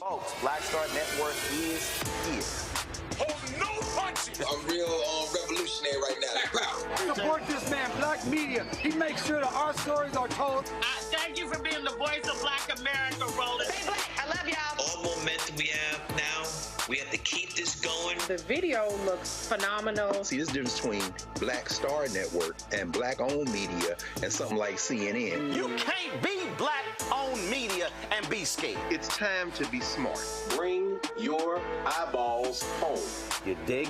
Folks, Black Star Network is here. real revolutionary right now. Black power. Support this man, Black Media. He makes sure that our stories are told. Thank you for being the voice of Black America, Roland. Stay black. I love y'all. All momentum we have now, we have to keep this going. The video looks phenomenal. See, there's a difference between Black Star Network and Black-owned media and something like CNN. You can't be Black-owned media and be scared. It's time to be smart. Bring your eyeballs home. You dig?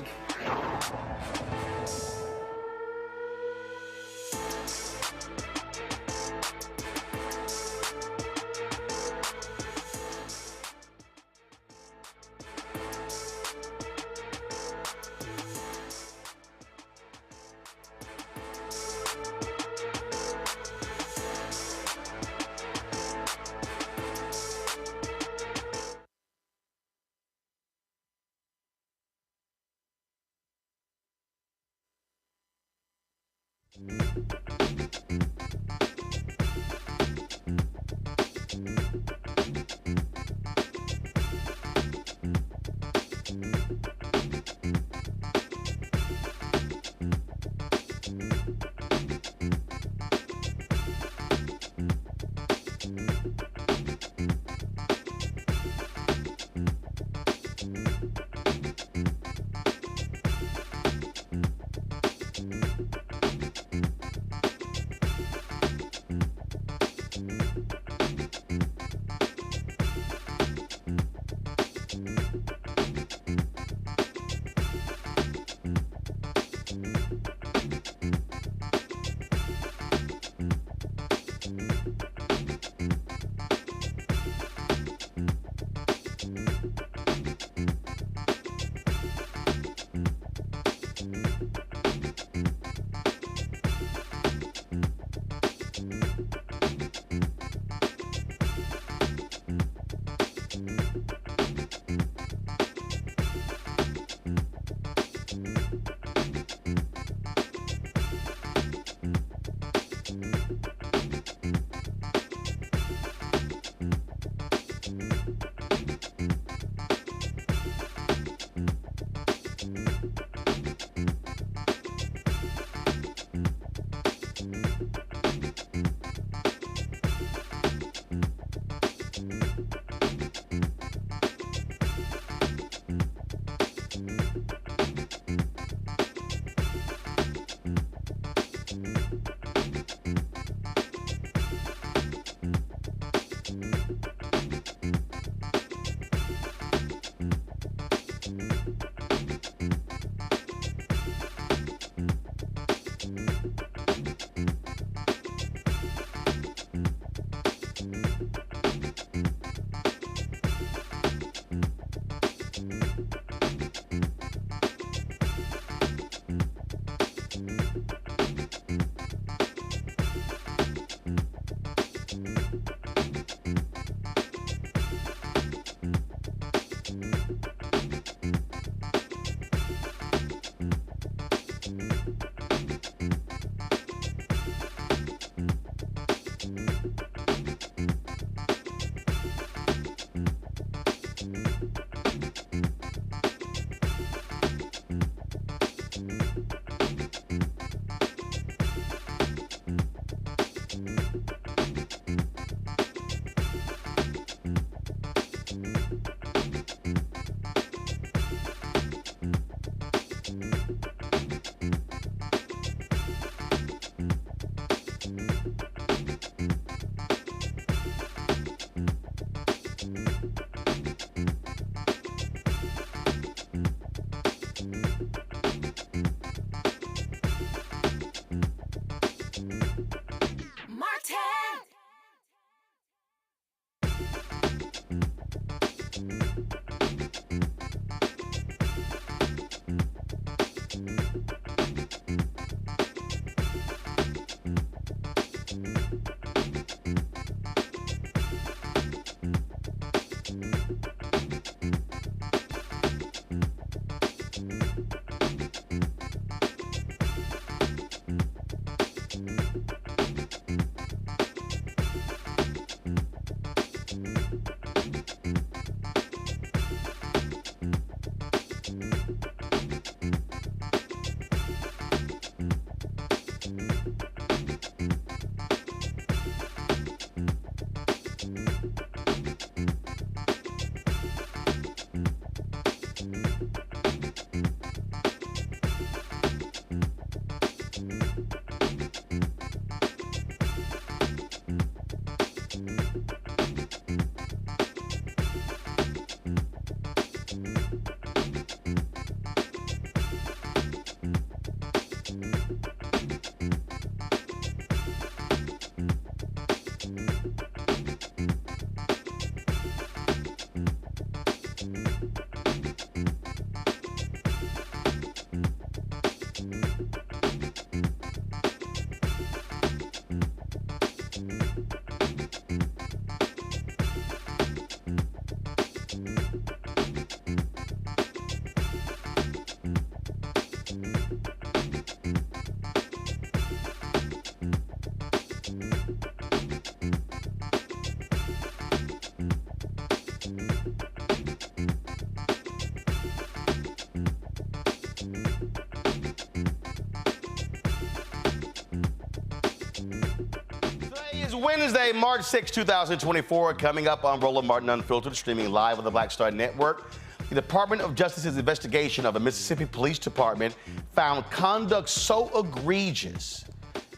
is Wednesday, March 6, 2024. Coming up on Roland Martin Unfiltered, streaming live on the Black Star Network. The Department of Justice's investigation of the Mississippi Police Department found conduct so egregious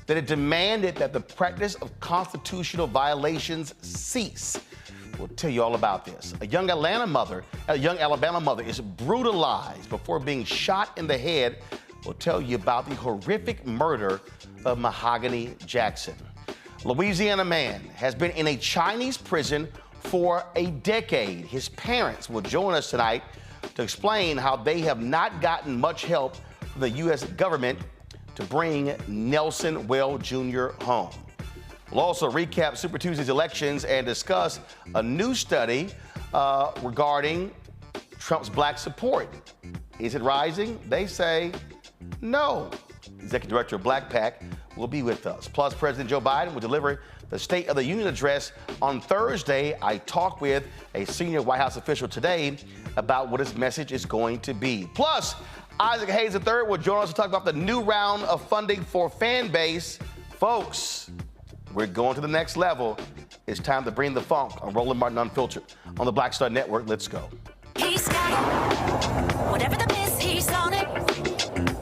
that it demanded that the practice of constitutional violations cease. We'll tell you all about this. A young Alabama mother is brutalized before being shot in the head. We'll tell you about the horrific murder of Mahogany Jackson. A Louisiana man has been in a Chinese prison for a decade. His parents will join us tonight to explain how they have not gotten much help from the U.S. government to bring Nelson Well Jr. home. We'll also recap Super Tuesday's elections and discuss a new study regarding Trump's black support. Is it rising? They say no. Executive Director of Black PAC will be with us. Plus, President Joe Biden will deliver the State of the Union address on Thursday. I talked with a senior White House official today about what his message is going to be. Plus, Isaac Hayes III will join us to talk about the new round of funding for Fanbase. Folks, we're going to the next level. It's time to bring the funk on Roland Martin Unfiltered on the Black Star Network. Let's go. He's got it. Whatever the miss, he's on it.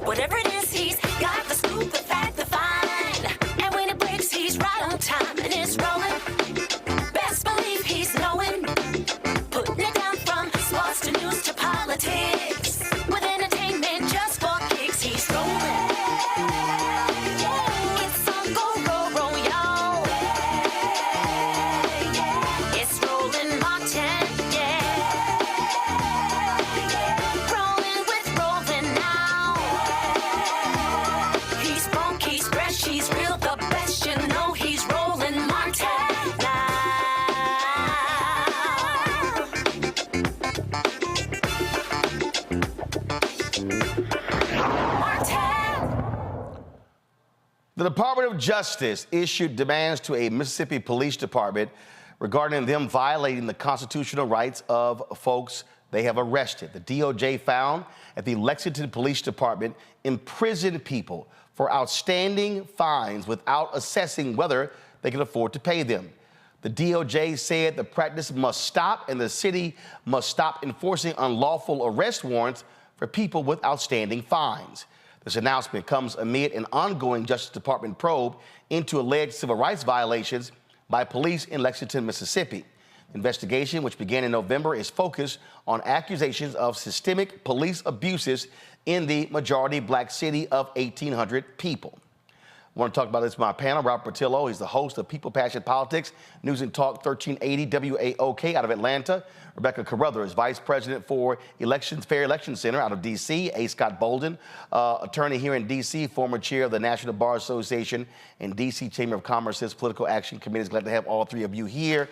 Whatever it is, he's got the scoop, the fact, the find. And when it breaks, he's right on time and it's rolling. Best believe he's knowing. Putting it down from sports to news to politics. With entertainment just for kicks, he's rolling. It's on go, y'all. It's Roland Martin, Rolling with Roland now. He's funky, he's fresh, he's real, the best, you know he's Roland Martin now. The Department of Justice issued demands to a Mississippi Police Department regarding them violating the constitutional rights of folks they have arrested. The DOJ found that the Lexington Police Department imprisoned people for outstanding fines without assessing whether they can afford to pay them. The DOJ said the practice must stop and the city must stop enforcing unlawful arrest warrants for people with outstanding fines. This announcement comes amid an ongoing Justice Department probe into alleged civil rights violations by police in Lexington, Mississippi. The investigation, which began in November, is focused on accusations of systemic police abuses in the majority black city of 1,800 people. I want to talk about this with my panel. Robert Patillo, he's the host of People, Passion, Politics, News and Talk 1380 WAOK out of Atlanta. Rebecca Carruthers, Vice President for Fair Election Center out of D.C. A. Scott Bolden, attorney here in D.C., former chair of the National Bar Association and D.C. Chamber of Commerce's Political Action Committee. Glad to have all three of you here.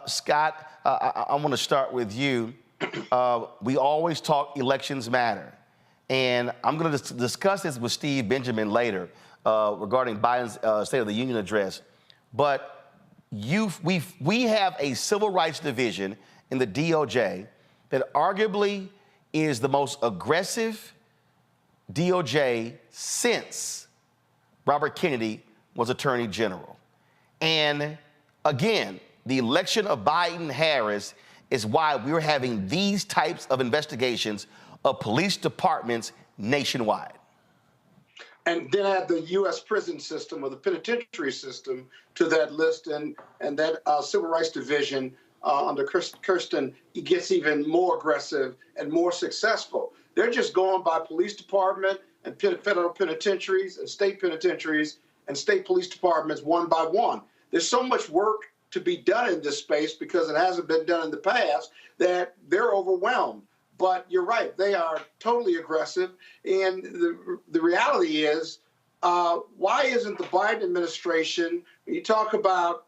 Scott, I want to start with you. We always talk elections matter. And I'm going to discuss this with Steve Benjamin later regarding Biden's State of the Union address. But we have a civil rights division in the DOJ that arguably is the most aggressive DOJ since Robert Kennedy was Attorney General. And again, the election of Biden-Harris is why we're having these types of investigations of police departments nationwide. And then add the U.S. prison system or the penitentiary system to that list, and that civil rights division under Kirsten gets even more aggressive and more successful. They're just going by police department and federal penitentiaries and state penitentiaries and state police departments one by one. There's so much work to be done in this space because it hasn't been done in the past that they're overwhelmed. But you're right, they are totally aggressive. And the reality is, why isn't the Biden administration, when you talk about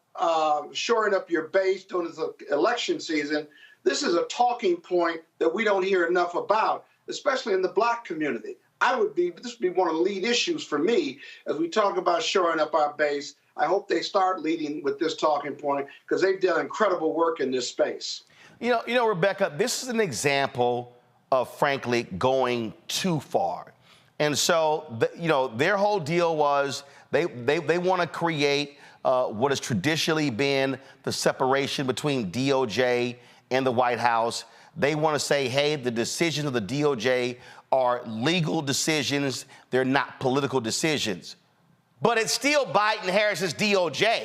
shoring up your base during the election season, this is a talking point that we don't hear enough about, especially in the black community. This would be one of the lead issues for me as we talk about shoring up our base. I hope they start leading with this talking point because they've done incredible work in this space. You know, Rebecca, this is an example of, frankly, going too far. And so, their whole deal was they want to create what has traditionally been the separation between DOJ and the White House. They want to say, hey, the decisions of the DOJ are legal decisions. They're not political decisions. But it's still Biden-Harris's DOJ.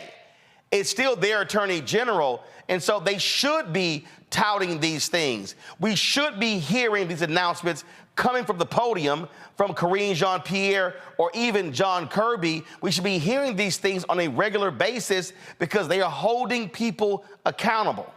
It's still their attorney general. And so they should be touting these things. We should be hearing these announcements coming from the podium from Karine Jean-Pierre or even John Kirby. We should be hearing these things on a regular basis because they are holding people accountable.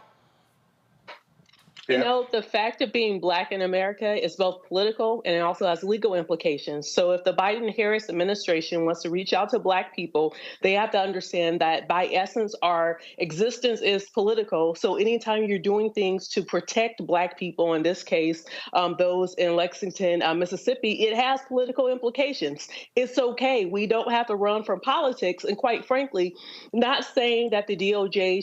You know, the fact of being Black in America is both political and it also has legal implications. So if the Biden-Harris administration wants to reach out to Black people, they have to understand that by essence, our existence is political. So anytime you're doing things to protect Black people, in this case, those in Lexington, Mississippi, it has political implications. It's okay. We don't have to run from politics. And quite frankly, not saying that the DOJ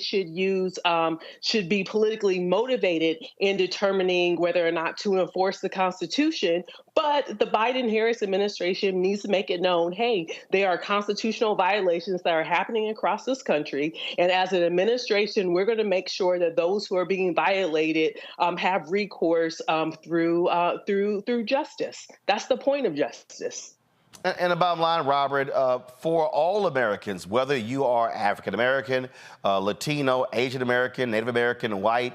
should be politically motivated in determining whether or not to enforce the Constitution. But the Biden-Harris administration needs to make it known, hey, there are constitutional violations that are happening across this country. And as an administration, we're going to make sure that those who are being violated have recourse through justice. That's the point of justice. And the bottom line, Robert, for all Americans, whether you are African American, Latino, Asian American, Native American, white,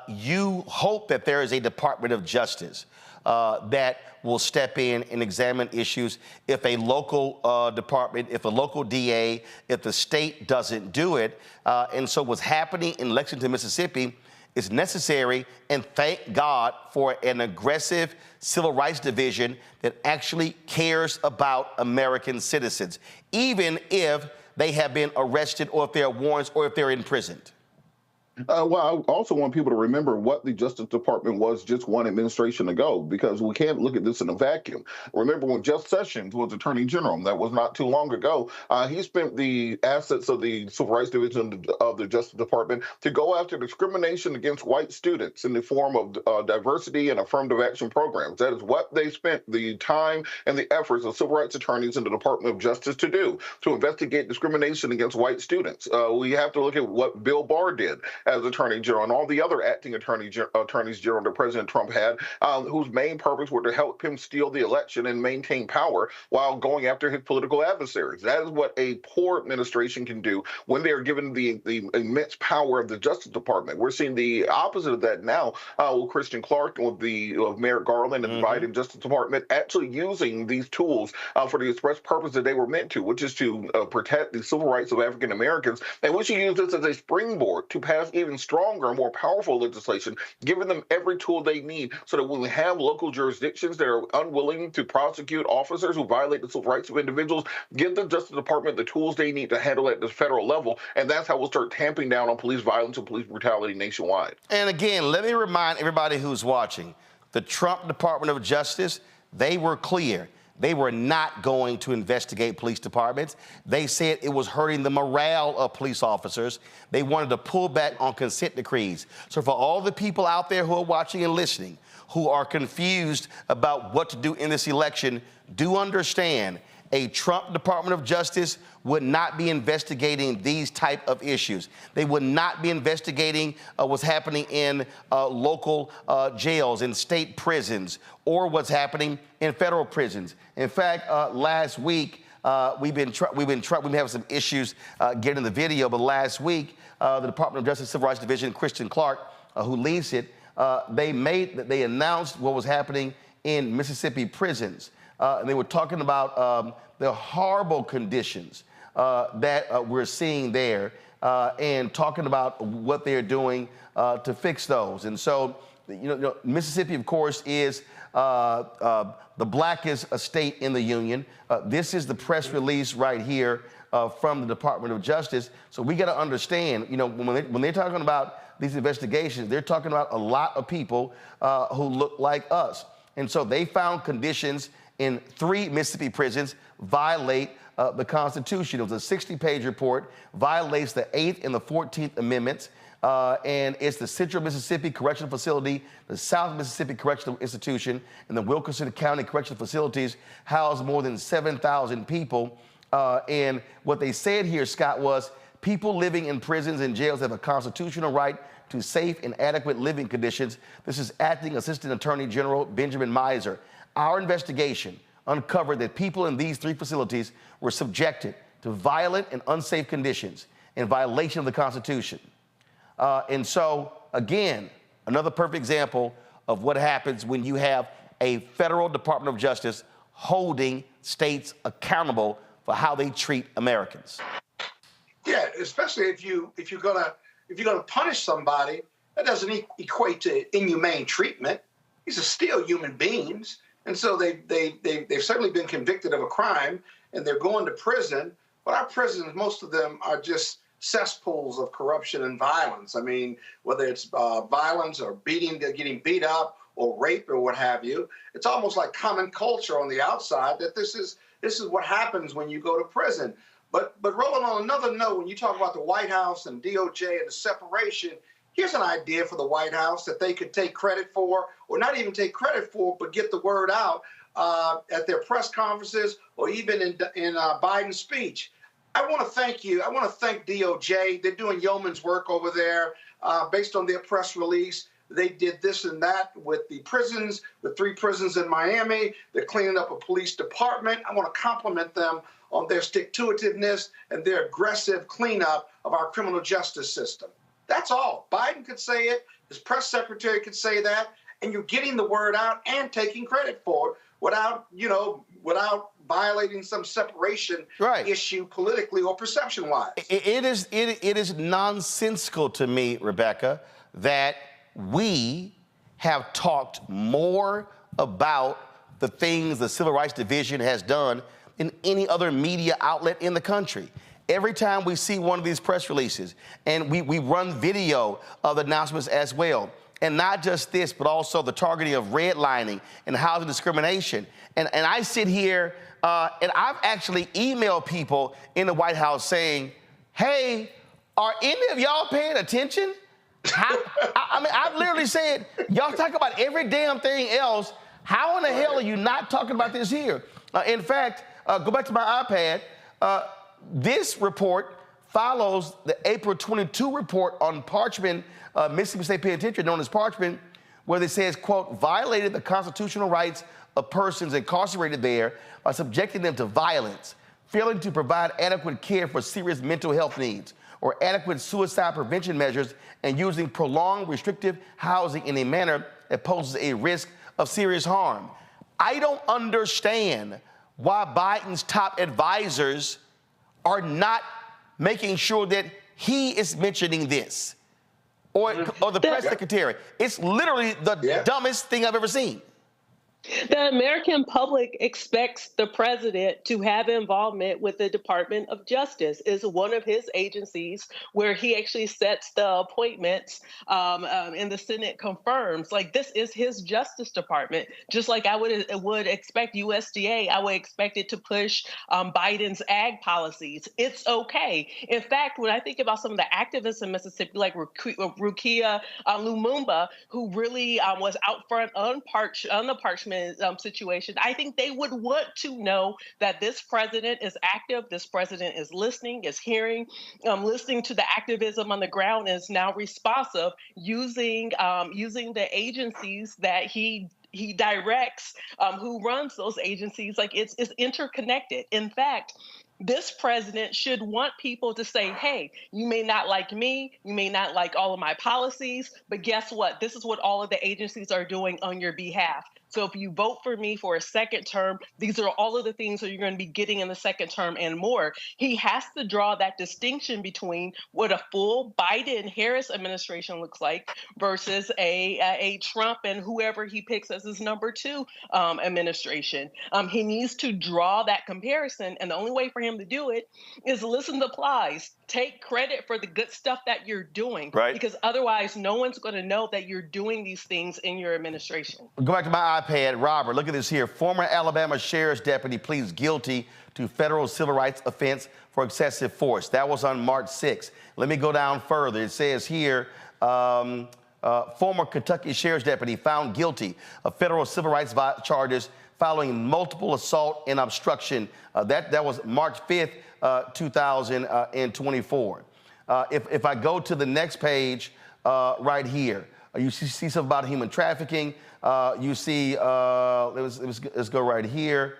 you hope that there is a Department of Justice that will step in and examine issues if a local department, if a local DA, if the state doesn't do it. And so what's happening in Lexington, Mississippi is necessary, and thank God for an aggressive civil rights division that actually cares about American citizens, even if they have been arrested or if there are warrants or if they're imprisoned. Well, I also want people to remember what the Justice Department was just one administration ago, because we can't look at this in a vacuum. Remember when Jeff Sessions was Attorney General, that was not too long ago, he spent the assets of the Civil Rights Division of the Justice Department to go after discrimination against white students in the form of diversity and affirmative action programs. That is what they spent the time and the efforts of civil rights attorneys in the Department of Justice to do, to investigate discrimination against white students. We have to look at what Bill Barr did as Attorney General and all the other acting attorneys general that President Trump had, whose main purpose were to help him steal the election and maintain power while going after his political adversaries. That is what a poor administration can do when they are given the immense power of the Justice Department. We're seeing the opposite of that now with Christian Clark and with Merrick Garland and the Biden Justice Department actually using these tools for the express purpose that they were meant to, which is to protect the civil rights of African Americans. And we should use this as a springboard to pass even stronger and more powerful legislation, giving them every tool they need so that when we have local jurisdictions that are unwilling to prosecute officers who violate the civil rights of individuals, give the Justice Department the tools they need to handle it at the federal level. And that's how we'll start tamping down on police violence and police brutality nationwide. And again, let me remind everybody who's watching, the Trump Department of Justice, they were clear. They were not going to investigate police departments. They said it was hurting the morale of police officers. They wanted to pull back on consent decrees. So for all the people out there who are watching and listening, who are confused about what to do in this election, do understand a Trump Department of Justice would not be investigating these type of issues. They would not be investigating what's happening in local jails, in state prisons, or what's happening in federal prisons. In fact, last week, we've been having some issues getting the video, but last week, the Department of Justice Civil Rights Division, Christian Clark, who leads it, they announced what was happening in Mississippi prisons. And they were talking about the horrible conditions that we're seeing there and talking about what they're doing to fix those. And so, Mississippi, of course, is the blackest state in the union. This is the press release right here from the Department of Justice. So we got to understand, when they're talking about these investigations, they're talking about a lot of people who look like us. And so they found conditions in 3 Mississippi prisons violate the Constitution. It was a 60-page report, violates the 8th and the 14th Amendments, and it's the Central Mississippi Correctional Facility, the South Mississippi Correctional Institution, and the Wilkinson County Correctional Facilities house more than 7,000 people. And what they said here, Scott, was people living in prisons and jails have a constitutional right to safe and adequate living conditions. This is Acting Assistant Attorney General Benjamin Miser. Our investigation uncovered that people in these 3 facilities were subjected to violent and unsafe conditions in violation of the Constitution. And so, again, another perfect example of what happens when you have a federal Department of Justice holding states accountable for how they treat Americans. Yeah, especially if you're gonna punish somebody, that doesn't equate to inhumane treatment. These are still human beings, and so they've certainly been convicted of a crime, and they're going to prison. But our prisons, most of them are just cesspools of corruption and violence. I mean, whether it's violence or getting beat up or rape or what have you, it's almost like common culture on the outside that this is what happens when you go to prison. But Roland, on another note, when you talk about the White House and DOJ and the separation, here's an idea for the White House that they could take credit for, or not even take credit for, but get the word out at their press conferences or even in Biden's speech. I want to thank you. I want to thank DOJ. They're doing yeoman's work over there based on their press release. They did this and that with the prisons, the 3 prisons in Miami. They're cleaning up a police department. I want to compliment them on their stick-to-itiveness and their aggressive cleanup of our criminal justice system. That's all. Biden could say it. His press secretary could say that. And you're getting the word out and taking credit for it without violating some separation issue politically or perception-wise. It is nonsensical to me, Rebecca, that we have talked more about the things the Civil Rights Division has done than any other media outlet in the country. Every time we see one of these press releases, and we run video of the announcements as well, and not just this, but also the targeting of redlining and housing discrimination. And I sit here, and I've actually emailed people in the White House saying, hey, are any of y'all paying attention? I mean, I've literally said, y'all talk about every damn thing else. How in the hell are you not talking about this here? In fact, go back to my iPad. This report follows the April 22 report on Parchman, Mississippi State Penitentiary, known as Parchman, where it says, quote, violated the constitutional rights of persons incarcerated there by subjecting them to violence, failing to provide adequate care for serious mental health needs, or adequate suicide prevention measures, and using prolonged restrictive housing in a manner that poses a risk of serious harm. I don't understand why Biden's top advisors are not making sure that he is mentioning this, or the press secretary. It's literally the dumbest thing I've ever seen. The American public expects the president to have involvement with the Department of Justice. Is one of his agencies where he actually sets the appointments, and the Senate confirms. Like, this is his Justice Department. Just like I would expect USDA, I would expect it to push Biden's ag policies. It's okay. In fact, when I think about some of the activists in Mississippi, like Rukia Lumumba, who really was out front on the Parchman situation, I think they would want to know that this president is active, this president is listening, is hearing, listening to the activism on the ground, and is now responsive, using the agencies that he directs, who runs those agencies. Like, it's interconnected. In fact, this president should want people to say, hey, you may not like me, you may not like all of my policies, but guess what? This is what all of the agencies are doing on your behalf. So if you vote for me for a second term, these are all of the things that you're going to be getting in the second term and more. He has to draw that distinction between what a full Biden-Harris administration looks like versus a Trump and whoever he picks as his number 2 administration. He needs to draw that comparison, and the only way for him to do it is listen to plies. Take credit for the good stuff that you're doing, because otherwise no one's going to know that you're doing these things in your administration. Go back to my iPad. Robert, look at this here. Former Alabama sheriff's deputy pleads guilty to federal civil rights offense for excessive force. That was on March 6th. Let me go down further. It says here, former Kentucky sheriff's deputy found guilty of federal civil rights charges following multiple assault and obstruction. That was March 5th, 2024. If I go to the next page right here, you see something about human trafficking. You see, let's go right here.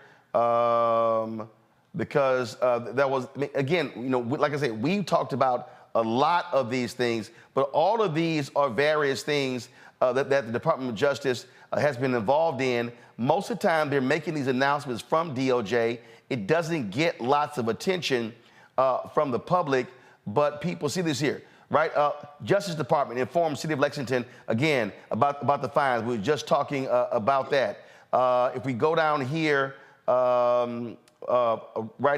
Because that was, again, you know, like I said, we've talked about a lot of these things, but all of these are various things that the Department of Justice has been involved in. Most of the time, they're making these announcements from DOJ. It doesn't get lots of attention from the public, but people see this here, right? Justice Department informed City of Lexington, again, about the fines. We were just talking about that. If we go down here, right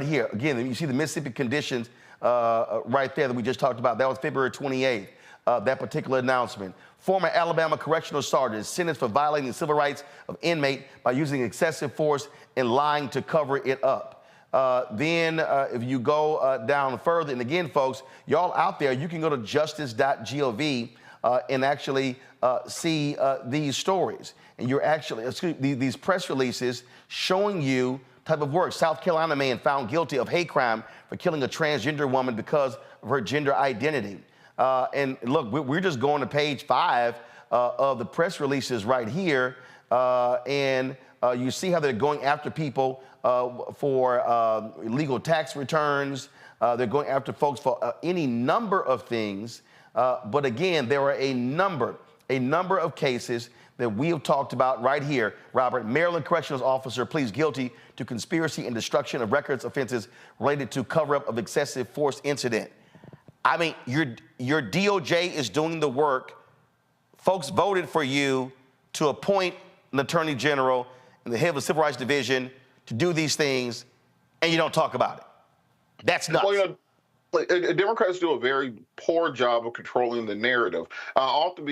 here, again, you see the Mississippi conditions right there that we just talked about. That was February 28th, that particular announcement. Former Alabama correctional sergeant is sentenced for violating the civil rights of inmate by using excessive force and lying to cover it up. Then if you go down further, and again, folks, y'all out there, you can go to justice.gov and actually see these stories. And you're actually, these press releases showing you type of work. South Carolina man found guilty of hate crime for killing a transgender woman because of her gender identity. And look, we're just going to page 5 of the press releases right here. And you see how they're going after people for illegal tax returns. They're going after folks for any number of things. But again, there are a number of cases that we have talked about right here. Robert, Maryland corrections officer pleads guilty to conspiracy and destruction of records offenses related to cover-up of excessive force incident. I mean, your DOJ is doing the work. Folks voted for you to appoint an attorney general and the head of the Civil Rights Division to do these things, and you don't talk about it. That's nuts. Well, you know, Democrats do a very poor job of controlling the narrative, often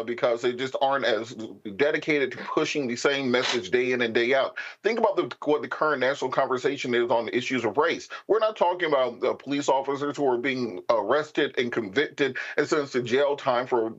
because they just aren't as dedicated to pushing the same message day in and day out. Think about what the current national conversation is on the issues of race. We're not talking about police officers who are being arrested and convicted and sentenced to jail time for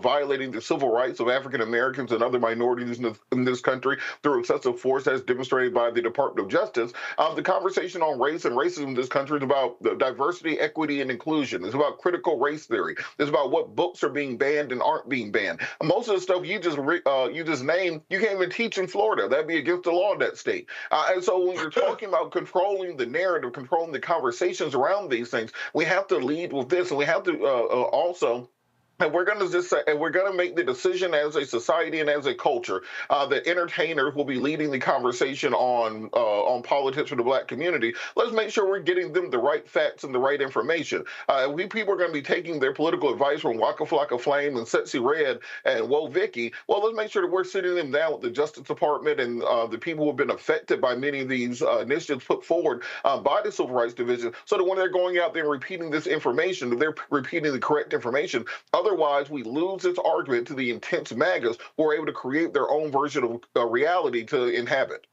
violating the civil rights of African Americans and other minorities in this country through excessive force as demonstrated by the Department of Justice. The conversation on race and racism in this country is about diversity, equity, and inclusion. It's about critical race theory. It's about what books are being banned and aren't being banned. Most of the stuff you just named, you can't even teach in Florida. That'd be against the law in that state. And so when you're talking about controlling the narrative, controlling the conversations around these things, we have to lead with this, and we have to also. And we're going to just say, and we're going to make the decision as a society and as a culture that entertainers will be leading the conversation on politics for the Black community. Let's make sure we're getting them the right facts and the right information. People are going to be taking their political advice from Waka Flocka Flame and Sexy Red and Whoa Vicky. Well, let's make sure that we're sitting them down with the Justice Department and the people who have been affected by many of these initiatives put forward by the Civil Rights Division, so that when they're going out there and repeating this information, they're repeating the correct information. Otherwise, we lose this argument to the intense MAGAs who are able to create their own version of reality to inhabit.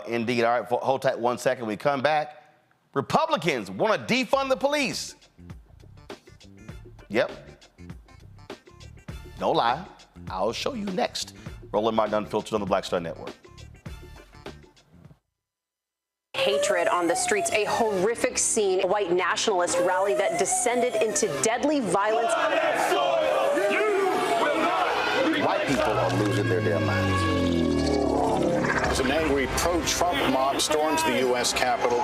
Indeed. All right, hold tight 1 second. We come back. Republicans want to defund the police. Yep. No lie. I'll show you next. Roland Martin Unfiltered on the Black Star Network. Hatred on the streets, a horrific scene, a white nationalist rally that descended into deadly violence. White people are losing their damn minds. As an angry pro-Trump mob storms the U.S. Capitol,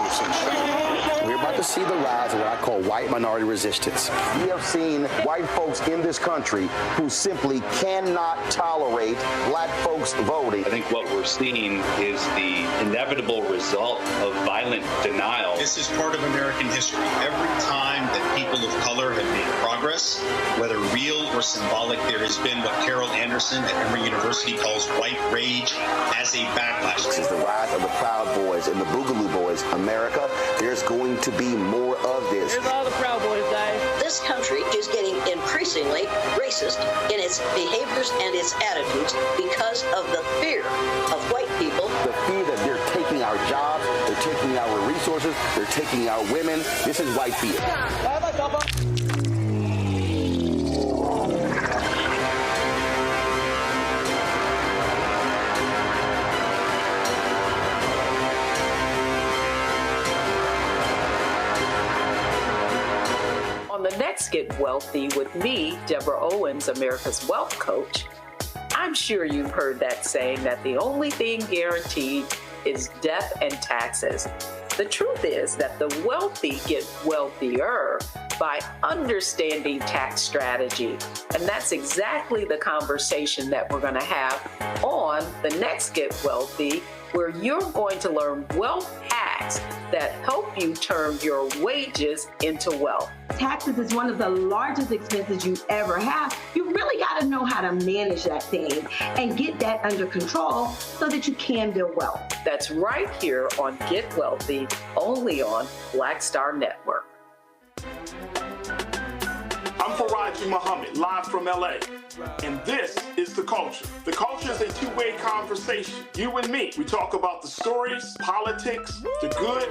we're about to see the rise of what I call white minority resistance. We have seen white folks in this country who simply cannot tolerate Black folks voting. I think what we're seeing is the inevitable result of violent denial. This is part of American history. Every time that people of color have made progress, whether real or symbolic, there has been what Carol Anderson at Emory University calls white rage as a backlash. This is the rise of the Proud Boys and the Boogaloo Boys. America, there's going to be more of this. Here's all the Proud Boys, guys. This country is getting increasingly racist in its behaviors and its attitudes because of the fear of white people. The fear that they're taking our jobs, they're taking our resources, they're taking our women. This is white fear. Get Wealthy with me, Deborah Owens, America's Wealth Coach, I'm sure you've heard that saying that the only thing guaranteed is death and taxes. The truth is that the wealthy get wealthier by understanding tax strategy. And that's exactly the conversation that we're going to have on the next Get Wealthy, where you're going to learn wealth hacks that help you turn your wages into wealth. Taxes is one of the largest expenses you ever have. You really got to know how to manage that thing and get that under control so that you can build wealth. That's right here on Get Wealthy, only on Black Star Network. I'm Faraji Muhammad, live from LA. And this is The Culture. The Culture is a two-way conversation. You and me. We talk about the stories, politics, the good,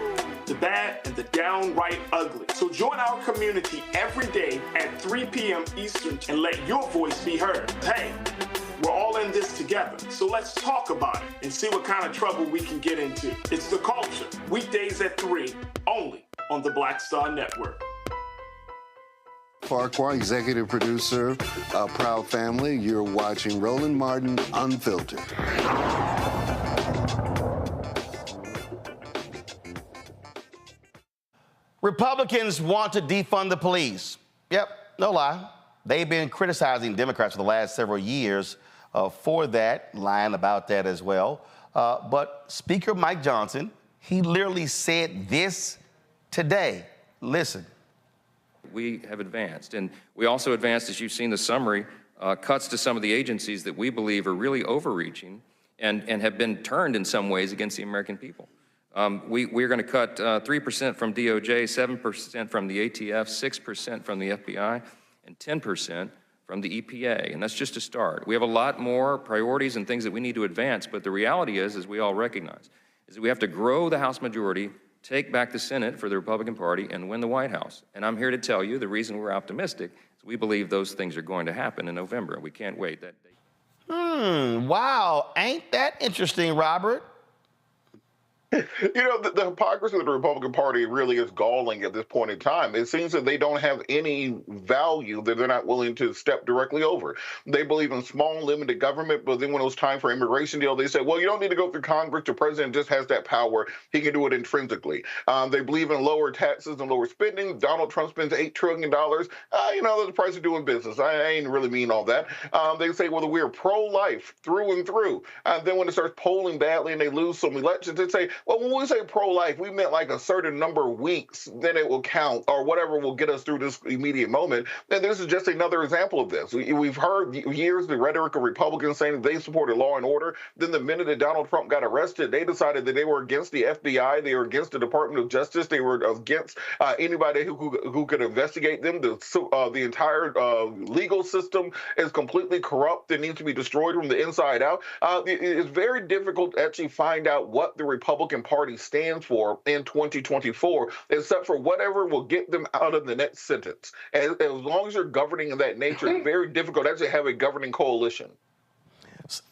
the bad, and the downright ugly. So join our community every day at 3 p.m. Eastern and let your voice be heard. Hey, we're all in this together. So let's talk about it and see what kind of trouble we can get into. It's The Culture, weekdays at 3, only on the Black Star Network. Farquhar, executive producer, Proud Family. You're watching Roland Martin Unfiltered. Republicans want to defund the police. Yep, no lie. They've been criticizing Democrats for the last several years for that, lying about that as well. But Speaker Mike Johnson, he literally said this today. Listen. We have advanced, and we also advanced, as you've seen the summary, cuts to some of the agencies that we believe are really overreaching and have been turned in some ways against the American people. We're going to cut 3% from DOJ, 7% from the ATF, 6% from the FBI, and 10% from the EPA, and that's just a start. We have a lot more priorities and things that we need to advance, but the reality is, as we all recognize, is that we have to grow the House majority, take back the Senate for the Republican Party, and win the White House. And I'm here to tell you the reason we're optimistic is we believe those things are going to happen in November. We can't wait that day. Wow. Ain't that interesting, Robert? You know, the hypocrisy of the Republican Party really is galling at this point in time. It seems that they don't have any value that they're not willing to step directly over. They believe in small, limited government, but then when it was time for immigration deal, they said, well, you don't need to go through Congress. The president just has that power. He can do it intrinsically. They believe in lower taxes and lower spending. Donald Trump spends $8 trillion. You know, that's the price of doing business. I ain't really mean all that. They say, well, we're pro-life through and through. And then when it starts polling badly and they lose some elections, they say, well, when we say pro-life, we meant like a certain number of weeks, then it will count, or whatever will get us through this immediate moment. And this is just another example of this. We've heard years the rhetoric of Republicans saying that they supported law and order. Then the minute that Donald Trump got arrested, they decided that they were against the FBI, they were against the Department of Justice, they were against anybody who could investigate them. The entire legal system is completely corrupt. It needs to be destroyed from the inside out. It's very difficult to actually find out what the Republican Party stands for in 2024, except for whatever will get them out of the next sentence. As long as you're governing in that nature, it's very difficult to actually have a governing coalition.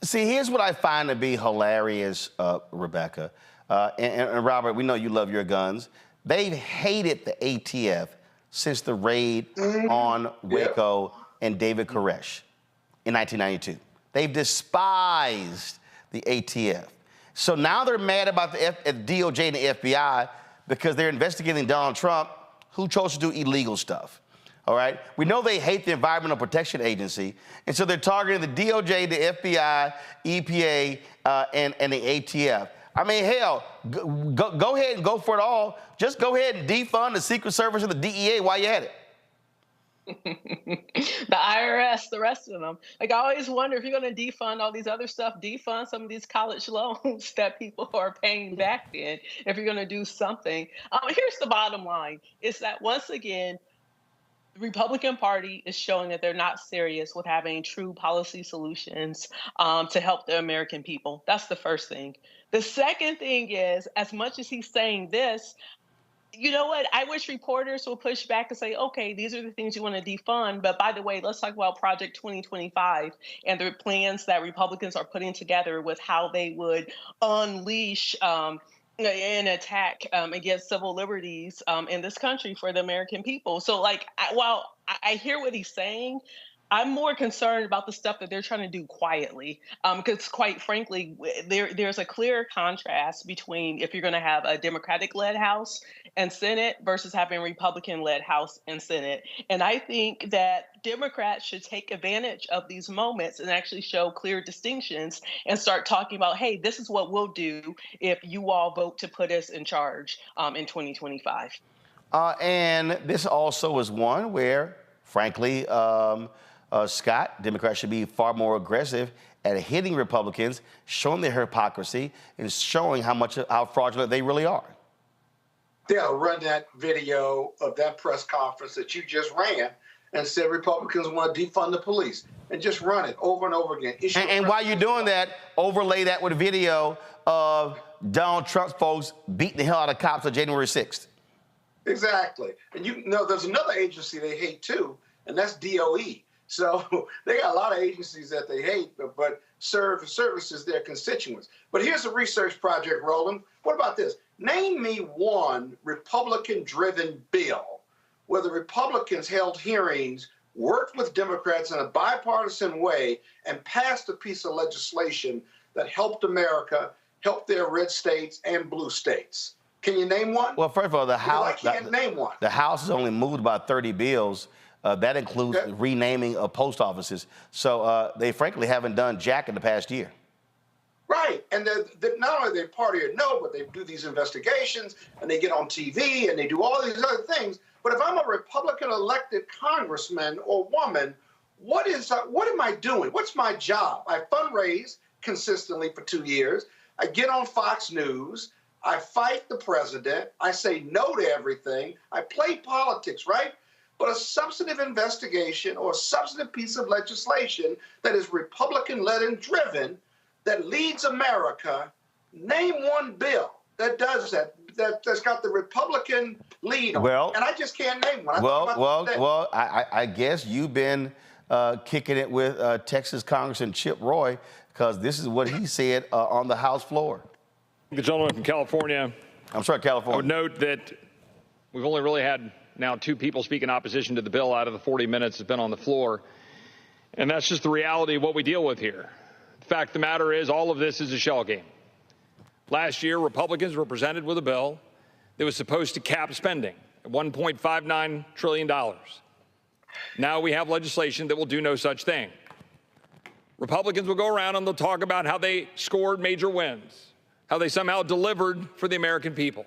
See, here's what I find to be hilarious, Rebecca. And Robert, we know you love your guns. They've hated the ATF since the raid on Waco and David Koresh in 1992. They've despised the ATF. So now they're mad about the DOJ and the FBI because they're investigating Donald Trump, who chose to do illegal stuff. All right? We know they hate the Environmental Protection Agency, and so they're targeting the DOJ, the FBI, EPA, and the ATF. I mean, hell, go ahead and go for it all. Just go ahead and defund the Secret Service and the DEA while you're at it. The IRS, the rest of them. Like, I always wonder, if you're going to defund all these other stuff, defund some of these college loans that people are paying back then, if you're going to do something. Here's the bottom line, is that once again, the Republican Party is showing that they're not serious with having true policy solutions to help the American people. That's the first thing. The second thing is, as much as he's saying this, you know what? I wish reporters will push back and say, okay, these are the things you want to defund. But by the way, let's talk about Project 2025 and the plans that Republicans are putting together with how they would unleash an attack against civil liberties in this country for the American people. So, like, while I hear what he's saying. I'm more concerned about the stuff that they're trying to do quietly, because quite frankly, there's a clear contrast between if you're going to have a Democratic-led House and Senate versus having a Republican-led House and Senate. And I think that Democrats should take advantage of these moments and actually show clear distinctions and start talking about, hey, this is what we'll do if you all vote to put us in charge in 2025. And this also is one where, frankly, Scott, Democrats should be far more aggressive at hitting Republicans, showing their hypocrisy, and showing how fraudulent they really are. They'll run that video of that press conference that you just ran and said Republicans want to defund the police, and just run it over and over again. And while you're doing that, overlay that with a video of Donald Trump's folks beating the hell out of cops on January 6th. Exactly. And you know, there's another agency they hate too, and that's DOE. So they got a lot of agencies that they hate, but serve services their constituents. But here's a research project, Roland. What about this? Name me one Republican-driven bill where the Republicans held hearings, worked with Democrats in a bipartisan way, and passed a piece of legislation that helped America, helped their red states and blue states. Can you name one? Well, first of all, the House. I can't name one. The House has only moved about 30 bills. That includes renaming of post offices. So they frankly haven't done jack in the past year. Right. And not only they party or no, but they do these investigations and they get on TV and they do all these other things. But if I'm a Republican elected congressman or woman, what am I doing? What's my job? I fundraise consistently for 2 years. I get on Fox News. I fight the president. I say no to everything. I play politics, right? But a substantive investigation or a substantive piece of legislation that is Republican-led and driven, that leads America, name one bill that does that, that's got the Republican lead on it. And I just can't name one. I guess you've been kicking it with Texas Congressman Chip Roy, because this is what he said on the House floor. The gentleman from California. I'm sorry, California. I would note that we've only really had now 2 people speak in opposition to the bill out of the 40 minutes that's been on the floor. And that's just the reality of what we deal with here. The fact of the matter is all of this is a shell game. Last year, Republicans were presented with a bill that was supposed to cap spending at $1.59 trillion. Now we have legislation that will do no such thing. Republicans will go around and they'll talk about how they scored major wins, how they somehow delivered for the American people.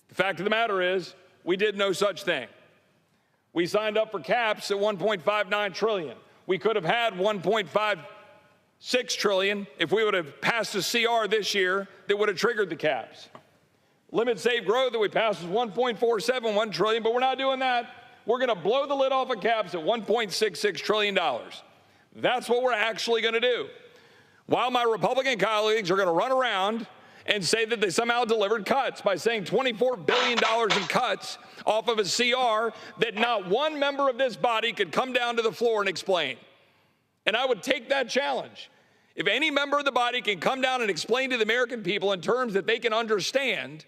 The fact of the matter is, we did no such thing. We signed up for caps at $1.59 trillion. We could have had $1.56 trillion if we would have passed a CR this year that would have triggered the caps. Limit safe growth that we passed was $1.471 trillion, but we're not doing that. We're going to blow the lid off of caps at $1.66 trillion. That's what we're actually going to do. While my Republican colleagues are going to run around and say that they somehow delivered cuts by saying $24 billion in cuts off of a CR that not one member of this body could come down to the floor and explain. And I would take that challenge. If any member of the body can come down and explain to the American people in terms that they can understand,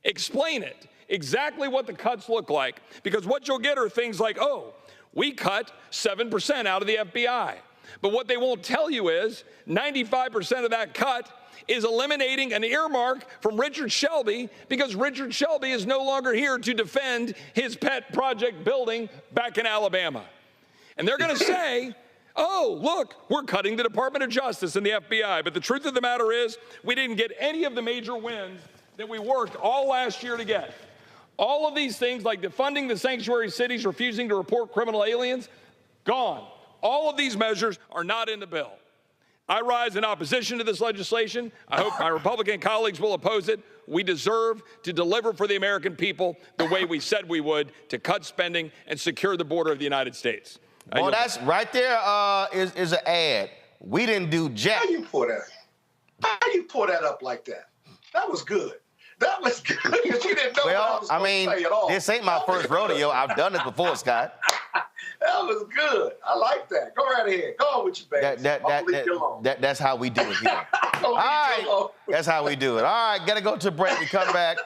explain it, exactly what the cuts look like. Because what you'll get are things like, oh, we cut 7% out of the FBI. But what they won't tell you is 95% of that cut is eliminating an earmark from Richard Shelby, because Richard Shelby is no longer here to defend his pet project building back in Alabama. And they're going to say, oh, look, we're cutting the Department of Justice and the FBI. But the truth of the matter is, we didn't get any of the major wins that we worked all last year to get. All of these things, like defunding the sanctuary cities, refusing to report criminal aliens, gone. All of these measures are not in the bill. I rise in opposition to this legislation. I hope my Republican colleagues will oppose it. We deserve to deliver for the American people the way we said we would, to cut spending and secure the border of the United States. Well, that's right there is an ad. We didn't do jack. How you pour that up like that? That was good. That was good, because you didn't know what I was going to say at all. This ain't my first rodeo. I've done it before, Scott. That was good. I like that. Go right ahead. Go on with your baby. That's how we do it here. All right. That's how we do it. All right, got to go to a break. We come back.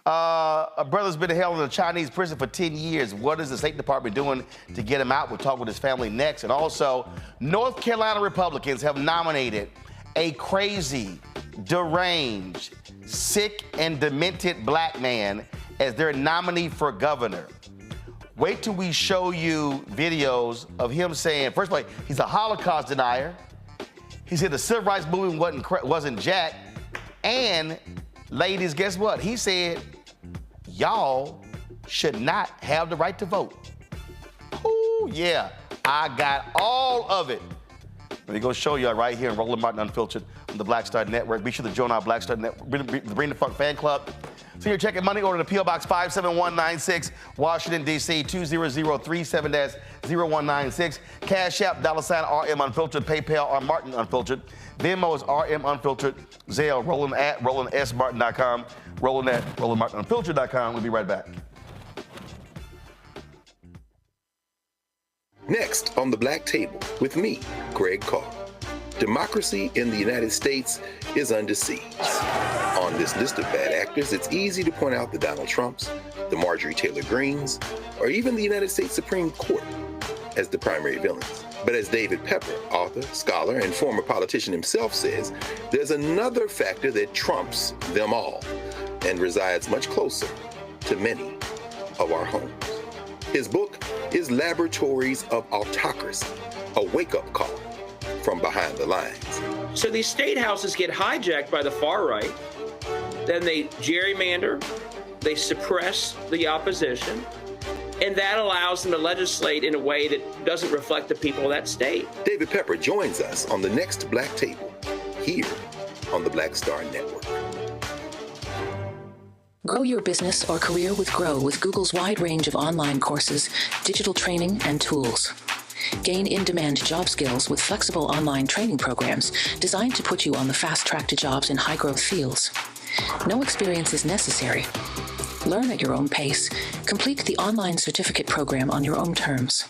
A brother's been held in a Chinese prison for 10 years. What is the State Department doing to get him out? We'll talk with his family next. And also, North Carolina Republicans have nominated a crazy, deranged, sick, and demented black man as their nominee for governor. Wait till we show you videos of him saying, first of all, he's a Holocaust denier. He said the civil rights movement wasn't jack. And ladies, guess what? He said, y'all should not have the right to vote. Oh, yeah, I got all of it. Let me go show you right here in Roland Martin Unfiltered on the Black Star Network. Be sure to join our Black Star Network, Bring the Funk fan club. So you're checking money order to P.O. Box 57196, Washington, D.C. 20037-0196. Cash App, $RM Unfiltered, PayPal, R Martin Unfiltered. Venmo is RM Unfiltered. Zelle, Roland at RolandSMartin.com. Roland at RolandMartinUnfiltered.com. We'll be right back. Next on the Black Table with me, Greg Carr. Democracy in the United States is under siege. On this list of bad actors, it's easy to point out the Donald Trumps, the Marjorie Taylor Greens, or even the United States Supreme Court as the primary villains. But as David Pepper, author, scholar, and former politician himself says, there's another factor that trumps them all and resides much closer to many of our homes. His book is Laboratories of Autocracy, a wake-up call from behind the lines. So these state houses get hijacked by the far right, then they gerrymander, they suppress the opposition, and that allows them to legislate in a way that doesn't reflect the people of that state. David Pepper joins us on the next Black Table, here on the Black Star Network. Grow your business or career with Grow with Google's wide range of online courses, digital training, and tools. Gain in-demand job skills with flexible online training programs designed to put you on the fast track to jobs in high-growth fields. No experience is necessary. Learn at your own pace. Complete the online certificate program on your own terms.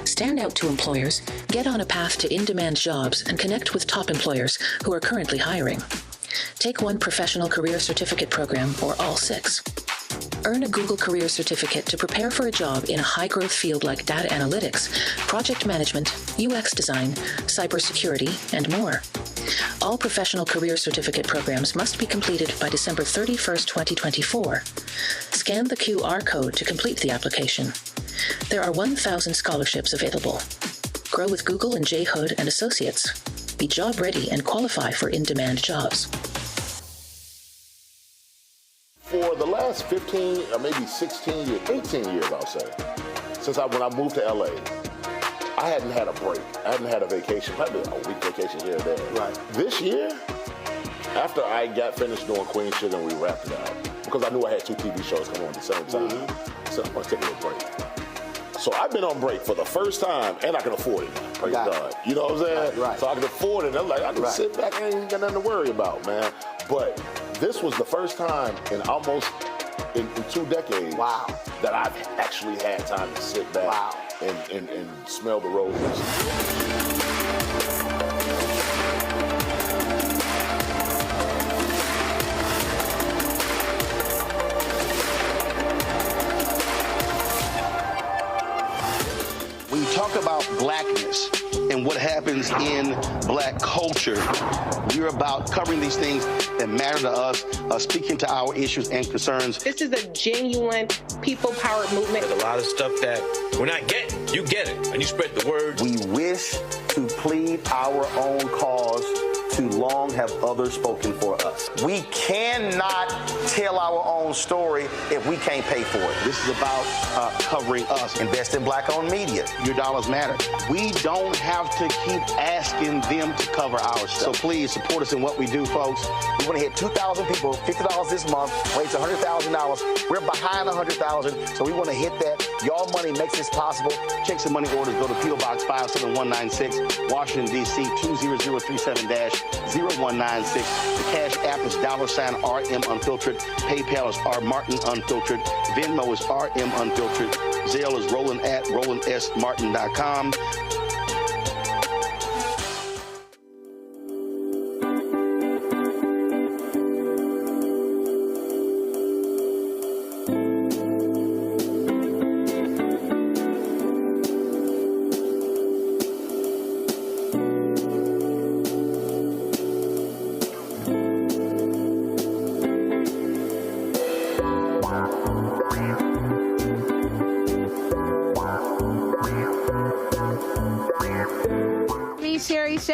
Stand out to employers, get on a path to in-demand jobs, and connect with top employers who are currently hiring. Take one professional career certificate program or all 6. Earn a Google Career Certificate to prepare for a job in a high-growth field like data analytics, project management, UX design, cybersecurity, and more. All professional career certificate programs must be completed by December 31st, 2024. Scan the QR code to complete the application. There are 1,000 scholarships available. Grow with Google and J. Hood and Associates. Be job ready and qualify for in-demand jobs. For the last 15 or maybe 16 years, 18 years, I'll say, since when I moved to LA, I hadn't had a break. I hadn't had a vacation, probably a week vacation here or there. Right. This year, after I got finished doing Queen Sugar and we wrapped it out, because I knew I had 2 TV shows coming on at the same time, I said, I'm going to take a little break. So I've been on break for the first time, and I can afford it. Praise God. You know what I'm saying? Right. So I can afford it. I'm like, I can sit back and ain't got nothing to worry about, man. But this was the first time in almost in 2 decades that I've actually had time to sit back and smell the roses. When you talk about blackness and what happens in black culture, we're about covering these things that matter to us, speaking to our issues and concerns. This is a genuine people-powered movement. There's a lot of stuff that we're not getting. You get it, and you spread the word. We wish to plead our own cause. Too long have others spoken for us. We cannot tell our own story if we can't pay for it. This is about covering us. Invest in black-owned media. Your dollars matter. We don't have to keep asking them to cover our stuff. So please support us in what we do, folks. We want to hit 2,000 people, $50 this month, raise $100,000. We're behind 100,000, so we want to hit that. Y'all money makes this possible. Check some money orders. Go to P.O. Box 57196, Washington, D.C. 20037-0196. The Cash App is $RM Unfiltered. PayPal is R Martin Unfiltered. Venmo is RM Unfiltered. Zelle is Roland at RolandSMartin.com.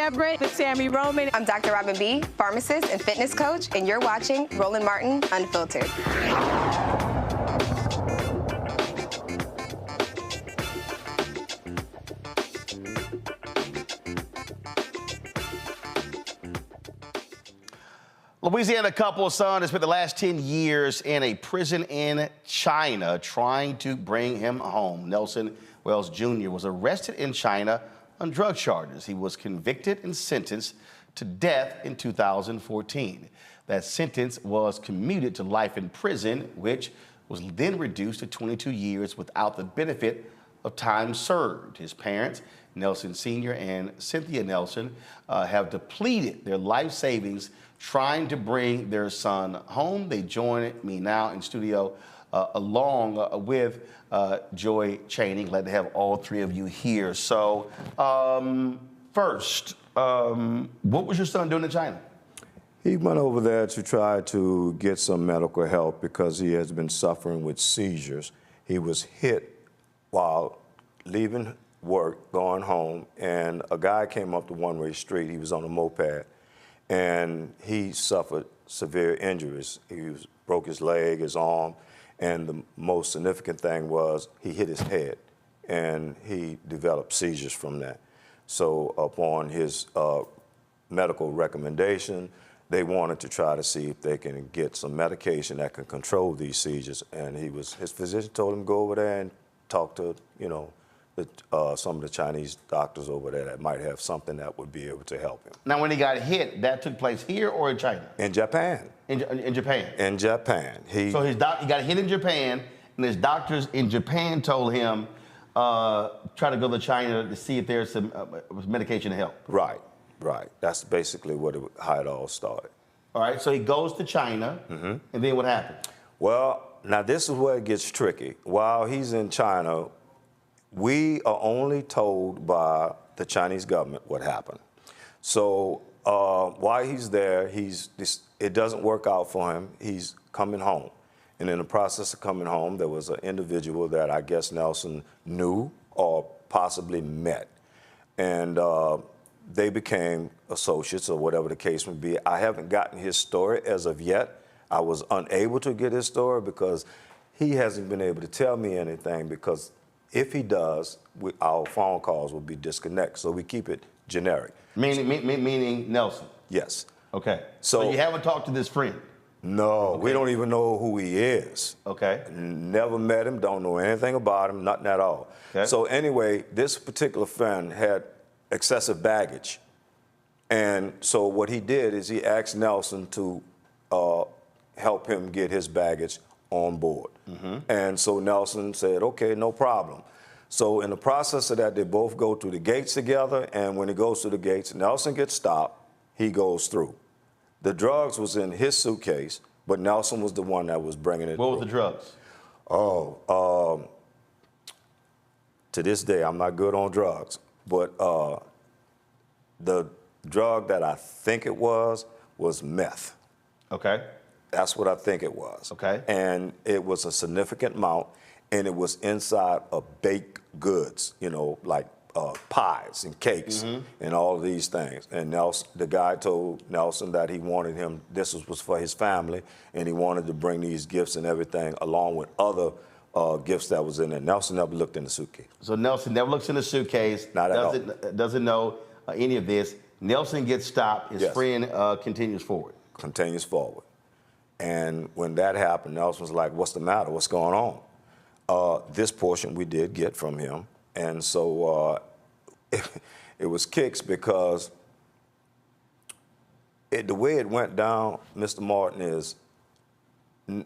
celebrate with Sammy Roman. I'm Dr. Robin B., pharmacist and fitness coach, and you're watching Roland Martin Unfiltered. Louisiana couple's son has spent the last 10 years in a prison in China trying to bring him home. Nelson Wells Jr. was arrested in China on drug charges. He was convicted and sentenced to death in 2014. That sentence was commuted to life in prison, which was then reduced to 22 years without the benefit of time served. His parents, Nelson Sr. and Cynthia Nelson, have depleted their life savings trying to bring their son home. They join me now in studio along with Joy Chaney. Glad to have all three of you here. So first, what was your son doing in China? He went over there to try to get some medical help because he has been suffering with seizures. He was hit while leaving work, going home, and a guy came up the one-way street. He was on a moped, and he suffered severe injuries. He broke his leg, his arm, and the most significant thing was he hit his head, and he developed seizures from that. So upon his medical recommendation, they wanted to try to see if they can get some medication that can control these seizures. And his physician told him to go over there and talk to, some of the Chinese doctors over there that might have something that would be able to help him. Now, when he got hit, that took place here or in China? In Japan. In Japan? In Japan. So he got hit in Japan, and his doctors in Japan told him, try to go to China to see if there's some medication to help. Right. That's basically how it all started. All right, so he goes to China, and then what happened? Well, now this is where it gets tricky. While he's in China, we are only told by the Chinese government what happened. So while he's there, it doesn't work out for him. He's coming home. And in the process of coming home, there was an individual that I guess Nelson knew or possibly met. And they became associates or whatever the case may be. I haven't gotten his story as of yet. I was unable to get his story because he hasn't been able to tell me anything, because if he does, our phone calls will be disconnected. So we keep it generic. Meaning Nelson? Yes. Okay. So you haven't talked to this friend? No, we don't even know who he is. Okay. Never met him, don't know anything about him, nothing at all. Okay. So anyway, this particular friend had excessive baggage. And so what he did is he asked Nelson to help him get his baggage on board. And so Nelson said, okay, no problem. So in the process of that, they both go through the gates together, and when he goes through the gates, Nelson gets stopped, he goes through. The drugs was in his suitcase, but Nelson was the one that was bringing it through. What were the drugs? To this day, I'm not good on drugs, but the drug that I think it was meth. Okay. That's what I think it was. Okay. And it was a significant amount, and it was inside of baked goods, like pies and cakes and all of these things. And Nelson, the guy told Nelson that he wanted him, this was for his family, and he wanted to bring these gifts and everything along with other gifts that was in there. Nelson never looked in the suitcase. So Nelson never looks in the suitcase, doesn't know any of this. Nelson gets stopped, his friend continues forward. Continues forward. And when that happened, Nelson was like, what's the matter? What's going on? This portion we did get from him. And so it was kicks because the way it went down, Mr. Martin, is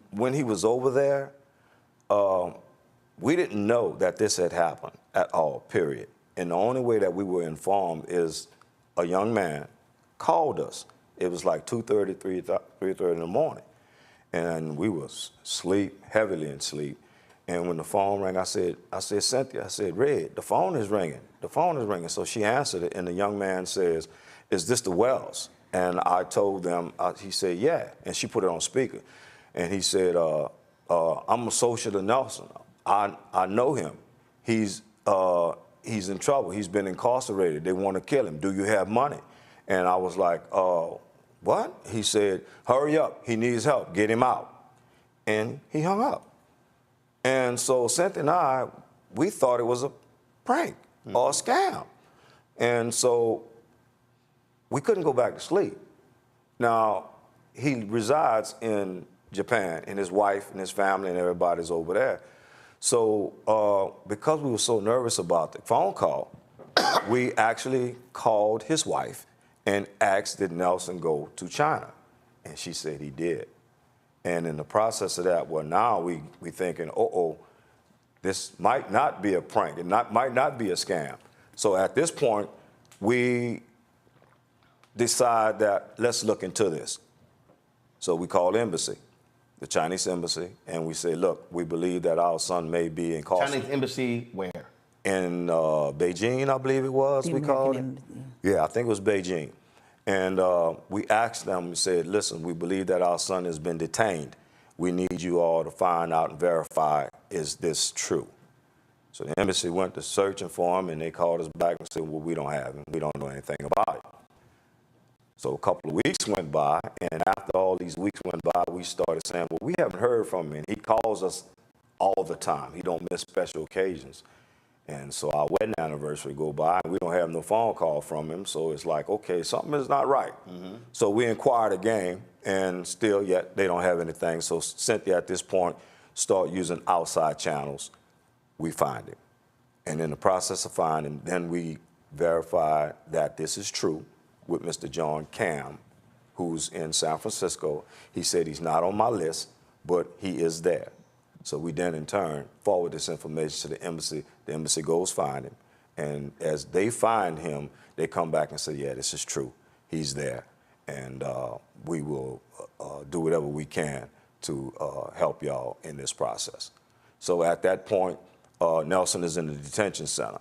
when he was over there, we didn't know that this had happened at all, period. And the only way that we were informed is a young man called us. It was like 2:30, 3:30 in the morning. And we was heavily in sleep. And when the phone rang, I said, Cynthia, Red, the phone is ringing. The phone is ringing. So she answered it, and the young man says, is this the Wells? And I told them, he said, yeah. And she put it on speaker. And he said, I'm associate of Nelson. I know him. He's in trouble. He's been incarcerated. They want to kill him. Do you have money? And I was like, what? He said, hurry up, he needs help, get him out. And he hung up. And so Cynthia and I, we thought it was a prank or a scam. And so we couldn't go back to sleep. Now, he resides in Japan, and his wife and his family and everybody's over there. So because we were so nervous about the phone call, we actually called his wife and asked, did Nelson go to China? And she said he did. And in the process of that, well, now we thinking, this might not be a prank. It might not be a scam. So at this point, we decide that let's look into this. So we called embassy, the Chinese embassy, and we say, look, we believe that our son may be incarcerated. Chinese embassy where? In Beijing, I believe it was, we called it. Yeah, I think it was Beijing. And we asked them, we said, listen, we believe that our son has been detained. We need you all to find out and verify, is this true? So the embassy went to searching for him, and they called us back and said, well, we don't have him. We don't know anything about it. So a couple of weeks went by, and after all these weeks went by, we started saying, well, we haven't heard from him. And he calls us all the time. He don't miss special occasions. And so our wedding anniversary go by, and we don't have no phone call from him. So it's like, okay, something is not right. So we inquired again, and still yet they don't have anything. So Cynthia at this point start using outside channels. We find him. And in the process of finding him, then we verify that this is true with Mr. John Cam, who's in San Francisco. He said he's not on my list, but he is there. So we then, in turn, forward this information to the embassy. The embassy goes find him. And as they find him, they come back and say, yeah, this is true. He's there. And we will do whatever we can to help y'all in this process. So at that point, Nelson is in the detention center.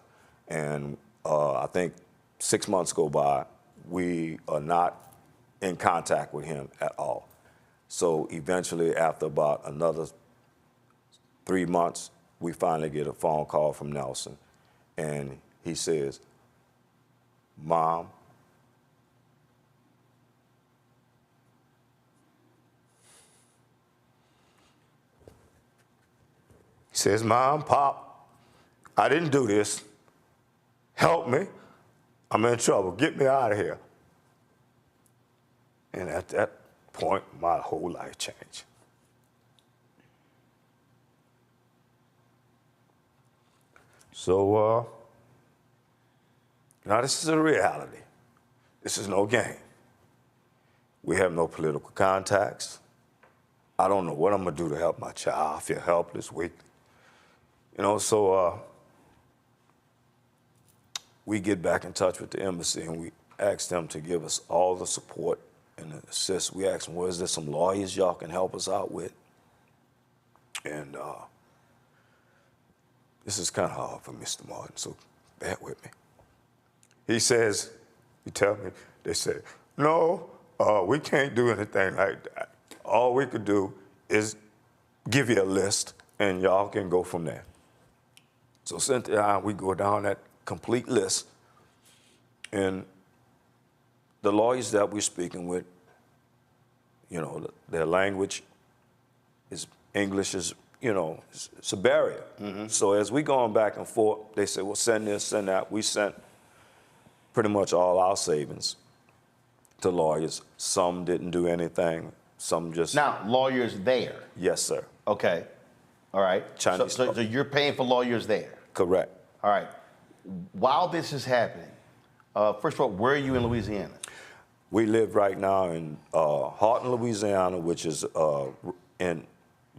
And I think 6 months go by. We are not in contact with him at all. So eventually, after about another 3 months, we finally get a phone call from Nelson, and he says, Mom, he says, Mom, Pop, I didn't do this. Help me. I'm in trouble. Get me out of here. And at that point, my whole life changed. So now this is a reality. This is no game. We have no political contacts. I don't know what I'm gonna do to help my child. I feel helpless, weak. You know, so we get back in touch with the embassy, and we ask them to give us all the support and assist. We ask them, well, is there some lawyers y'all can help us out with? And this is kind of hard for Mr. Martin, so bear with me. He says, you tell me, they say, no, we can't do anything like that. All we could do is give you a list, and y'all can go from there. So Cynthia and I, we go down that complete list, and the lawyers that we're speaking with, you know, their language is English is, you know, it's a barrier. So as we going back and forth, they say, well, send this, send that. We sent pretty much all our savings to lawyers. Some didn't do anything. Some just... Now, lawyers there? Yes, sir. Okay. All right. Chinese. So you're paying for lawyers there? Correct. All right. While this is happening, first of all, where are you in Louisiana? We live right now in Houghton, Louisiana, which is in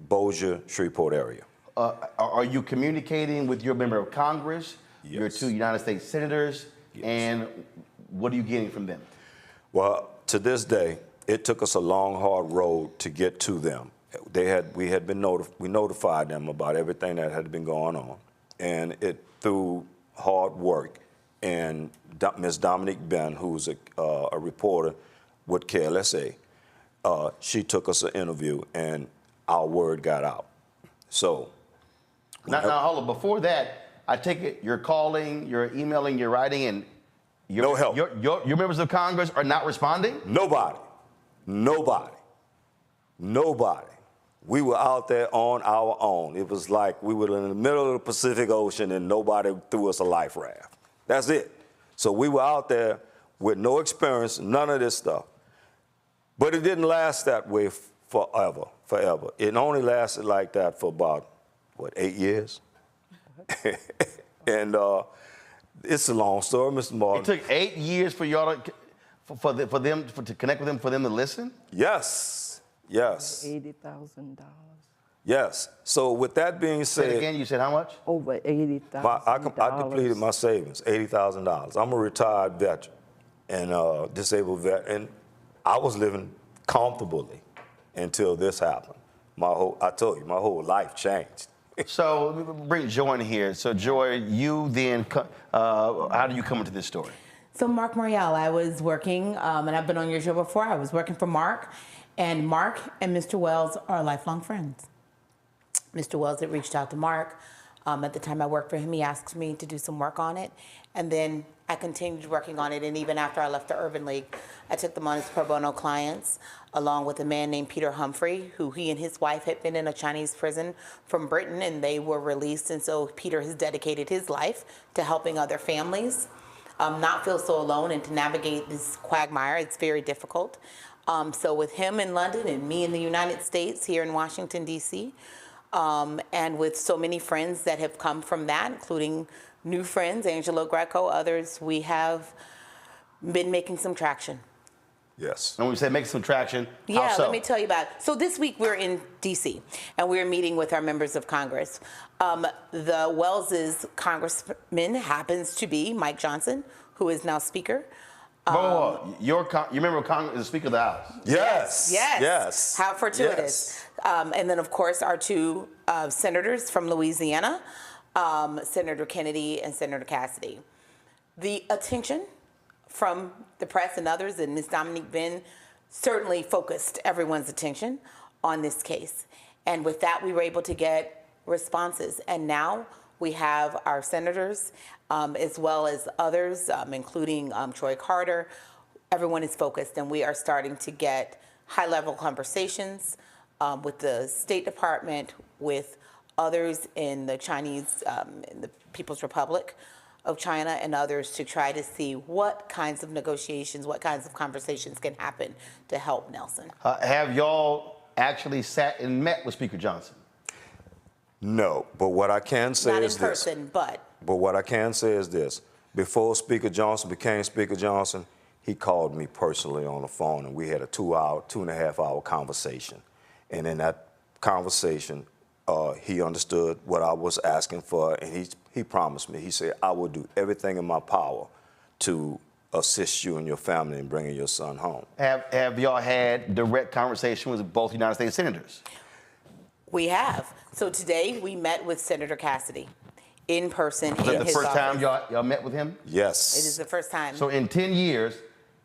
Bossier, Shreveport area. Are you communicating with your member of Congress, your two United States senators, and what are you getting from them? Well, to this day, it took us a long, hard road to get to them. We notified them about everything that had been going on, and it through hard work. And Ms. Dominique Ben, who's a reporter with KLSA, she took us an interview, and our word got out. So now hold on. Before that, I take it you're calling, you're emailing, you're writing, and No help. Your members of Congress are not responding? Nobody. We were out there on our own. It was like we were in the middle of the Pacific Ocean and nobody threw us a life raft. That's it. So we were out there with no experience, none of this stuff. But it didn't last that way forever. It only lasted like that for about, 8 years? And it's a long story, Mr. Martin. It took 8 years for y'all to, to connect with them, for them to listen? Yes. $80,000. Yes. So with that being said, Say it again, you said how much? Over $80,000. I depleted my savings, $80,000. I'm a retired veteran and disabled vet, and I was living comfortably until this happened. I told you, my whole life changed. So bring Joy in here. So Joy, you then, how do you come into this story? So Mark Morial, I was working, and I've been on your show before. I was working for Mark, and Mark and Mr. Wells are lifelong friends. Mr. Wells had reached out to Mark. At the time I worked for him, he asked me to do some work on it, and then I continued working on it, and even after I left the Urban League, I took them on as pro bono clients, along with a man named Peter Humphrey, who he and his wife had been in a Chinese prison from Britain, and they were released, and so Peter has dedicated his life to helping other families not feel so alone and to navigate this quagmire. It's very difficult. So with him in London and me in the United States here in Washington, D.C., and with so many friends that have come from that, including new friends, Angelo Greco, others, we have been making some traction. Yes. And when we say make some traction, yeah, how so? Let me tell you about it. So this week we're in D.C. and we're meeting with our members of Congress. The Wells's congressman happens to be Mike Johnson, who is now Speaker. Your member of Congress is the Speaker of the House. Yes. How fortuitous. And then, of course, our two senators from Louisiana, Senator Kennedy and Senator Cassidy. The attention from the press and others, and Ms. Dominique Benn certainly focused everyone's attention on this case. And with that, we were able to get responses. And now we have our senators, as well as others, including Troy Carter. Everyone is focused, and we are starting to get high-level conversations with the State Department, with others in the Chinese, in the People's Republic of China, and others to try to see what kinds of negotiations, what kinds of conversations can happen to help Nelson. Have y'all actually sat and met with Speaker Johnson? No, but what I can say Not is in person, this. But what I can say is this. Before Speaker Johnson became Speaker Johnson, he called me personally on the phone, and we had a 2.5 hour conversation. And in that conversation, he understood what I was asking for, and he promised me. He said, I will do everything in my power to assist you and your family in bringing your son home. Have y'all had direct conversation with both United States senators? We have. So today we met with Senator Cassidy in person in his office. Is that the first time y'all met with him? Yes. It is the first time. So in 10 years,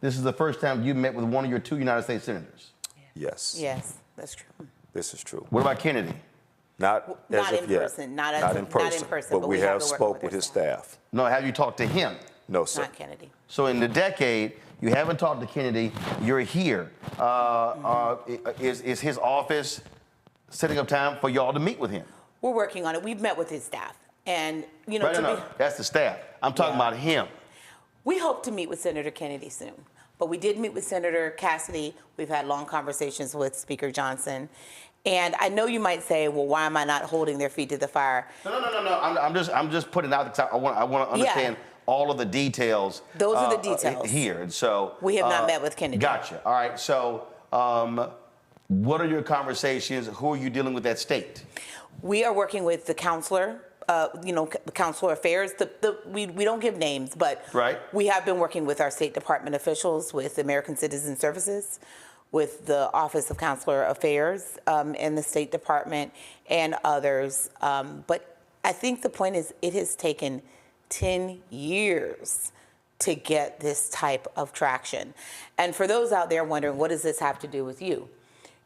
this is the first time you met with one of your two United States senators? Yes. Yes, that's true. This is true. What about Kennedy? Not in person. Not in person. But we have spoke with his staff. No, have you talked to him? No, sir. Not Kennedy. So in the decade, you haven't talked to Kennedy. You're here. Is his office setting up time for y'all to meet with him? We're working on it. We've met with his staff. And, you know, no, that's the staff. I'm talking about him. We hope to meet with Senator Kennedy soon. But we did meet with Senator Cassidy. We've had long conversations with Speaker Johnson. And I know you might say, well, why am I not holding their feet to the fire? No. I'm just putting it out because I want to understand all of the details. Those are the details here. And so we have not met with Kennedy. Gotcha. All right. So what are your conversations? Who are you dealing with at state? We are working with the counselor. The Consular Affairs, we don't give names, but we have been working with our State Department officials, with American Citizen Services, with the Office of Consular Affairs in the State Department, and others. But I think the point is it has taken 10 years to get this type of traction. And for those out there wondering, what does this have to do with you?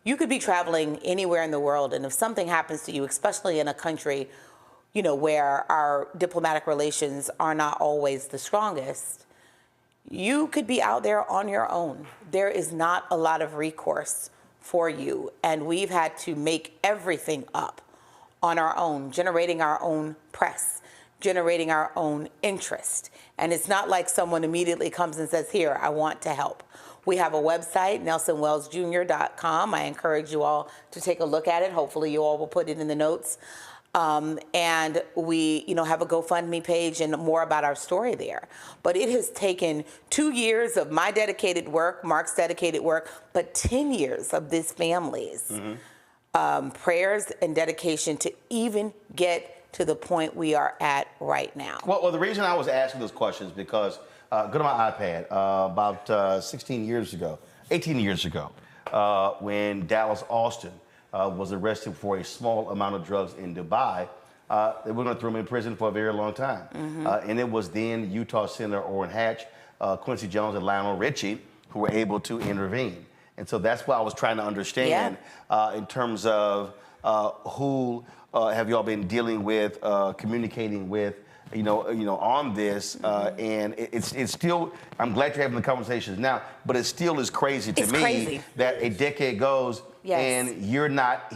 You could be traveling anywhere in the world, and if something happens to you, especially in a country where our diplomatic relations are not always the strongest, you could be out there on your own. There is not a lot of recourse for you, and we've had to make everything up on our own, generating our own press, generating our own interest. And it's not like someone immediately comes and says, here, I want to help. We have a website, nelsonwellsjr.com. I encourage you all to take a look at it. Hopefully you all will put it in the notes. And we, have a GoFundMe page and more about our story there. But it has taken 2 years of my dedicated work, Mark's dedicated work, but 10 years of this family's prayers and dedication to even get to the point we are at right now. Well, the reason I was asking those questions is because go to my iPad. About 18 years ago, when Dallas Austin was arrested for a small amount of drugs in Dubai, they were going to throw him in prison for a very long time. And it was then Utah Senator Orrin Hatch, Quincy Jones, and Lionel Richie who were able to intervene. And so that's what I was trying to understand in terms of who have y'all been dealing with, communicating with, on this, and it's still, I'm glad you're having the conversations now, but it still is crazy to me that a decade goes and you're not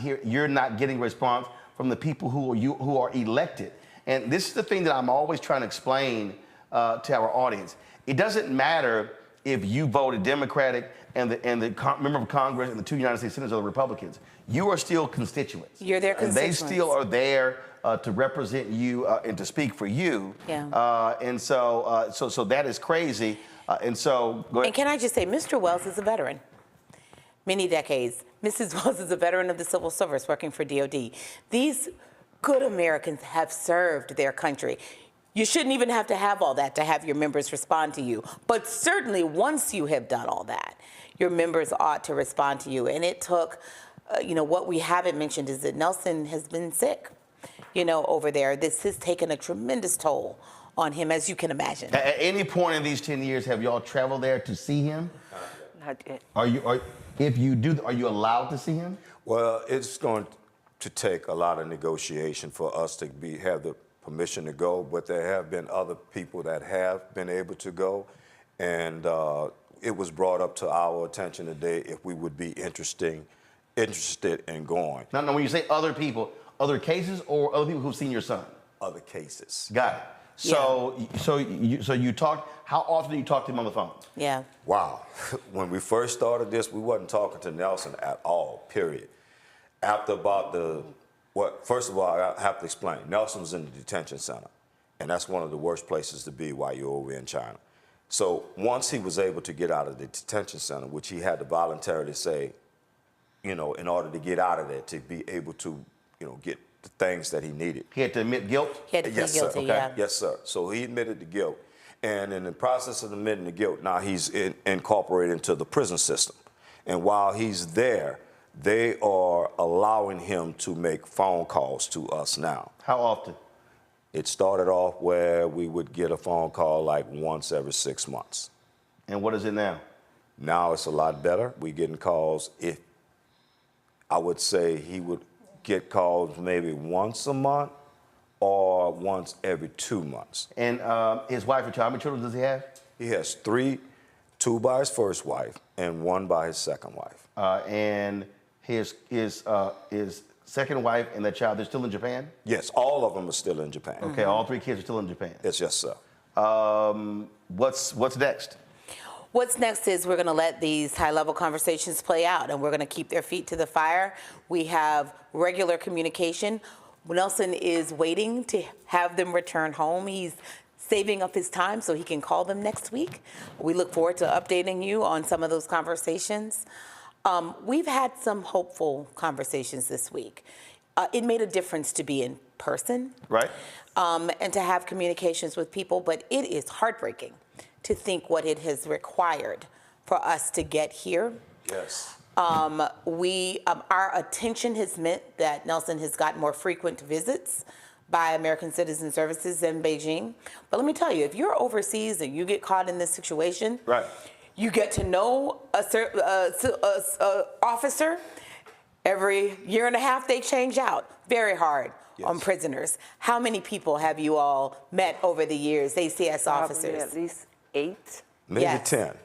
getting response from the people who are elected. And this is the thing that I'm always trying to explain to our audience. It doesn't matter if you voted Democratic and the member of Congress and the 2 United States Senators are the Republicans. You are still constituents. You're their constituents. And they still are there to represent you and to speak for you. And so that is crazy. And so, go ahead. And can I just say, Mr. Wells is a veteran. Many decades. Mrs. Wells is a veteran of the civil service working for DOD. These good Americans have served their country. You shouldn't even have to have all that to have your members respond to you. But certainly once you have done all that, your members ought to respond to you. And it took, what we haven't mentioned is that Nelson has been sick, over there. This has taken a tremendous toll on him, as you can imagine. At any point in these 10 years, have y'all traveled there to see him? Not yet. If you do, are you allowed to see him? Well, it's going to take a lot of negotiation for us to have the permission to go, but there have been other people that have been able to go, and it was brought up to our attention today if we would be interested in going. Now, when you say other people, other cases or other people who've seen your son? Other cases. Got it. So you talk. How often do you talk to him on the phone? Yeah. Wow. When we first started this, we wasn't talking to Nelson at all. Period. After about first of all, I have to explain. Nelson's in the detention center, and that's one of the worst places to be while you're over in China. So once he was able to get out of the detention center, which he had to voluntarily say, in order to get out of there, to be able to, get the things that he needed. He had to admit guilt? He had to plead guilty, okay? Yes, sir. So he admitted the guilt. And in the process of admitting the guilt, now he's incorporated into the prison system. And while he's there, they are allowing him to make phone calls to us now. How often? It started off where we would get a phone call like once every 6 months. And what is it now? Now it's a lot better. We're getting calls. I would say he would get calls maybe once a month or once every 2 months. And his wife and child, how many children does he have? He has 3, 2 by his first wife and 1 by his second wife. And his second wife and that child, they're still in Japan? Yes, all of them are still in Japan. Okay, all 3 kids are still in Japan? Yes, sir. What's next? What's next is we're going to let these high-level conversations play out, and we're going to keep their feet to the fire. We have regular communication. Nelson is waiting to have them return home. He's saving up his time so he can call them next week. We look forward to updating you on some of those conversations. We've had some hopeful conversations this week. It made a difference to be in person. Right. And to have communications with people, but it is heartbreaking to think what it has required for us to get here. Yes. Our attention has meant that Nelson has gotten more frequent visits by American Citizen Services in Beijing. But let me tell you, if you're overseas and you get caught in this situation, right, you get to know a officer. Every year and a half, they change out. Very hard on prisoners. How many people have you all met over the years, ACS officers? Probably at least 8. Maybe Yes. 10.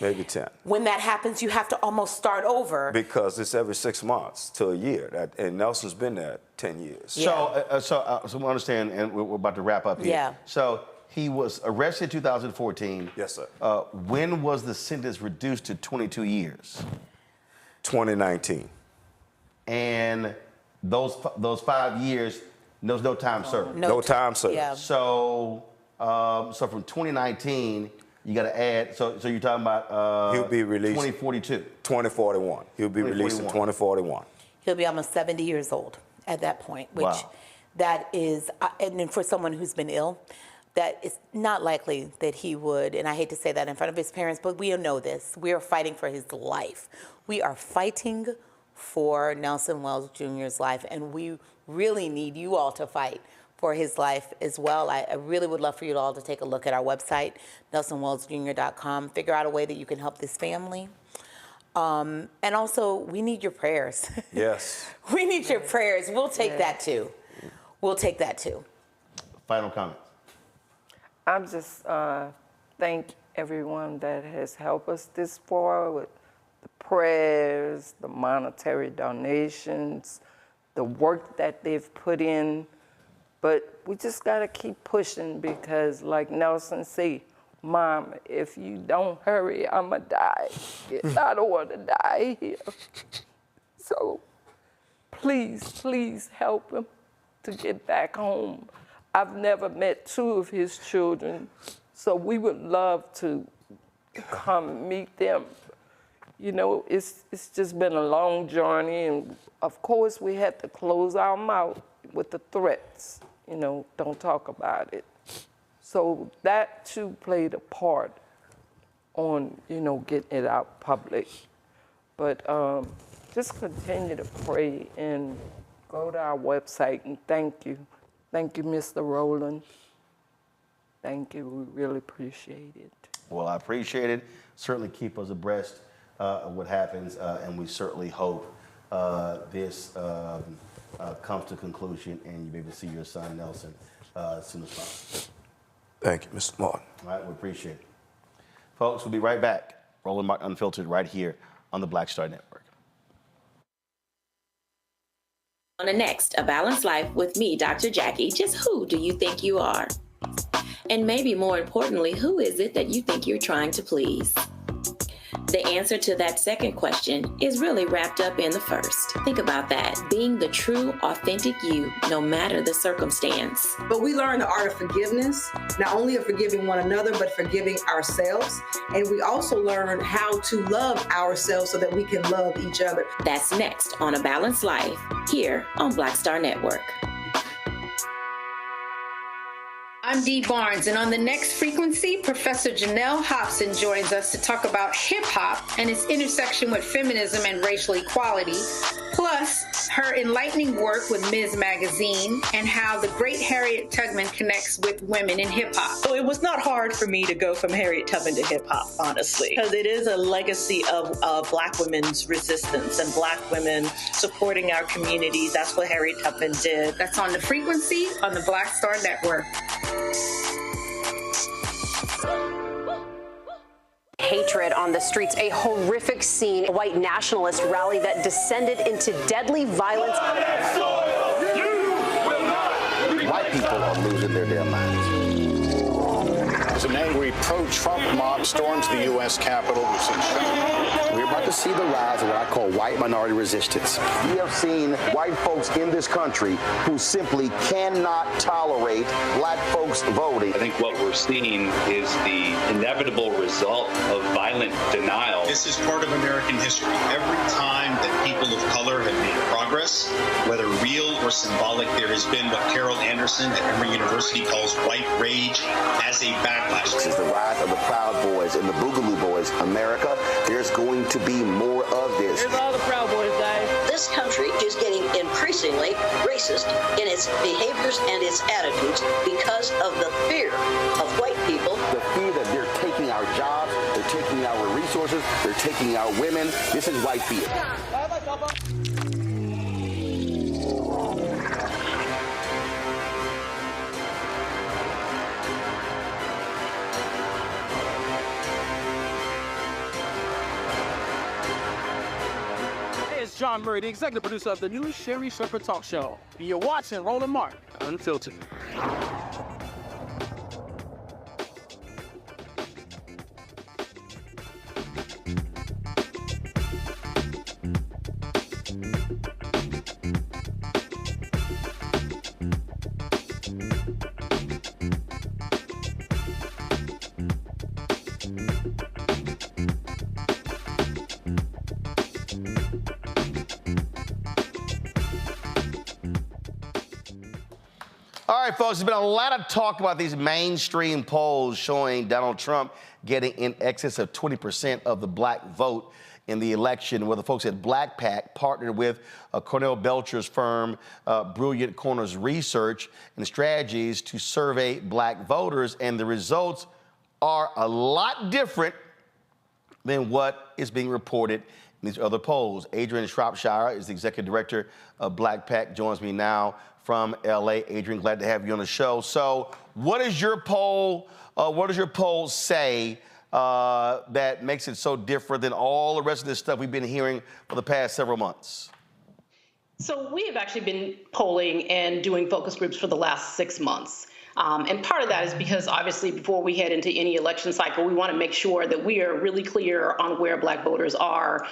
Maybe 10. When that happens, you have to almost start over. Because it's every 6 months to a year. And Nelson's been there 10 years. Yeah. So we understand, and we're about to wrap up here. Yeah. So he was arrested in 2014. Yes, sir. When was the sentence reduced to 22 years? 2019. And those 5 years, there was no time served. No time served. Yeah. So from 2019, you got to add. So you're talking about He'll be released 2042. 2041. He'll be released in 2041. He'll be almost 70 years old at that point, which Wow. that is, and then for someone who's been ill, that is not likely that he would, and I hate to say that in front of his parents, but we know this. We are fighting for his life. We are fighting for Nelson Wells Jr.'s life, and we really need you all to fight for his life as well. I really would love for you all to take a look at our website, nelsonwellsjr.com, figure out a way that you can help this family. And also, we need your prayers. Yes. We need your prayers. We'll take that too. We'll take that too. Final comments. I'm just thank everyone that has helped us this far with the prayers, the monetary donations, the work that they've put in. But we just got to keep pushing because, like Nelson said, Mom, if you don't hurry, I'm going to die. I don't want to die here. So please, please help him to get back home. I've never met 2 of his children, so we would love to come meet them. You know, it's just been a long journey, and of course we had to close our mouth with the threats, you know, don't talk about it. So that too played a part on, you know, getting it out public. But just continue to pray and go to our website, and thank you. Thank you, Mr. Roland. Thank you, we really appreciate it. Well, I appreciate it. Certainly keep us abreast of what happens, and we certainly hope this comes to conclusion and you'll be able to see your son, Nelson, as soon as possible. Thank you, Mr. Martin. All right, we appreciate it. Folks, we'll be right back. Roland Martin Unfiltered right here on the Black Star Network. On the next, A Balanced Life with me, Dr. Jackie, just who do you think you are? And maybe more importantly, who is it that you think you're trying to please? The answer to that second question is really wrapped up in the first. Think about that, being the true, authentic you, no matter the circumstance. But we learn the art of forgiveness, not only of forgiving one another, but forgiving ourselves. And we also learn how to love ourselves so that we can love each other. That's next on A Balanced Life, here on Black Star Network. I'm Dee Barnes, and on the next frequency, Professor Janelle Hobson joins us to talk about hip-hop and its intersection with feminism and racial equality, plus her enlightening work with Ms. Magazine and how the great Harriet Tubman connects with women in hip-hop. So it was not hard for me to go from Harriet Tubman to hip-hop, honestly, because it is a legacy of Black women's resistance and Black women supporting our communities. That's what Harriet Tubman did. That's on the frequency on the Black Star Network. Hatred on the streets, a horrific scene, a white nationalist rally that descended into deadly violence. White people are losing their damn minds. As an angry pro-Trump mob storms the U.S. Capitol, we're about to see the rise of what I call white minority resistance. We have seen white folks in this country who simply cannot tolerate black folks voting. I think what we're seeing is the inevitable result of violent denial. This is part of American history. Every time that people of color have made progress, whether real or symbolic, there has been what Carol Anderson at Emory University calls white rage as a backlash. This is the rise of the Proud Boys and the Boogaloo Boys. America, there's going to be more of this. Here's all the Proud Boys, guys. This country is getting increasingly racist in its behaviors and its attitudes because of the fear of white people. The fear that they're taking our jobs, they're taking our resources, they're taking our women. This is white fear. Ron Murray, the executive producer of the new Sherry Shepherd Talk Show. You're watching Roland Martin Unfiltered. All right, folks, there's been a lot of talk about these mainstream polls showing Donald Trump getting in excess of 20% of the black vote in the election, where the folks at Black PAC partnered with Cornell Belcher's firm, Brilliant Corners Research and Strategies, to survey black voters, and the results are a lot different than what is being reported in these other polls. Adrian Shropshire is the executive director of Black PAC, joins me now from LA. Adrian, glad to have you on the show. So what is your poll? What does your poll say that makes it so different than all the rest of this stuff we've been hearing for the past several months? So we have actually been polling and doing focus groups for the last 6 months. And part of that is because obviously before we head into any election cycle, we want to make sure that we are really clear on where black voters are,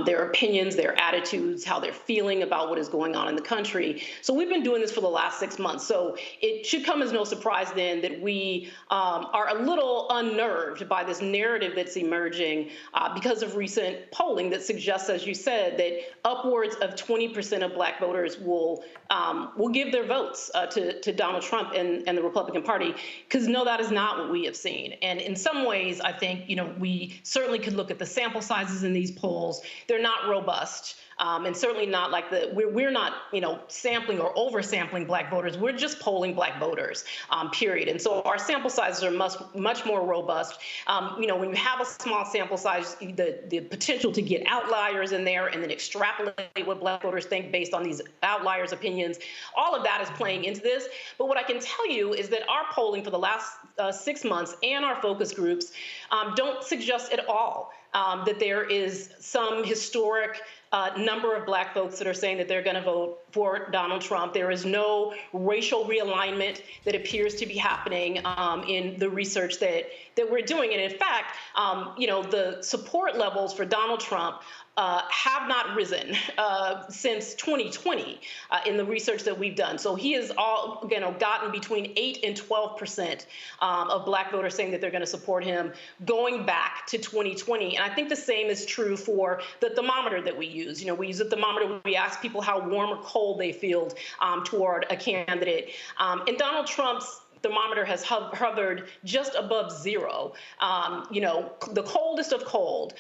their opinions, their attitudes, how they're feeling about what is going on in the country. So we've been doing this for the last 6 months. So it should come as no surprise then that we are a little unnerved by this narrative that's emerging because of recent polling that suggests, as you said, that upwards of 20% of black voters will give their votes to Donald Trump and the Republican Party, because no, that is not what we have seen. And in some ways, I think, we certainly could look at the sample sizes in these polls. They're not robust. And certainly not like we're not, sampling or oversampling black voters. We're just polling black voters, period. And so our sample sizes are much more robust. When you have a small sample size, the potential to get outliers in there and then extrapolate what black voters think based on these outliers' opinions, all of that is playing into this. But what I can tell you is that our polling for the last 6 months and our focus groups don't suggest at all that there is some historic number of black folks that are saying that they're going to vote for Donald Trump. There is no racial realignment that appears to be happening in the research that we're doing. And in fact, the support levels for Donald Trump have not risen since 2020 in the research that we've done. So he has gotten between 8 and 12% of black voters saying that they're going to support him going back to 2020. And I think the same is true for the thermometer that we use. We use a thermometer. We ask people how warm or cold they feel toward a candidate. And Donald Trump's thermometer has hovered just above zero, the coldest of cold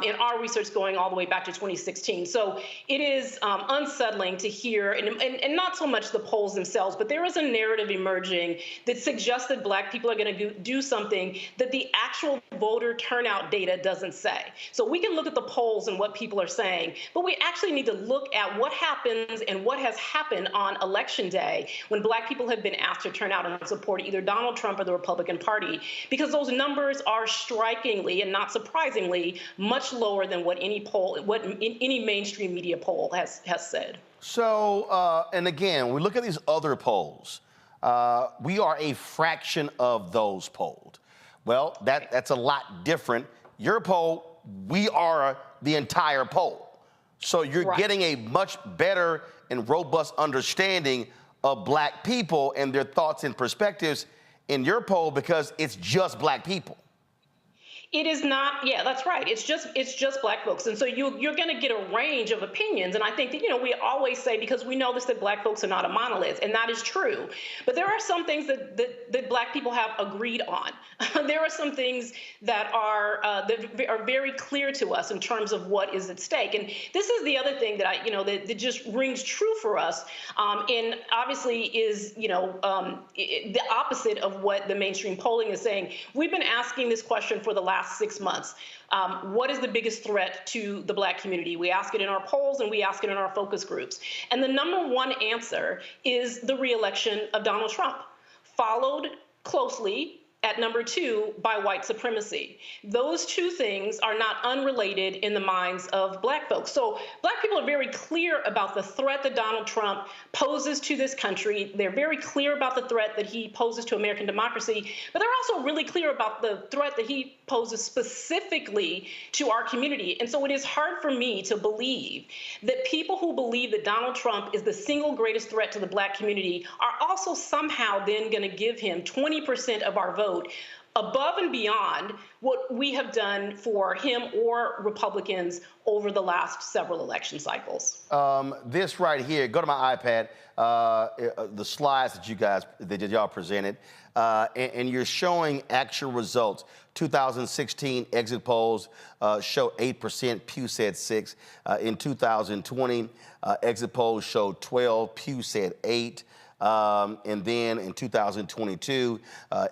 in our research going all the way back to 2016. So it is unsettling to hear, and not so much the polls themselves, but there is a narrative emerging that suggests that black people are going to do something that the actual voter turnout data doesn't say. So we can look at the polls and what people are saying, but we actually need to look at what happens and what has happened on Election Day when black people have been asked to turn out and support either Donald Trump or the Republican Party, because those numbers are strikingly and not surprisingly much lower than what any mainstream media poll has said. So, and again, we look at these other polls. We are a fraction of those polled. Well, that's a lot different. Your poll, we are the entire poll. So you're getting a much better and robust understanding of black people and their thoughts and perspectives in your poll because it's just black people. It is not, yeah, that's right. It's just black folks. And so you're going to get a range of opinions. And I think that, we always say, because we know this, that black folks are not a monolith, and that is true. But there are some things that black people have agreed on. There are some things that are very clear to us in terms of what is at stake. And this is the other thing that that just rings true for us. And obviously is, the opposite of what the mainstream polling is saying. We've been asking this question for the last 6 months. What is the biggest threat to the black community? We ask it in our polls and we ask it in our focus groups. And the number one answer is the reelection of Donald Trump, followed closely at number 2 by white supremacy. Those two things are not unrelated in the minds of Black folks. So Black people are very clear about the threat that Donald Trump poses to this country. They're very clear about the threat that he poses to American democracy, but they're also really clear about the threat that he poses specifically to our community. And so it is hard for me to believe that people who believe that Donald Trump is the single greatest threat to the Black community are also somehow then going to give him 20% of our vote above and beyond what we have done for him or Republicans over the last several election cycles. This right here, go to my iPad, the slides that y'all presented, and you're showing actual results. 2016 exit polls show 8%, Pew said 6. In 2020, exit polls showed 12, Pew said 8. And then in 2022,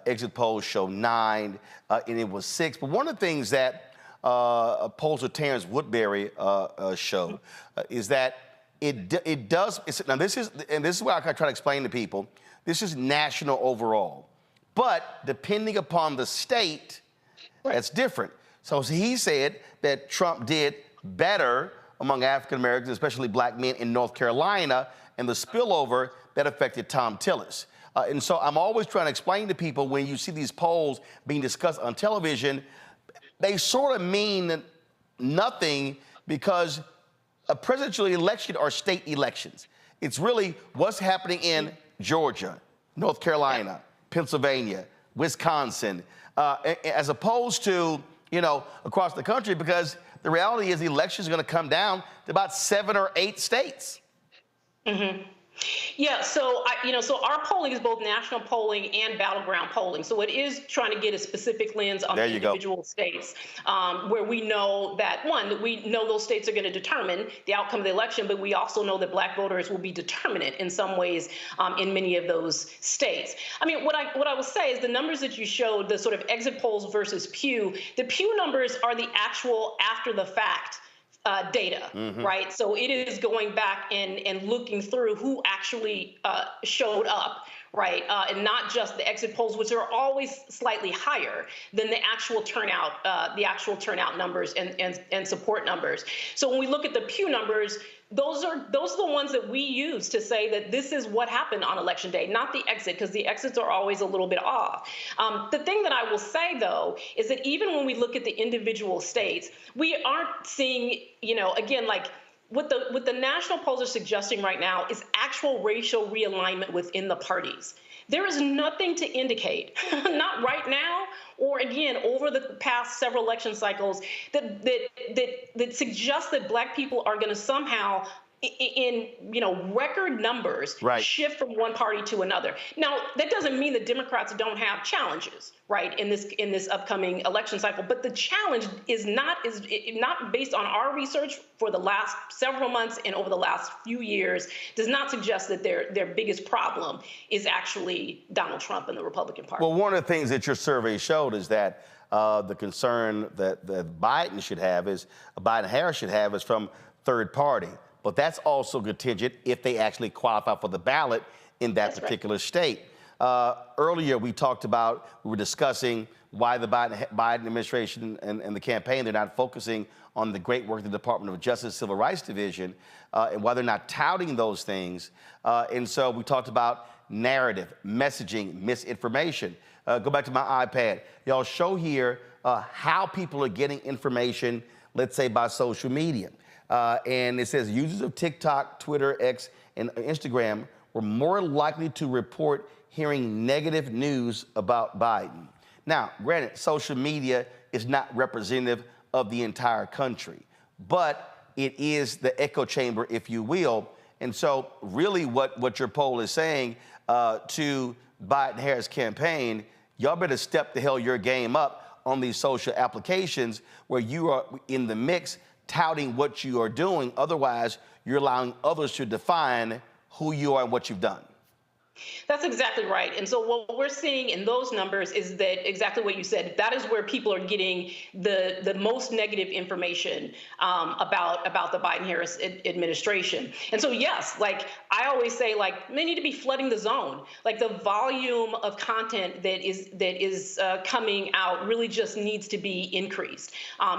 exit polls show 9, and it was 6. But one of the things that pollster Terrence Woodbury show is that it does. Now this is what I try to explain to people. This is national overall, but depending upon the state, that's different. So he said that Trump did better among African Americans, especially Black men in North Carolina, and the spillover that affected Tom Tillis. And so I'm always trying to explain to people, when you see these polls being discussed on television, they sort of mean nothing, because a presidential election are state elections. It's really what's happening in Georgia, North Carolina, Pennsylvania, Wisconsin, as opposed to, across the country, because the reality is the election is going to come down to about 7 or 8 states. Mm-hmm. Yeah, so so our polling is both national polling and battleground polling. So it is trying to get a specific lens on the individual states, where we know that we know those states are going to determine the outcome of the election, but we also know that Black voters will be determinant in some ways in many of those states. I mean, what I will say is the numbers that you showed, the sort of exit polls versus Pew, the Pew numbers are the actual after the fact data, right? So it is going back and looking through who actually showed up, right? And not just the exit polls, which are always slightly higher than the actual turnout numbers and support numbers. So when we look at the Pew numbers, those are the ones that we use to say that this is what happened on election day, not the exit, because the exits are always a little bit off. The thing that I will say, though, is that even when we look at the individual states, we aren't seeing, again, like what the national polls are suggesting right now is actual racial realignment within the parties. There is nothing to indicate, not right now, or again, over the past several election cycles, that suggests that Black people are going to somehow, in record numbers, shift from one party to another. Now, that doesn't mean that Democrats don't have challenges, right, in this upcoming election cycle. But the challenge is not based on our research for the last several months and over the last few years, does not suggest that their biggest problem is actually Donald Trump and the Republican Party. Well, one of the things that your survey showed is that the concern that Biden Harris should have is from third party. But that's also contingent if they actually qualify for the ballot in that particular state. Earlier, we were discussing why the Biden administration and the campaign, they're not focusing on the great work of the Department of Justice Civil Rights Division, and why they're not touting those things. And so we talked about narrative, messaging, misinformation. Go back to my iPad. Y'all show here how people are getting information, let's say by social media. And it says users of TikTok, Twitter, X, and Instagram were more likely to report hearing negative news about Biden. Now, granted, social media is not representative of the entire country, but it is the echo chamber, if you will. And so really what your poll is saying to Biden-Harris campaign, y'all better step the hell your game up on these social applications where you are in the mix touting what you are doing. Otherwise, you're allowing others to define who you are and what you've done. That's exactly right. And so what we're seeing in those numbers is that exactly what you said. That is where people are getting the most negative information about the Biden-Harris administration. And so yes, like I always say, like they need to be flooding the zone. Like the volume of content that is coming out really just needs to be increased.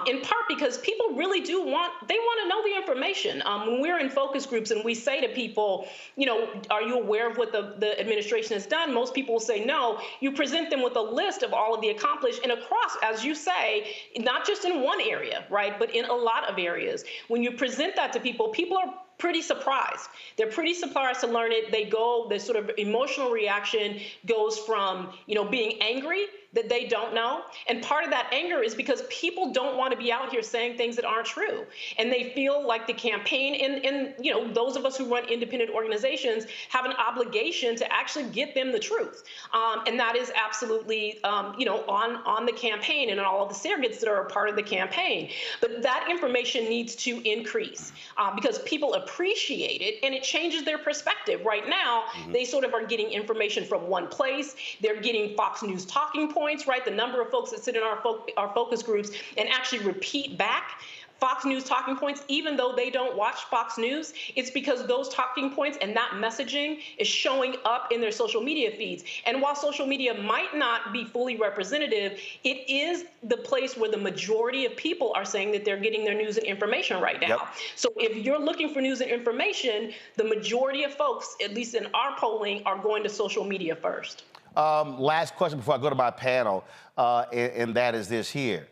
In part because people really do want to know the information. When we're in focus groups and we say to people, you know, are you aware of what the administration has done? Most people will say no. You present them with a list of all of the accomplished and across, as you say, not just in one area, right, but in a lot of areas. When you present that to people, people are pretty surprised. They're pretty surprised to learn it. The sort of emotional reaction goes from, you know, being angry that they don't know. And part of that anger is because people don't want to be out here saying things that aren't true. And they feel like the campaign and you know, those of us who run independent organizations have an obligation to actually get them the truth. And that is absolutely, you know, on the campaign and all of the surrogates that are a part of the campaign. But that information needs to increase because people appreciate it and it changes their perspective. Right now, they sort of are getting information from one place. They're getting Fox News talking points, right? The number of folks that sit in our focus groups and actually repeat back Fox News talking points, even though they don't watch Fox News, it's because those talking points and that messaging is showing up in their social media feeds. And while social media might not be fully representative, it is the place where the majority of people are saying that they're getting their news and information right now. Yep. So if you're looking for news and information, the majority of folks, at least in our polling, are going to social media first. Last question before I go to my panel, and that is this here.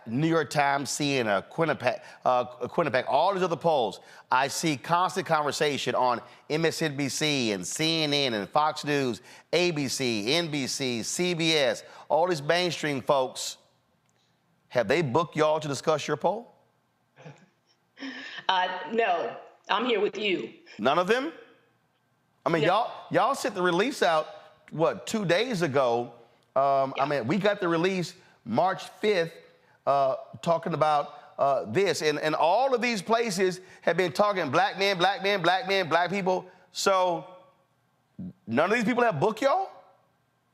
New York Times, CNN, Quinnipiac, all these other polls, I see constant conversation on MSNBC and CNN and Fox News, ABC, NBC, CBS, all these mainstream folks. Have they booked y'all to discuss your poll? No, I'm here with you. None of them? I mean, no. y'all sent the release out, what, 2 days ago? Yeah. I mean, we got the release March 5th. Talking about this. And all of these places have been talking black men, black people. So none of these people have booked y'all?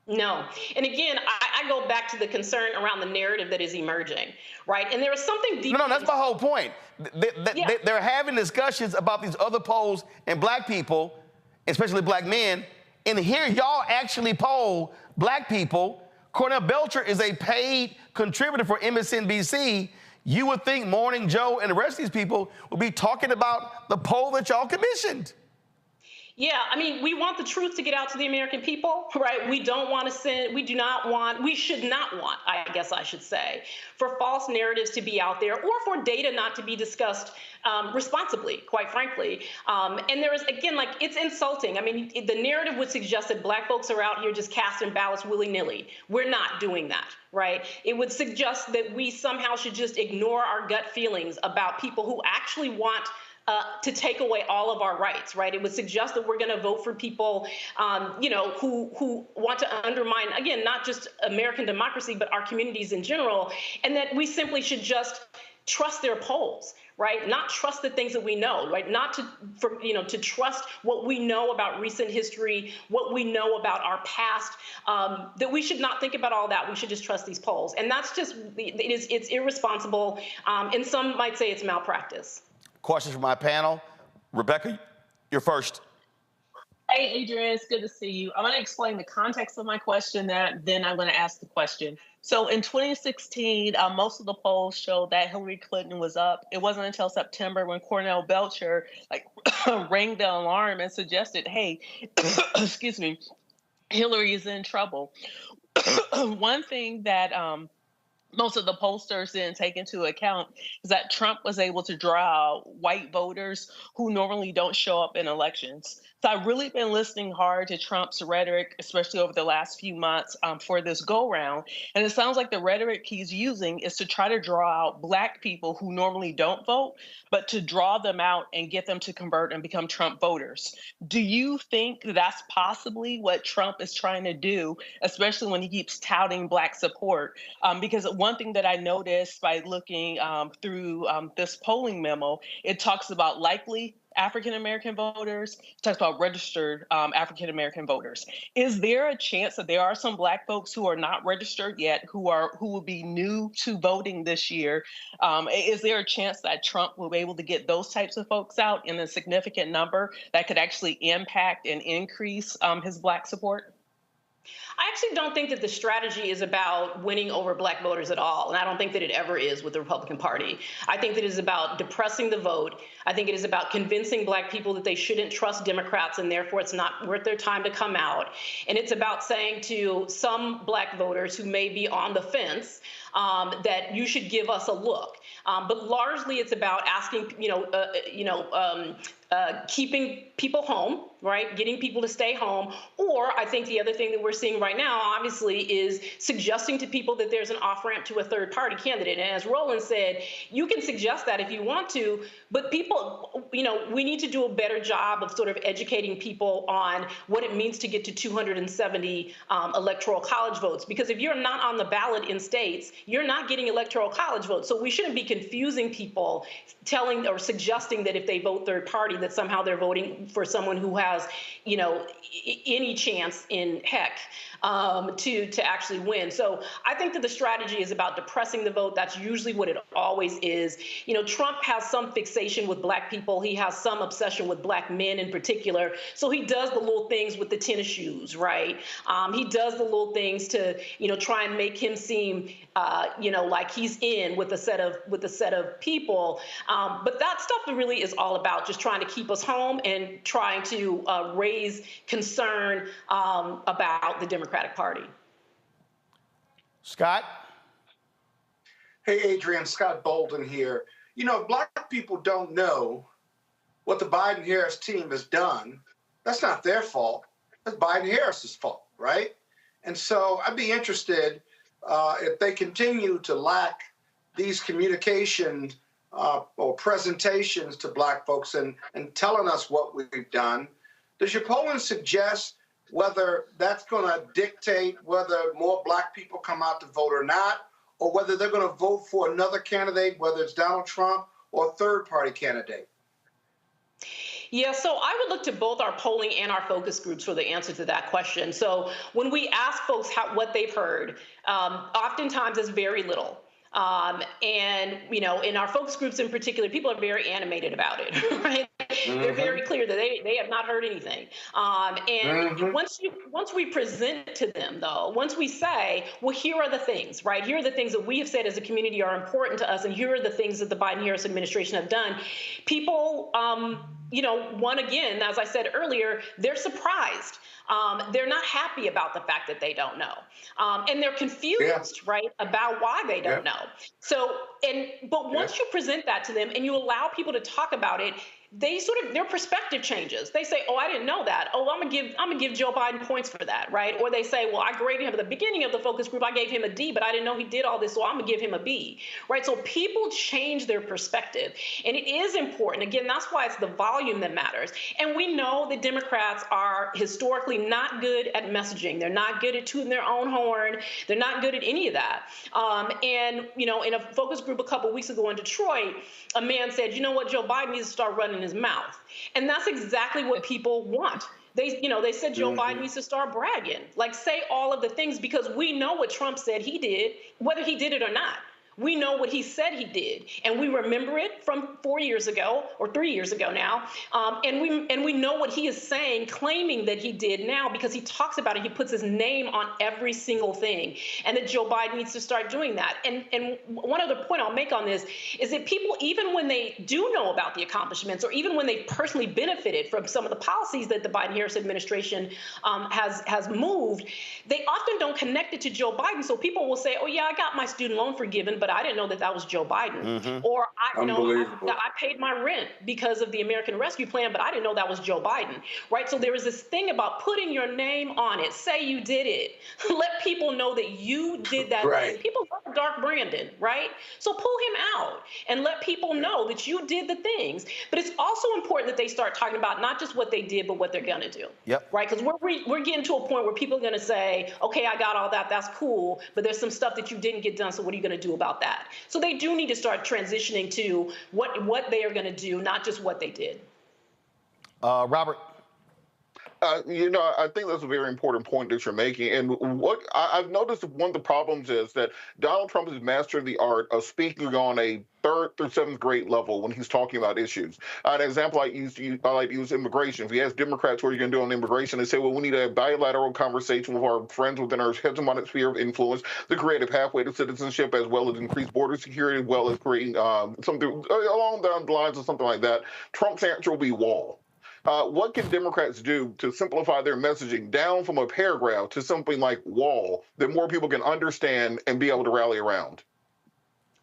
No. And again, I go back to the concern around the narrative that is emerging, right? And there is something deep. No, that's my whole point. They're having discussions about these other polls and black people, especially black men. And here y'all actually poll black people. Cornell Belcher is a paid contributor for MSNBC. You would think Morning Joe and the rest of these people would be talking about the poll that y'all commissioned. Yeah, I mean, we want the truth to get out to the American people, right? We don't want to send, we should not want, I guess I should say, for false narratives to be out there or for data not to be discussed responsibly, quite frankly. And there is, again, like, it's insulting. I mean, the narrative would suggest that black folks are out here just casting ballots willy-nilly. We're not doing that, right? It would suggest that we somehow should just ignore our gut feelings about people who actually want to take away all of our rights, right? It would suggest that we're going to vote for people, you know, who want to undermine, again, not just American democracy, but our communities in general, and that we simply should just trust their polls, right? Not trust the things that we know, right? Not to trust what we know about recent history, what we know about our past, that we should not think about all that. We should just trust these polls. And that's just, it's irresponsible. And some might say it's malpractice. Questions from my panel. Rebecca, you're first. Hey, Adrian, it's good to see you. I'm going to explain the context of my question, then I'm going to ask the question. So in 2016, most of the polls showed that Hillary Clinton was up. It wasn't until September when Cornell Belcher rang the alarm and suggested, hey, excuse me, Hillary is in trouble. One thing that most of the pollsters didn't take into account is that Trump was able to draw out white voters who normally don't show up in elections. So I've really been listening hard to Trump's rhetoric, especially over the last few months for this go-round. And it sounds like the rhetoric he's using is to try to draw out black people who normally don't vote, but to draw them out and get them to convert and become Trump voters. Do you think that's possibly what Trump is trying to do, especially when he keeps touting black support? Because one thing that I noticed by looking through this polling memo, it talks about likely African-American voters. He talks about registered African-American voters. Is there a chance that there are some Black folks who are not registered yet, who will be new to voting this year? Is there a chance that Trump will be able to get those types of folks out in a significant number that could actually impact and increase his Black support? I actually don't think that the strategy is about winning over Black voters at all. And I don't think that it ever is with the Republican Party. I think that it is about depressing the vote. I think it is about convincing Black people that they shouldn't trust Democrats and therefore it's not worth their time to come out. And it's about saying to some Black voters who may be on the fence that you should give us a look. But largely it's about asking, keeping people home, right? Getting people to stay home. Or I think the other thing that we're seeing right now, obviously, is suggesting to people that there's an off-ramp to a third-party candidate. And as Roland said, you can suggest that if you want to, but people, we need to do a better job of sort of educating people on what it means to get to 270 electoral college votes. Because if you're not on the ballot in states, you're not getting electoral college votes. So we shouldn't be confusing people, telling or suggesting that if they vote third party, that somehow they're voting for someone who has, any chance in heck to actually win. So I think that the strategy is about depressing the vote. That's usually what it always is. Trump has some fixation with Black people. He has some obsession with Black men in particular. So he does the little things with the tennis shoes, right? He does the little things to, try and make him seem, like he's in with a set of people. But that stuff really is all about just trying to keep us home and trying to raise concern about the Democratic Party. Scott? Hey, Adrian, Scott Bolden here. Black people don't know what the Biden-Harris team has done. That's not their fault. That's Biden-Harris's fault, right? And so I'd be interested if they continue to lack these communication or presentations to Black folks and telling us what we've done. Does your polling suggest whether that's going to dictate whether more Black people come out to vote or not, or whether they're going to vote for another candidate, whether it's Donald Trump or a third-party candidate? Yeah, so I would look to both our polling and our focus groups for the answer to that question. So when we ask folks what they've heard, oftentimes it's very little. And, in our focus groups in particular, people are very animated about it, right? Mm-hmm. They're very clear that they have not heard anything. Once we present to them, though, once we say, well, here are the things, right? Here are the things that we have said as a community are important to us, and here are the things that the Biden-Harris administration have done. People, again, as I said earlier, they're surprised. They're not happy about the fact that they don't know. And they're confused, right, about why they don't know. So, but once you present that to them and you allow people to talk about it, their perspective changes. They say, oh, I didn't know that. Oh, I'm gonna give Joe Biden points for that, right? Or they say, well, I graded him at the beginning of the focus group. I gave him a D, but I didn't know he did all this, so I'm gonna give him a B, right? So people change their perspective, and it is important. Again, that's why it's the volume that matters. And we know that Democrats are historically not good at messaging. They're not good at tooting their own horn. They're not good at any of that. In a focus group a couple weeks ago in Detroit, a man said, you know what, Joe Biden needs to start running his mouth. And that's exactly what people want. They said Joe Biden needs to start bragging, like say all of the things, because we know what Trump said he did, whether he did it or not. We know what he said he did, and we remember it from 4 years ago or 3 years ago now, and we know what he is saying, claiming that he did now, because he talks about it. He puts his name on every single thing, and that Joe Biden needs to start doing that. And one other point I'll make on this is that people, even when they do know about the accomplishments, or even when they personally benefited from some of the policies that the Biden-Harris administration has moved, they often don't connect it to Joe Biden. So people will say, "Oh yeah, I got my student loan forgiven, but I didn't know that was Joe Biden." Mm-hmm. Or I paid my rent because of the American Rescue Plan, but I didn't know that was Joe Biden, right? So there is this thing about putting your name on it. Say you did it. Let people know that you did that thing. People love Dark Brandon, right? So pull him out and let people know that you did the things. But it's also important that they start talking about not just what they did, but what they're going to do. Yep. Right? Because we're getting to a point where people are going to say, okay, I got all that. That's cool. But there's some stuff that you didn't get done. So what are you going to do about that? So they do need to start transitioning to what they are going to do, not just what they did. Robert? I think that's a very important point that you're making. And what I've noticed, one of the problems is that Donald Trump has mastered the art of speaking on a 3rd through 7th grade level when he's talking about issues. An example I like to use immigration. If you ask Democrats what are you going to do on immigration, they say, well, we need a bilateral conversation with our friends within our hegemonic sphere of influence to create a pathway to citizenship, as well as increase border security, as well as creating something along the lines of something like that. Trump's answer will be wall. What can Democrats do to simplify their messaging down from a paragraph to something like wall that more people can understand and be able to rally around?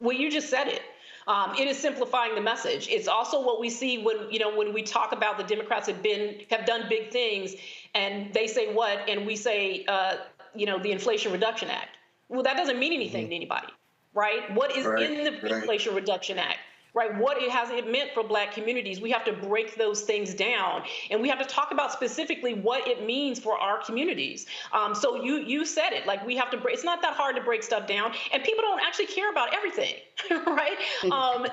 Well, you just said it. It is simplifying the message. It's also what we see when we talk about the Democrats have done big things, and they say what, and we say the Inflation Reduction Act. Well, that doesn't mean anything to anybody, right? What is in the Inflation Reduction Act? Right, what has it meant for Black communities? We have to break those things down, and we have to talk about specifically what it means for our communities. So you said it, like we have to break. It's not that hard to break stuff down, and people don't actually care about everything, right?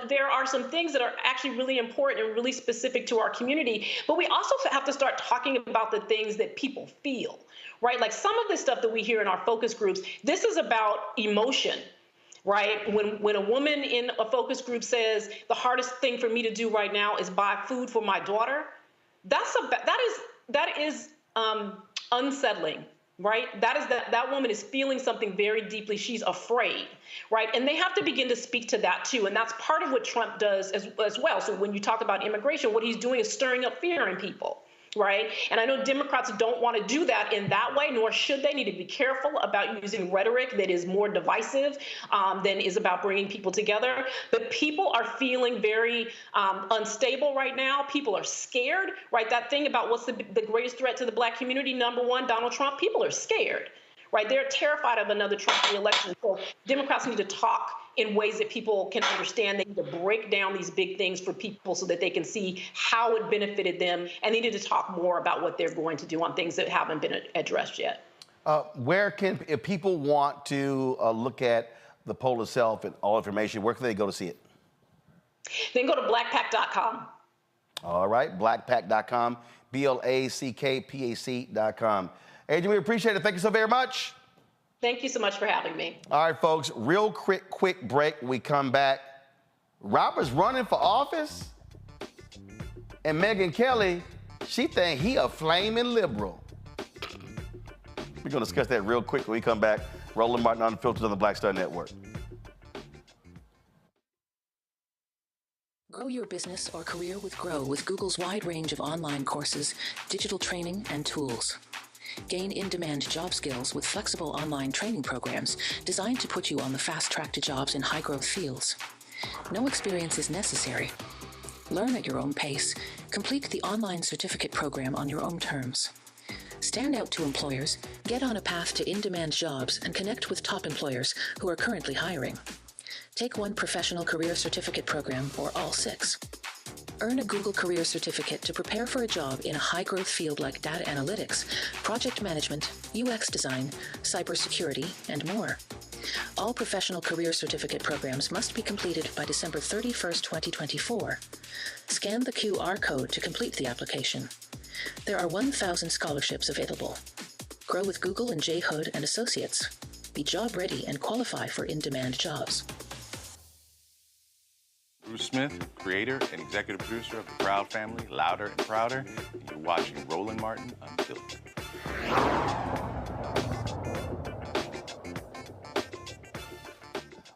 There are some things that are actually really important and really specific to our community, but we also have to start talking about the things that people feel, right? Like some of the stuff that we hear in our focus groups, this is about emotion. Right? When a woman in a focus group says the hardest thing for me to do right now is buy food for my daughter, that is unsettling, right? That woman is feeling something very deeply. She's afraid, right? And they have to begin to speak to that too. And that's part of what Trump does as well. So when you talk about immigration, what he's doing is stirring up fear in people. Right. And I know Democrats don't want to do that in that way, nor should they. Need to be careful about using rhetoric that is more divisive than is about bringing people together. But people are feeling very unstable right now. People are scared. Right. That thing about what's the greatest threat to the Black community, number one, Donald Trump. People are scared. Right. They're terrified of another Trump re-election. So Democrats need to talk in ways that people can understand. They need to break down these big things for people so that they can see how it benefited them. And they need to talk more about what they're going to do on things that haven't been addressed yet. If people want to look at the poll itself and all information, where can they go to see it? Then go to blackpac.com. All right, blackpac.com, blackpac.com. Adrian, we appreciate it. Thank you so very much. Thank you so much for having me. All right, folks, real quick break. We come back. Robert's running for office, and Megyn Kelly, she think he a flaming liberal. We're going to discuss that real quick when we come back. Roland Martin Unfiltered on the Black Star Network. Grow your business or career with Grow with Google's wide range of online courses, digital training, and tools. Gain in-demand job skills with flexible online training programs designed to put you on the fast track to jobs in high-growth fields. No experience is necessary. Learn at your own pace. Complete the online certificate program on your own terms. Stand out to employers, get on a path to in-demand jobs, and connect with top employers who are currently hiring. Take one professional career certificate program or all 6. Earn a Google Career Certificate to prepare for a job in a high-growth field like data analytics, project management, UX design, cybersecurity, and more. All professional career certificate programs must be completed by December 31st, 2024. Scan the QR code to complete the application. There are 1,000 scholarships available. Grow with Google and J. Hood and Associates. Be job ready and qualify for in-demand jobs. Bruce Smith, creator and executive producer of the Proud Family, Louder and Prouder, and you're watching Roland Martin Unfiltered.